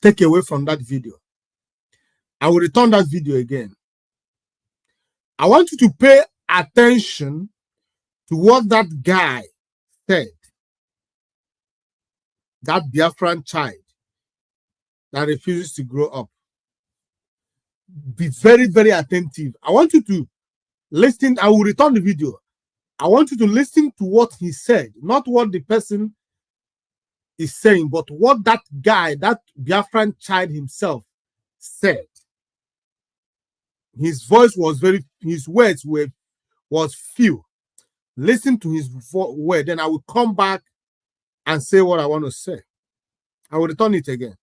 take away from that video. I will return that video again. I want you to pay attention to what that guy said. That Biafran child that refuses to grow up. Be very, very attentive. I want you to listen. I will return the video. I want you to listen to what he said, not what the person is saying, but what that guy, that Biafran child himself said. His voice was his words was few. Listen to his word, then I will come back and say what I want to say. I will return it again.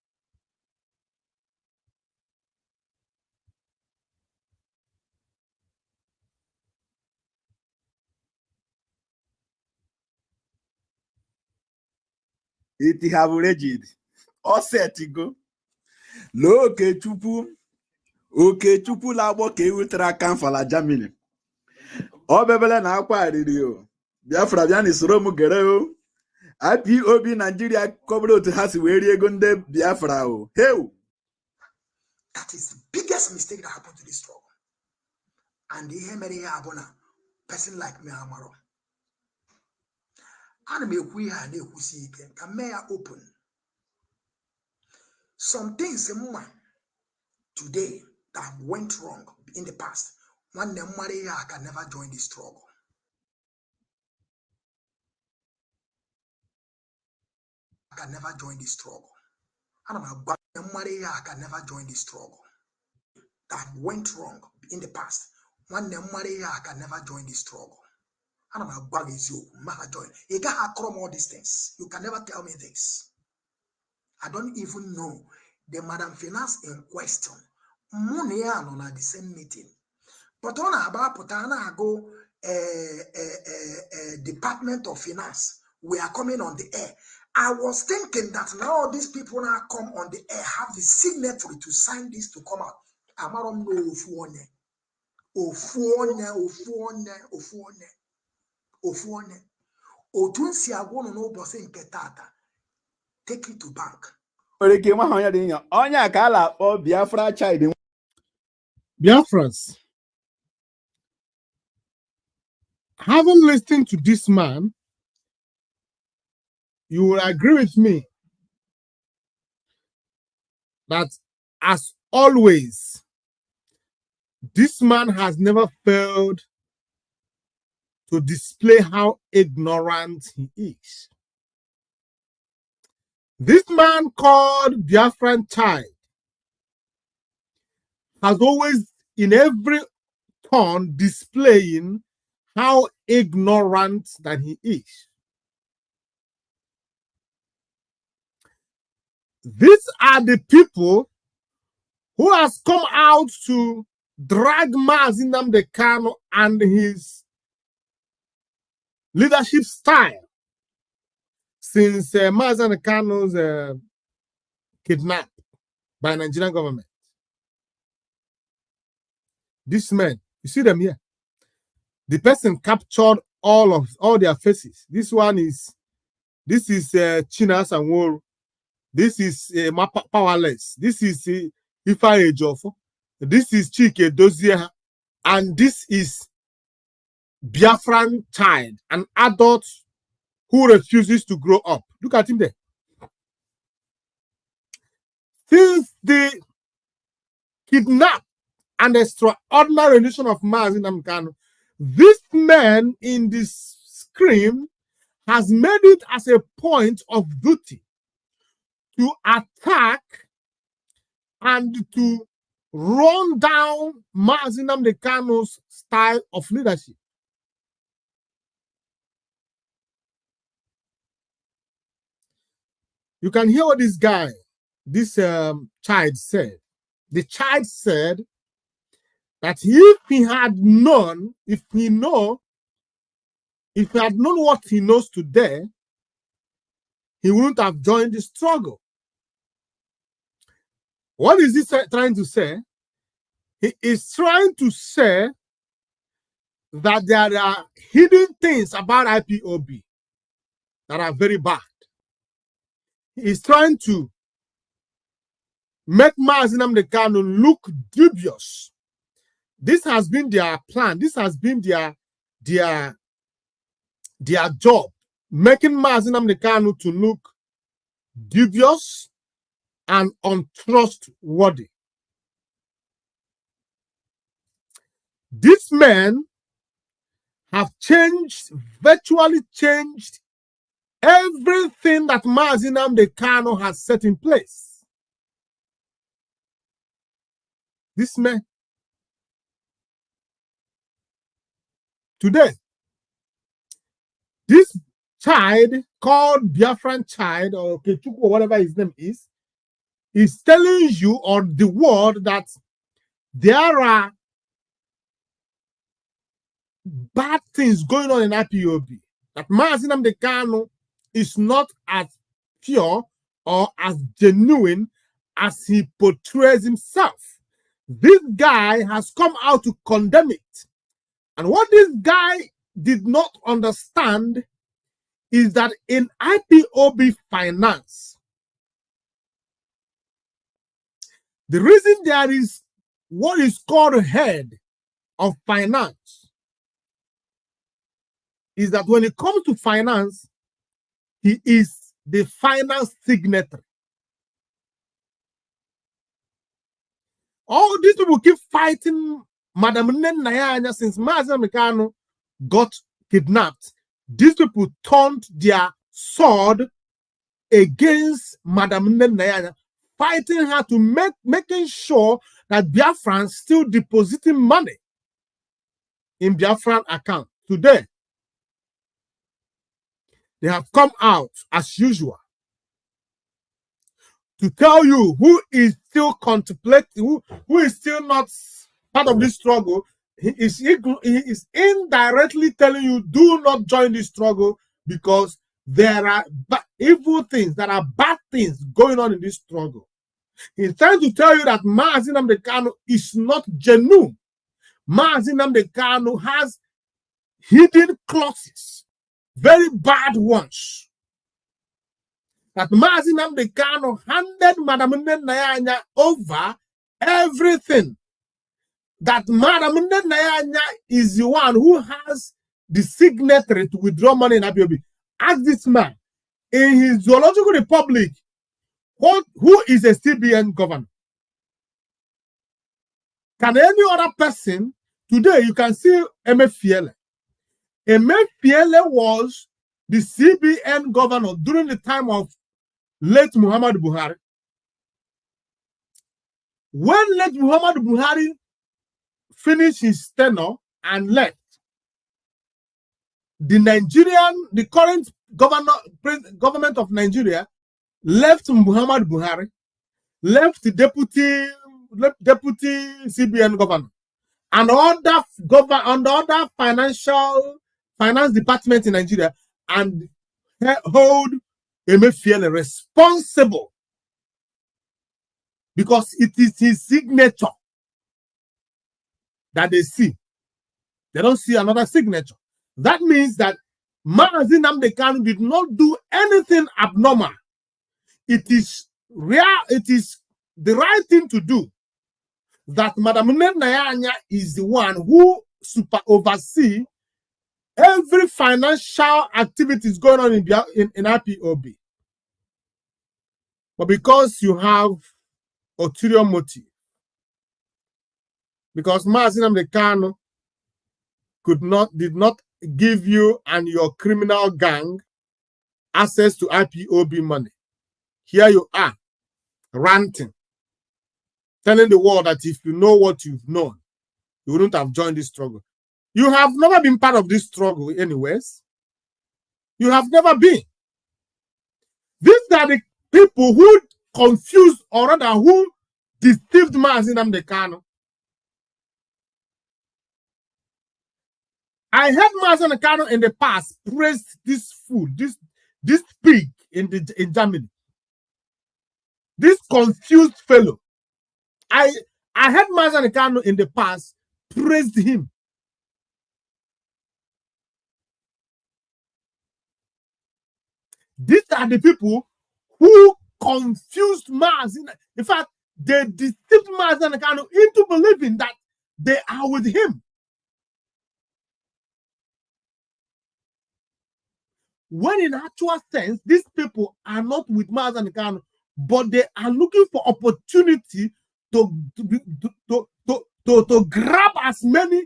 It have rigid. All set to go. Look at Chupu. Okay, Chupu labo ke ultra can for la Germany. Oh, Bebele na akwa radio. Biafra bian is Romu Gereo. IPOB Nigeria covered to has where you gunde Biafra. Hey. That is the biggest mistake that happened to this struggle. And the Hemere Abona, person like me, Amaro. And me we had a whoosy can may open. Some things today that went wrong in the past. One Maria can never join the struggle. Can never join the struggle. And Maria can never join the struggle. That went wrong in the past. One Maria can never join the struggle. And I'm bug is you, join. You got all these things. You can never tell me this. I don't even know the Madam Finance in question. Money on the same meeting. But on about Potana go Department of Finance. We are coming on the air. I was thinking that now these people now come on the air, have the signatory to sign this to come out. Amarom no ofuone. Otunsi agwono no boss nke tata. Take it to bank. Biafra child. Biafrans, having listened to this man, you will agree with me that, as always, this man has never failed to display how ignorant he is. This man called Biafran child has always, in every turn, displaying how ignorant that he is. These are the people who has come out to drag Mazi Nnamdi Kanu and his leadership style since Mazi Nnamdi Kanu's kidnapped by Nigerian government. These men, you see them here. The person captured all their faces. This is Chinas and Woro. This is Powerless. This is Ifeanyi Ejiofor. This is Chike Dozie. And this is Biafran child, an adult who refuses to grow up. Look at him there. Since the kidnap and extraordinary rendition of Mazi Nnamdi Kanu, this man in this screen has made it as a point of duty to attack and to run down Mazi Nnamdi Kanu's style of leadership. You can hear what this child said. The child said that if he had known what he knows today, he wouldn't have joined the struggle. What is he trying to say? He is trying to say that there are hidden things about IPOB that are very bad. He is trying to make Mazi Nnamdi Kanu look dubious. This has been their plan. This has been their job, making Mazi Nnamdi Kanu to look dubious and untrustworthy. These men have virtually changed everything that Mazi Nnamdi Kanu has set in place. This man, today, this child called Biafran child, or Kechuku, or whatever his name is telling you or the world that there are bad things going on in IPOB. That Mazi Nnamdi Kanu is not as pure or as genuine as he portrays himself. This guy has come out to condemn it. And what this guy did not understand is that in IPOB finance, the reason there is what is called head of finance is that when it comes to finance, he is the finance signatory. All these people keep fighting Madam Nayanya since Mazi Nnamdi Kanu got kidnapped. These people turned their sword against Madam Nayanya, fighting her to making sure that Biafrans still depositing money in Biafran account. Today, they have come out as usual to tell you who is still contemplating, who is still not part of this struggle. He is indirectly telling you, do not join this struggle because there are evil things, there are bad things going on in this struggle. He's trying to tell you that Mazi Nnamdi Kanu is not genuine. Mazi Nnamdi Kanu has hidden clauses, very bad ones. That Mazi Nnamdi Kanu handed Madam Nayanya over everything. That Madam Nayanya is the one who has the signatory to withdraw money in IPOB. Ask this man, in his zoological republic, who is a CBN governor? Can any other person, today you can see Emefiele. Emefiele was the CBN governor during the time of late Muhammad Buhari. When late Muhammad Buhari finished his tenure and left, the current government of Nigeria left Muhammad Buhari, left the deputy CBN governor, and other finance department in Nigeria, and hold Emefiele responsible because it is his signature that they see. They don't see another signature. That means that Mazi Nnamdi Kanu did not do anything abnormal. It is the right thing to do. That Madam Nayanya is the one who oversee every financial activities going on in IPOB. But because you have ulterior motive, because Mazi Nnamdi Kanu did not give you and your criminal gang access to IPOB money. Here you are, ranting, telling the world that if you know what you've known, you wouldn't have joined this struggle. You have never been part of this struggle anyways. You have never been. These are the people who confused, or rather who deceived Mazi Nnamdi Kanu. I heard Mazi Nnamdi Kanu in the past praise this food, this pig in Germany. This confused fellow. I heard Mazi Nnamdi Kanu in the past praised him. These are the people who confused Mazi. In fact, they deceived Mazi Nnamdi Kanu into believing that they are with him. When in actual sense, these people are not with Mazi Nnamdi Kanu, but they are looking for opportunity to grab as many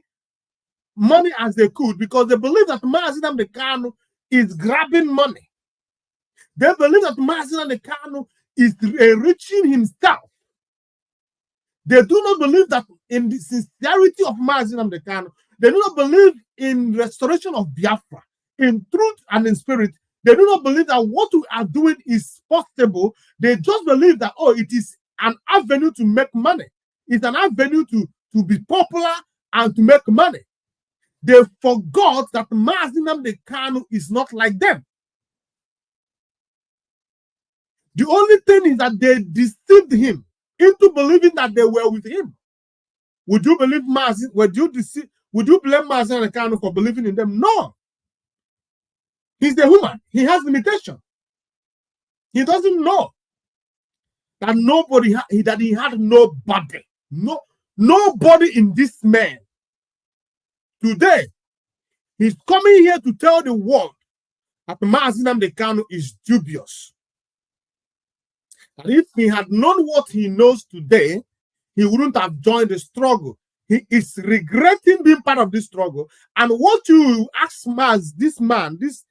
money as they could, because they believe that Mazi Nnamdi Kanu is grabbing money. They believe that Mazi Nnamdi Kanu is enriching himself. They do not believe that in the sincerity of Mazi Nnamdi Kanu. They do not believe in restoration of Biafra, in truth and in spirit. They do not believe that what we are doing is possible. They just believe that, oh, it is an avenue to make money. It's an avenue to be popular and to make money. They forgot that Mazi Nnamdi Kanu is not like them. The only thing is that they deceived him into believing that they were with him. Would you believe Mazi? Would you blame Mazi Nnamdi Kanu for believing in them? No. He's a human. He has limitation. He doesn't know that he had nobody. Nobody in this man. Today, he's coming here to tell the world that Mazi Nnamdi Kanu is dubious. And if he had known what he knows today, he wouldn't have joined the struggle. He is regretting being part of this struggle. And what you ask Maz, this man, this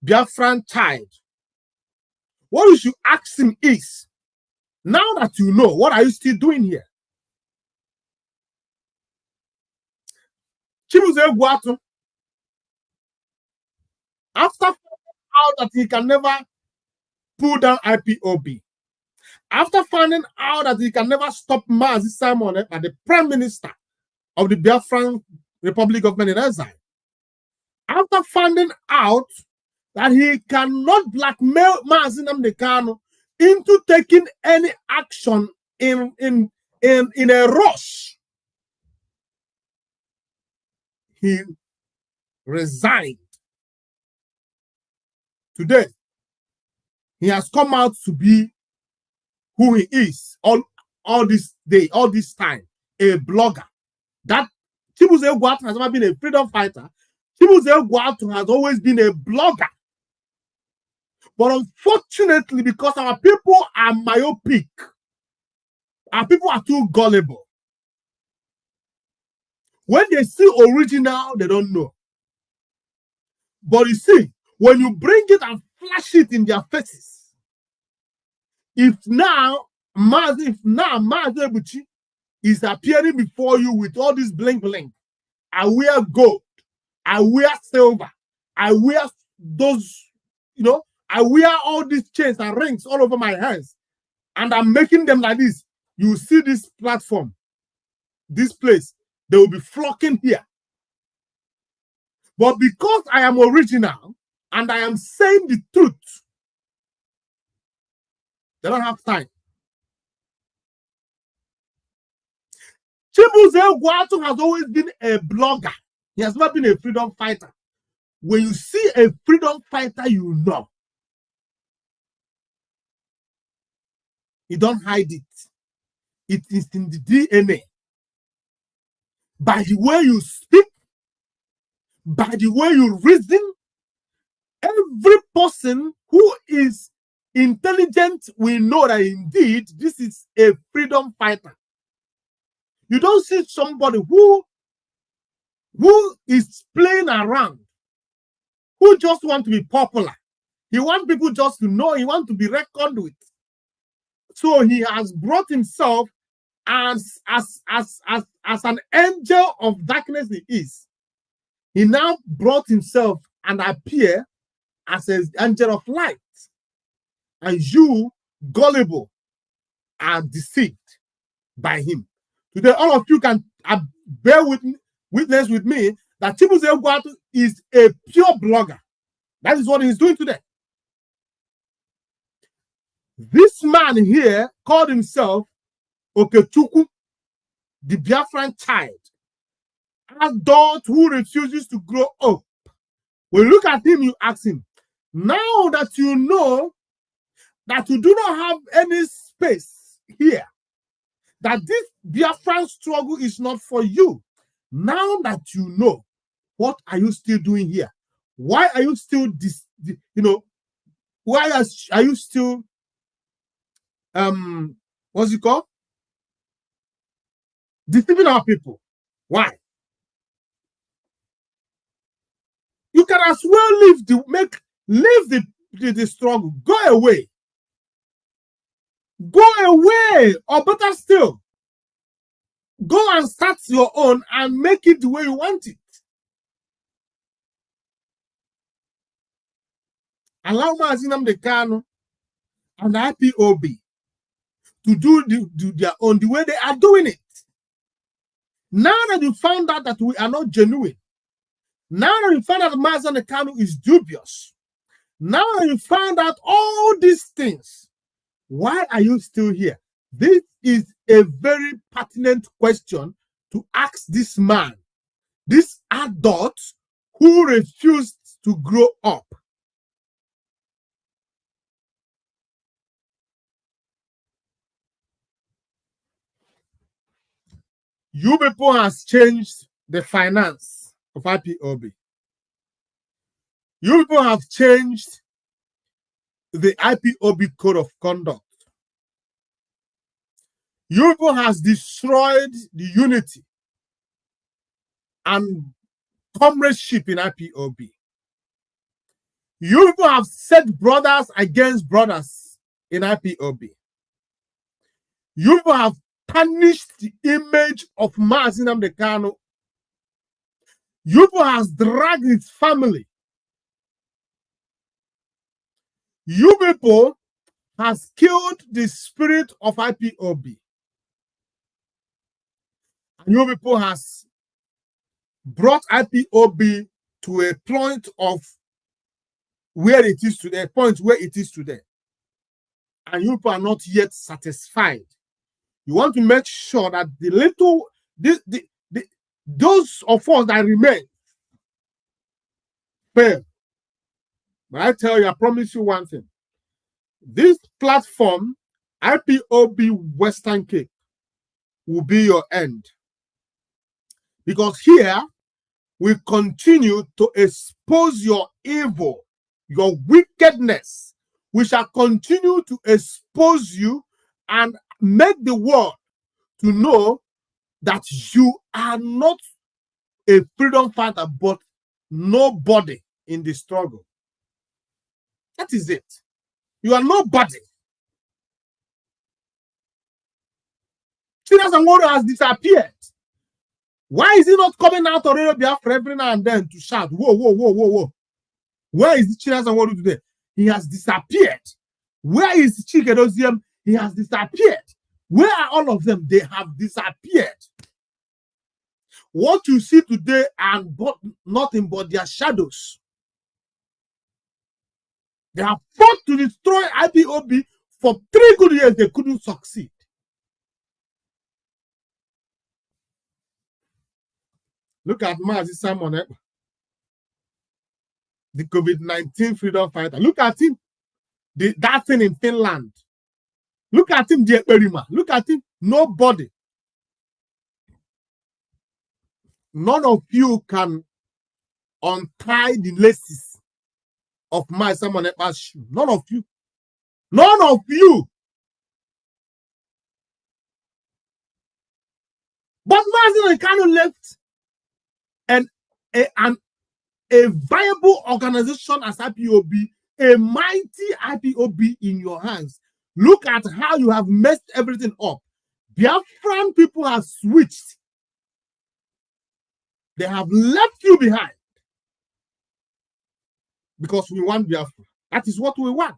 Biafran child, what you should ask him is, now that you know, what are you still doing here? Chibuze Guatu, after finding out that he can never pull down IPOB, after finding out that he can never stop Mazi Simon as the Prime Minister of the Biafran Republic Government in exile, after finding out that he cannot blackmail Mazi Nnamdi Kanu into taking any action in a rush, he resigned. Today, he has come out to be who he is all this day, all this time, a blogger. That Chibuze Guatu has never been a freedom fighter. Chibuze Guatu has always been a blogger. But unfortunately, because our people are myopic, our people are too gullible. When they see original, they don't know. But you see, when you bring it and flash it in their faces, if now Mazi Ebuchi is appearing before you with all this bling bling, I wear gold, I wear silver, I wear those, you know, I wear all these chains and rings all over my hands, and I'm making them like this. You see this platform, this place, they will be flocking here. But because I am original and I am saying the truth, they don't have time. Chibuze Guatu has always been a blogger. He has never been a freedom fighter. When you see a freedom fighter, you know. You don't hide it. It is in the DNA. By the way you speak, by the way you reason, every person who is intelligent will know that indeed this is a freedom fighter. You don't see somebody who is playing around, who just want to be popular. He wants people just to know, he wants to be reckoned with. So he has brought himself as an angel of darkness he is. He now brought himself and appear as an angel of light. And you, gullible, are deceived by him. Today, all of you can bear witness with me that Chibuze Guatu is a pure blogger. That is what he's doing today. This man here called himself Okechukwu, the Biafran child, adult who refuses to grow up. When you look at him, you ask him, now that you know that you do not have any space here, that this Biafran struggle is not for you, now that you know, what are you still doing here? Why are you still why are you still what's it called? Deceiving our people. Why? You can as well leave the struggle. Go away. Go away, or better still, go and start your own and make it the way you want it. Allow Mazi Nnamdi Kanu and IPOB to do their own the way they are doing it. Now that you found out that we are not genuine, now that you found out that Mazi Nnamdi Kanu is dubious, now that you found out all these things, why are you still here? This is a very pertinent question to ask this man, this adult who refused to grow up. You people has changed the finance of IPOB. You people have changed the IPOB code of conduct. You people has destroyed the unity and comradeship in IPOB. You people have set brothers against brothers in IPOB. You people have tarnished the image of Mazi Nnamdi Kanu. You people has dragged his family. You people has killed the spirit of IPOB. And you people has brought IPOB to a point of where it is today, And you people are not yet satisfied. You want to make sure that those of us that remain fail. But I tell you, I promise you one thing. This platform, IPOB Western Cape, will be your end. Because here, we continue to expose your evil, your wickedness. We shall continue to expose you and make the world to know that you are not a freedom fighter, but nobody in the struggle. That is it. You are nobody. Chinas and Woro has disappeared. Why is he not coming out of Radio Biafra every now and then to shout, whoa, whoa, whoa, whoa, whoa? Where is Chinas and Woro today? He has disappeared. Where is Chikedozium? He has disappeared. Where are all of them? They have disappeared. What you see today are nothing but their shadows. They have fought to destroy IPOB for 3 good years. They couldn't succeed. Look at Mazi Simon, the COVID-19 freedom fighter. Look at him, that thing in Finland. Look at him, dear Erima. Look at him, nobody. None of you can untie the laces of Mazi Simon Ekpa's shoe. None of you. None of you. But Mazi Kanu left a viable organization as IPOB, a mighty IPOB in your hands. Look at how you have messed everything up. Biafran people have switched. They have left you behind. Because we want Biafra. That is what we want.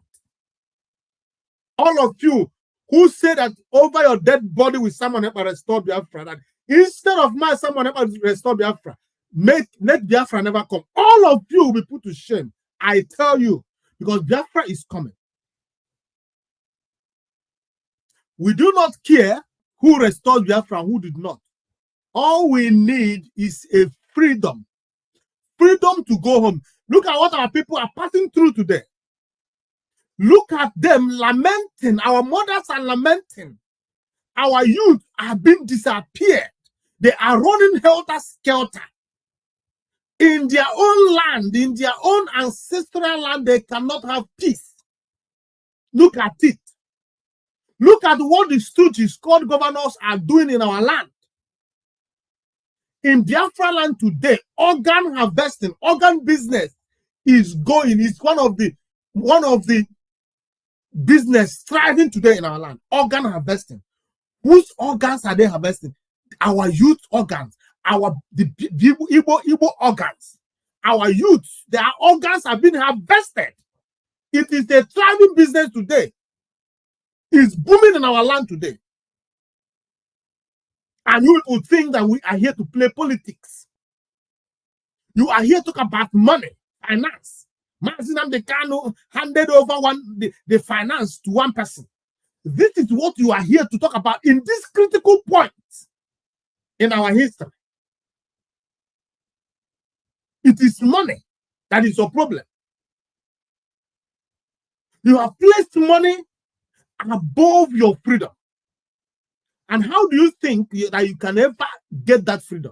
All of you who say that over your dead body will someone help restore Biafra, that instead of someone help restore Biafra, let Biafra never come. All of you will be put to shame. I tell you, because Biafra is coming. We do not care who restored Biafra and who did not. All we need is a freedom. Freedom to go home. Look at what our people are passing through today. Look at them lamenting. Our mothers are lamenting. Our youth are being disappeared. They are running helter-skelter. In their own land, in their own ancestral land, they cannot have peace. Look at it. Look at what the stooges called governors are doing in our land. In Biafra land today, organ harvesting, organ business is going. It's one of the business thriving today in our land. Organ harvesting. Whose organs are they harvesting? Our youth organs. The Igbo organs. Our youth, their organs have been harvested. It is a thriving business today. It's booming in our land today. And you would think that we are here to play politics. You are here to talk about money, finance. Mazi Nnamdi Kanu handed over the finance to one person. This is what you are here to talk about in this critical point in our history. It is money that is your problem. You have placed money above your freedom. And how do you think that you can ever get that freedom?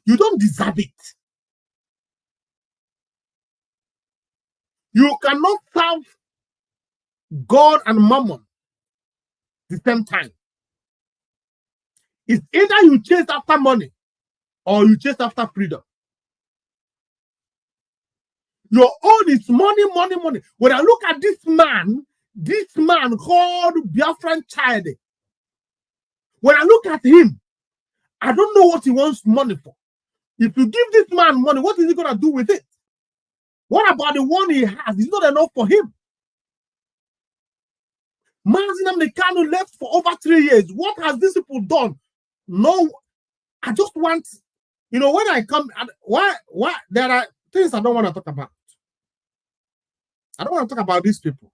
You don't deserve it. You cannot serve God and Mammon the same time. It's either you chase after money or you chase after freedom. Your own is money, money, money. When I look at this man called Biafran child, when I look at him, I don't know what he wants money for. If you give this man money, what is he going to do with it? What about the one he has? It's not enough for him. Mazi Nnamdi Kanu left for over 3 years. What has these people done? No, I just want, you know, when I come, why there are things I don't want to talk about. I don't want to talk about these people.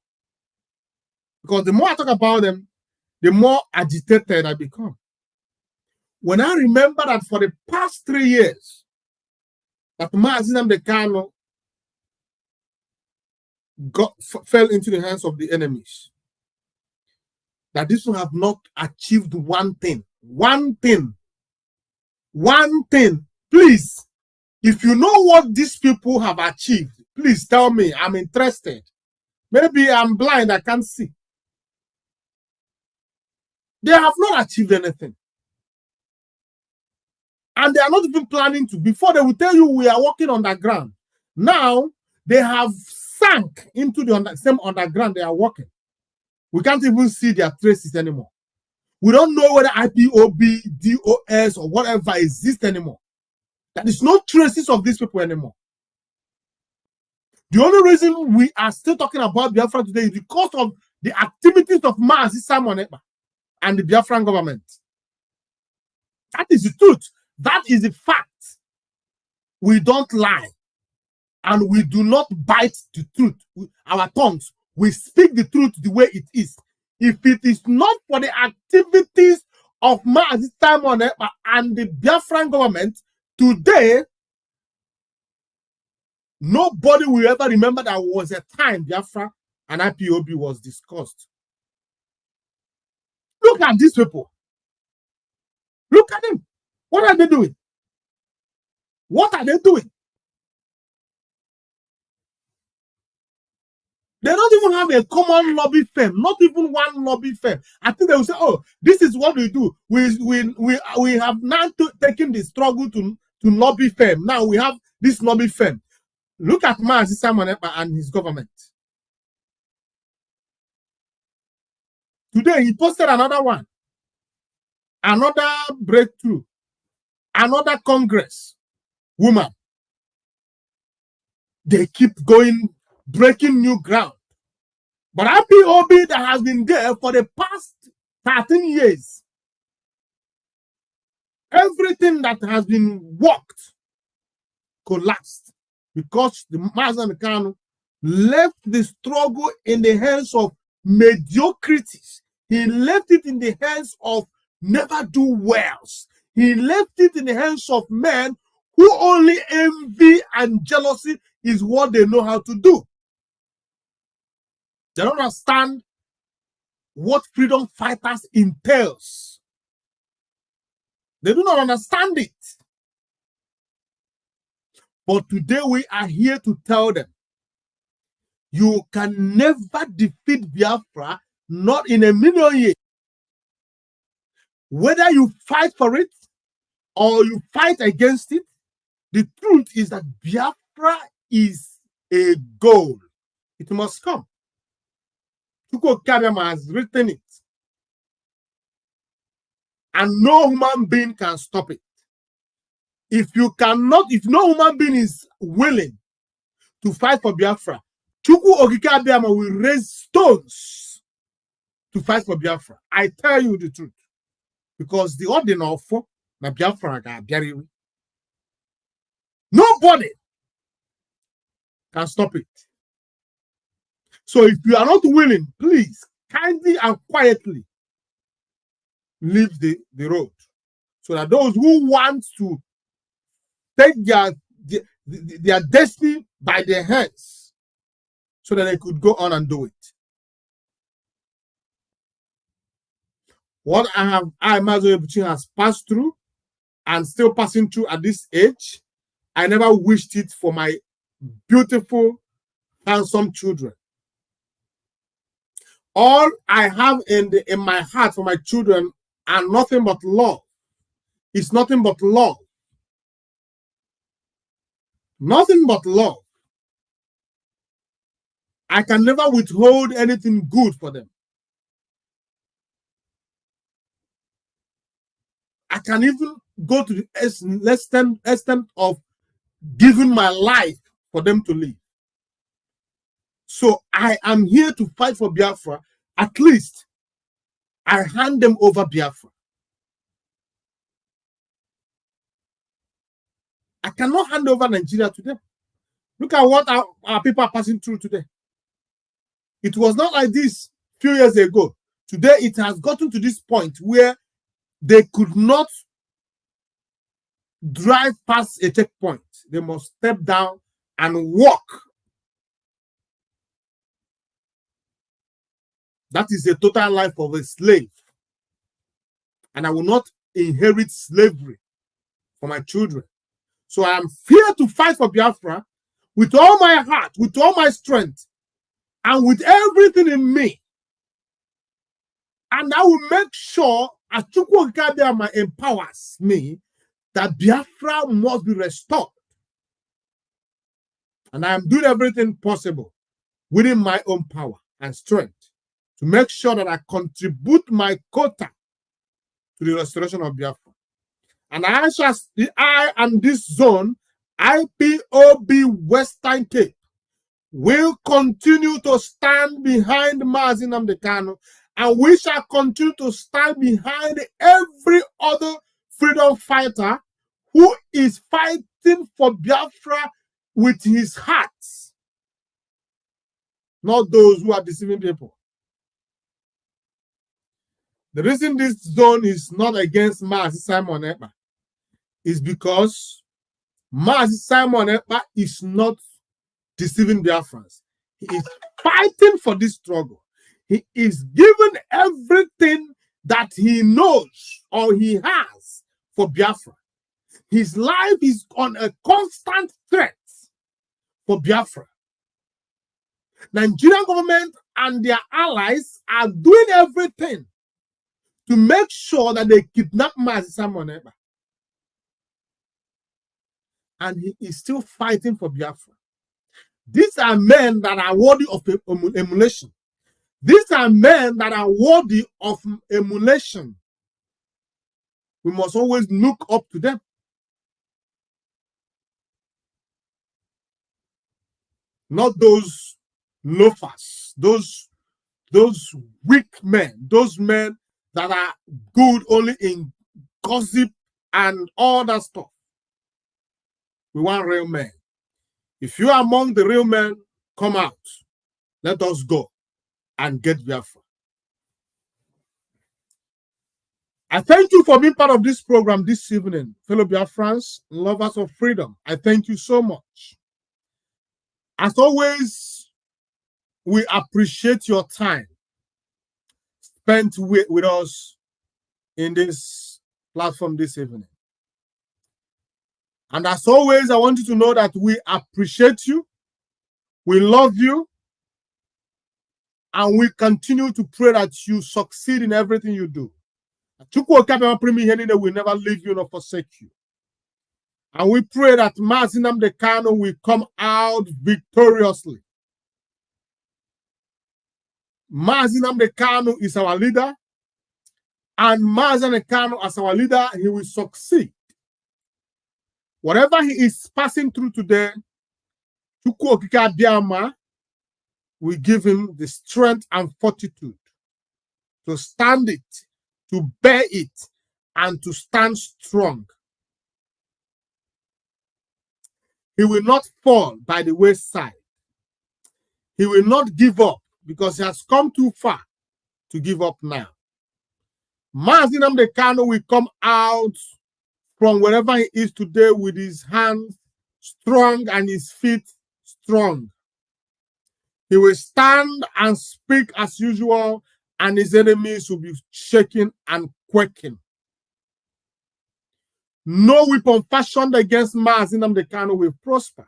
Because the more I talk about them, the more agitated I become. When I remember that for the past 3 years, that Mazi Nnamdi Kanu fell into the hands of the enemies, that this will have not achieved one thing. One thing. Please, if you know what these people have achieved, please tell me. I'm interested. Maybe I'm blind, I can't see. They have not achieved anything. And they are not even planning to. Before, they will tell you we are working underground. Now, they have sunk into the same underground they are working. We can't even see their traces anymore. We don't know whether IPOB, DOS, or whatever exists anymore. There is no traces of these people anymore. The only reason we are still talking about Biafra today is because of the activities of Mazi Simon Ekpa and the Biafran government. That is the truth. That is the fact. We don't lie. And we do not bite the truth with our tongues. We speak the truth the way it is. If it is not for the activities of Mazi Simon Ekpa and the Biafran government, today, nobody will ever remember that was a time Biafra and IPOB was discussed. Look at these people. Look at them. What are they doing? What are they doing? They don't even have a common lobby firm, not even one lobby firm. I think they will say, oh, this is what we do. We have now taken the struggle to lobby firm. Now we have this lobby firm. Look at Mazi Simon Ekpa and his government. Today, he posted another one. Another breakthrough. Another Congress woman. They keep going, breaking new ground. But IPOB that has been there for the past 13 years, everything that has been worked collapsed because the Mazi Nnamdi Kanu left the struggle in the hands of mediocrities. He left it in the hands of never-do-wells. He left it in the hands of men who only envy and jealousy is what they know how to do. They don't understand what freedom fighters entails. They do not understand it. But today we are here to tell them, you can never defeat Biafra, not in a million years. Whether you fight for it or you fight against it, the truth is that Biafra is a goal. It must come. Chukwuka Kabiyama has written it. And no human being can stop it. If no human being is willing to fight for Biafra, Chukwuka Kabiyama will raise stones to fight for Biafra. I tell you the truth. Because the ordinary for na Biafra ga biari. Nobody can stop it. So if you are not willing, please kindly and quietly leave the road. So that those who want to take their destiny by their hands, so that they could go on and do it. What Mazi Nnamdi has passed through and still passing through at this age, I never wished it for my beautiful, handsome children. All I have in my heart for my children are nothing but love. It's nothing but love. Nothing but love. I can never withhold anything good for them. I can even go to the extent of giving my life for them to live. So I am here to fight for Biafra. At least I hand them over Biafra. I cannot hand over Nigeria to them. Look at what our people are passing through today. It was not like this a few years ago. Today, it has gotten to this point where they could not drive past a checkpoint. They must step down and walk. That is the total life of a slave. And I will not inherit slavery for my children. So I am here to fight for Biafra with all my heart, with all my strength, and with everything in me. And I will make sure, as Chukwu Okike empowers me, that Biafra must be restored. And I am doing everything possible within my own power and strength to make sure that I contribute my quota to the restoration of Biafra. And I and this zone, IPOB Western Cape, will continue to stand behind Mazi Nnamdi Kanu, and we shall continue to stand behind every other freedom fighter who is fighting for Biafra with his heart, not those who are deceiving people. The reason this zone is not against Mazi Simon Ekpa is because Mazi Simon Ekpa is not deceiving Biafrans. He is fighting for this struggle. He is giving everything that he knows or he has for Biafra. His life is on a constant threat for Biafra. Nigerian government and their allies are doing everything to make sure that they kidnap Mazi Simon Ekpa. And he is still fighting for Biafra. These are men that are worthy of emulation. These are men that are worthy of emulation. We must always look up to them. Not those loafers, those weak men, those men that are good only in gossip and all that stuff. We want real men. If you are among the real men, come out. Let us go and get Biafra. I thank you for being part of this program this evening, fellow Biafrans, lovers of freedom. I thank you so much. As always, we appreciate your time spent with us in this platform this evening. And as always, I want you to know that we appreciate you, we love you, and we continue to pray that you succeed in everything you do. Chukwu Okike will never leave you nor forsake you. And we pray that Mazi Nnamdi Kanu will come out victoriously. Mazi Nnamdi Kanu is our leader, and Mazi Nnamdi Kanu as our leader, he will succeed. Whatever he is passing through today, Chukwu Okike Abiama will give him the strength and fortitude to stand it, to bear it, and to stand strong. He will not fall by the wayside. He will not give up because he has come too far to give up now. Mazi Nnamdi Kanu will come out from wherever he is today with his hands strong and his feet strong. He will stand and speak as usual, and his enemies will be shaking and quaking. No weapon fashioned against Mazi Nnamdi Kanu will prosper.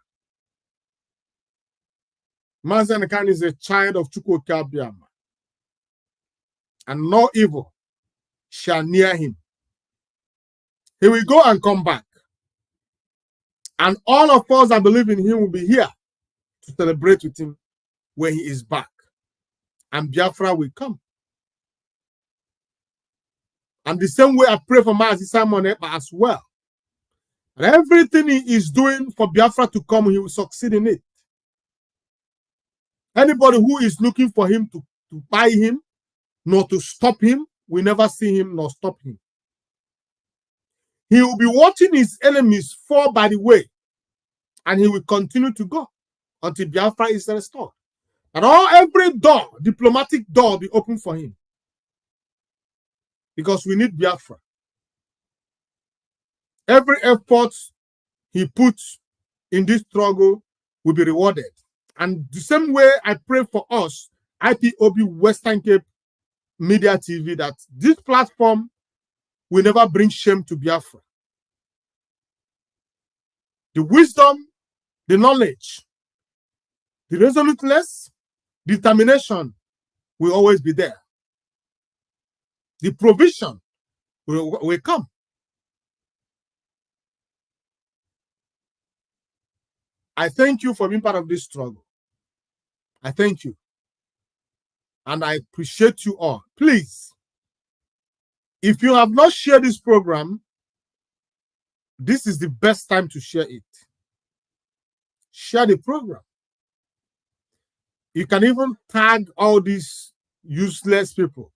Mazi Nnamdi Kanu is a child of Chukwu Okike Abiama. and no evil shall near him. He will go and come back. And all of us that believe in him will be here to celebrate with him when he is back. And Biafra will come. And the same way I pray for Mazi Simon Ekpa as well. And everything he is doing for Biafra to come, he will succeed in it. Anybody who is looking for him to buy him, nor to stop him, we never see him nor stop him. He will be watching his enemies fall by the way, and he will continue to go until Biafra is restored. And every door, diplomatic door, will be open for him. Because we need Biafra. Every effort he puts in this struggle will be rewarded. And the same way I pray for us, IPOB Western Cape Media TV, that this platform will never bring shame to Biafra. The wisdom, the knowledge, the resoluteness, determination will always be there. The provision will come. I thank you for being part of this struggle. I thank you. And I appreciate you all. Please, if you have not shared this program, this is the best time to share it. Share the program. You can even tag all these useless people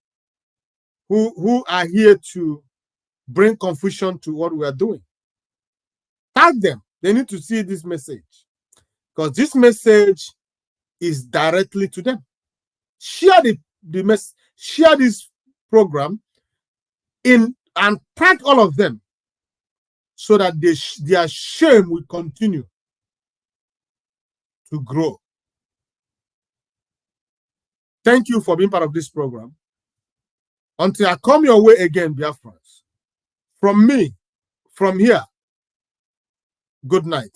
who are here to bring confusion to what we are doing. Tag them. They need to see this message, because this message is directly to them. Share share this program and tag all of them, so that their shame will continue to grow. Thank you for being part of this program. Until I come your way again, Biafrans, from me, from here, good night.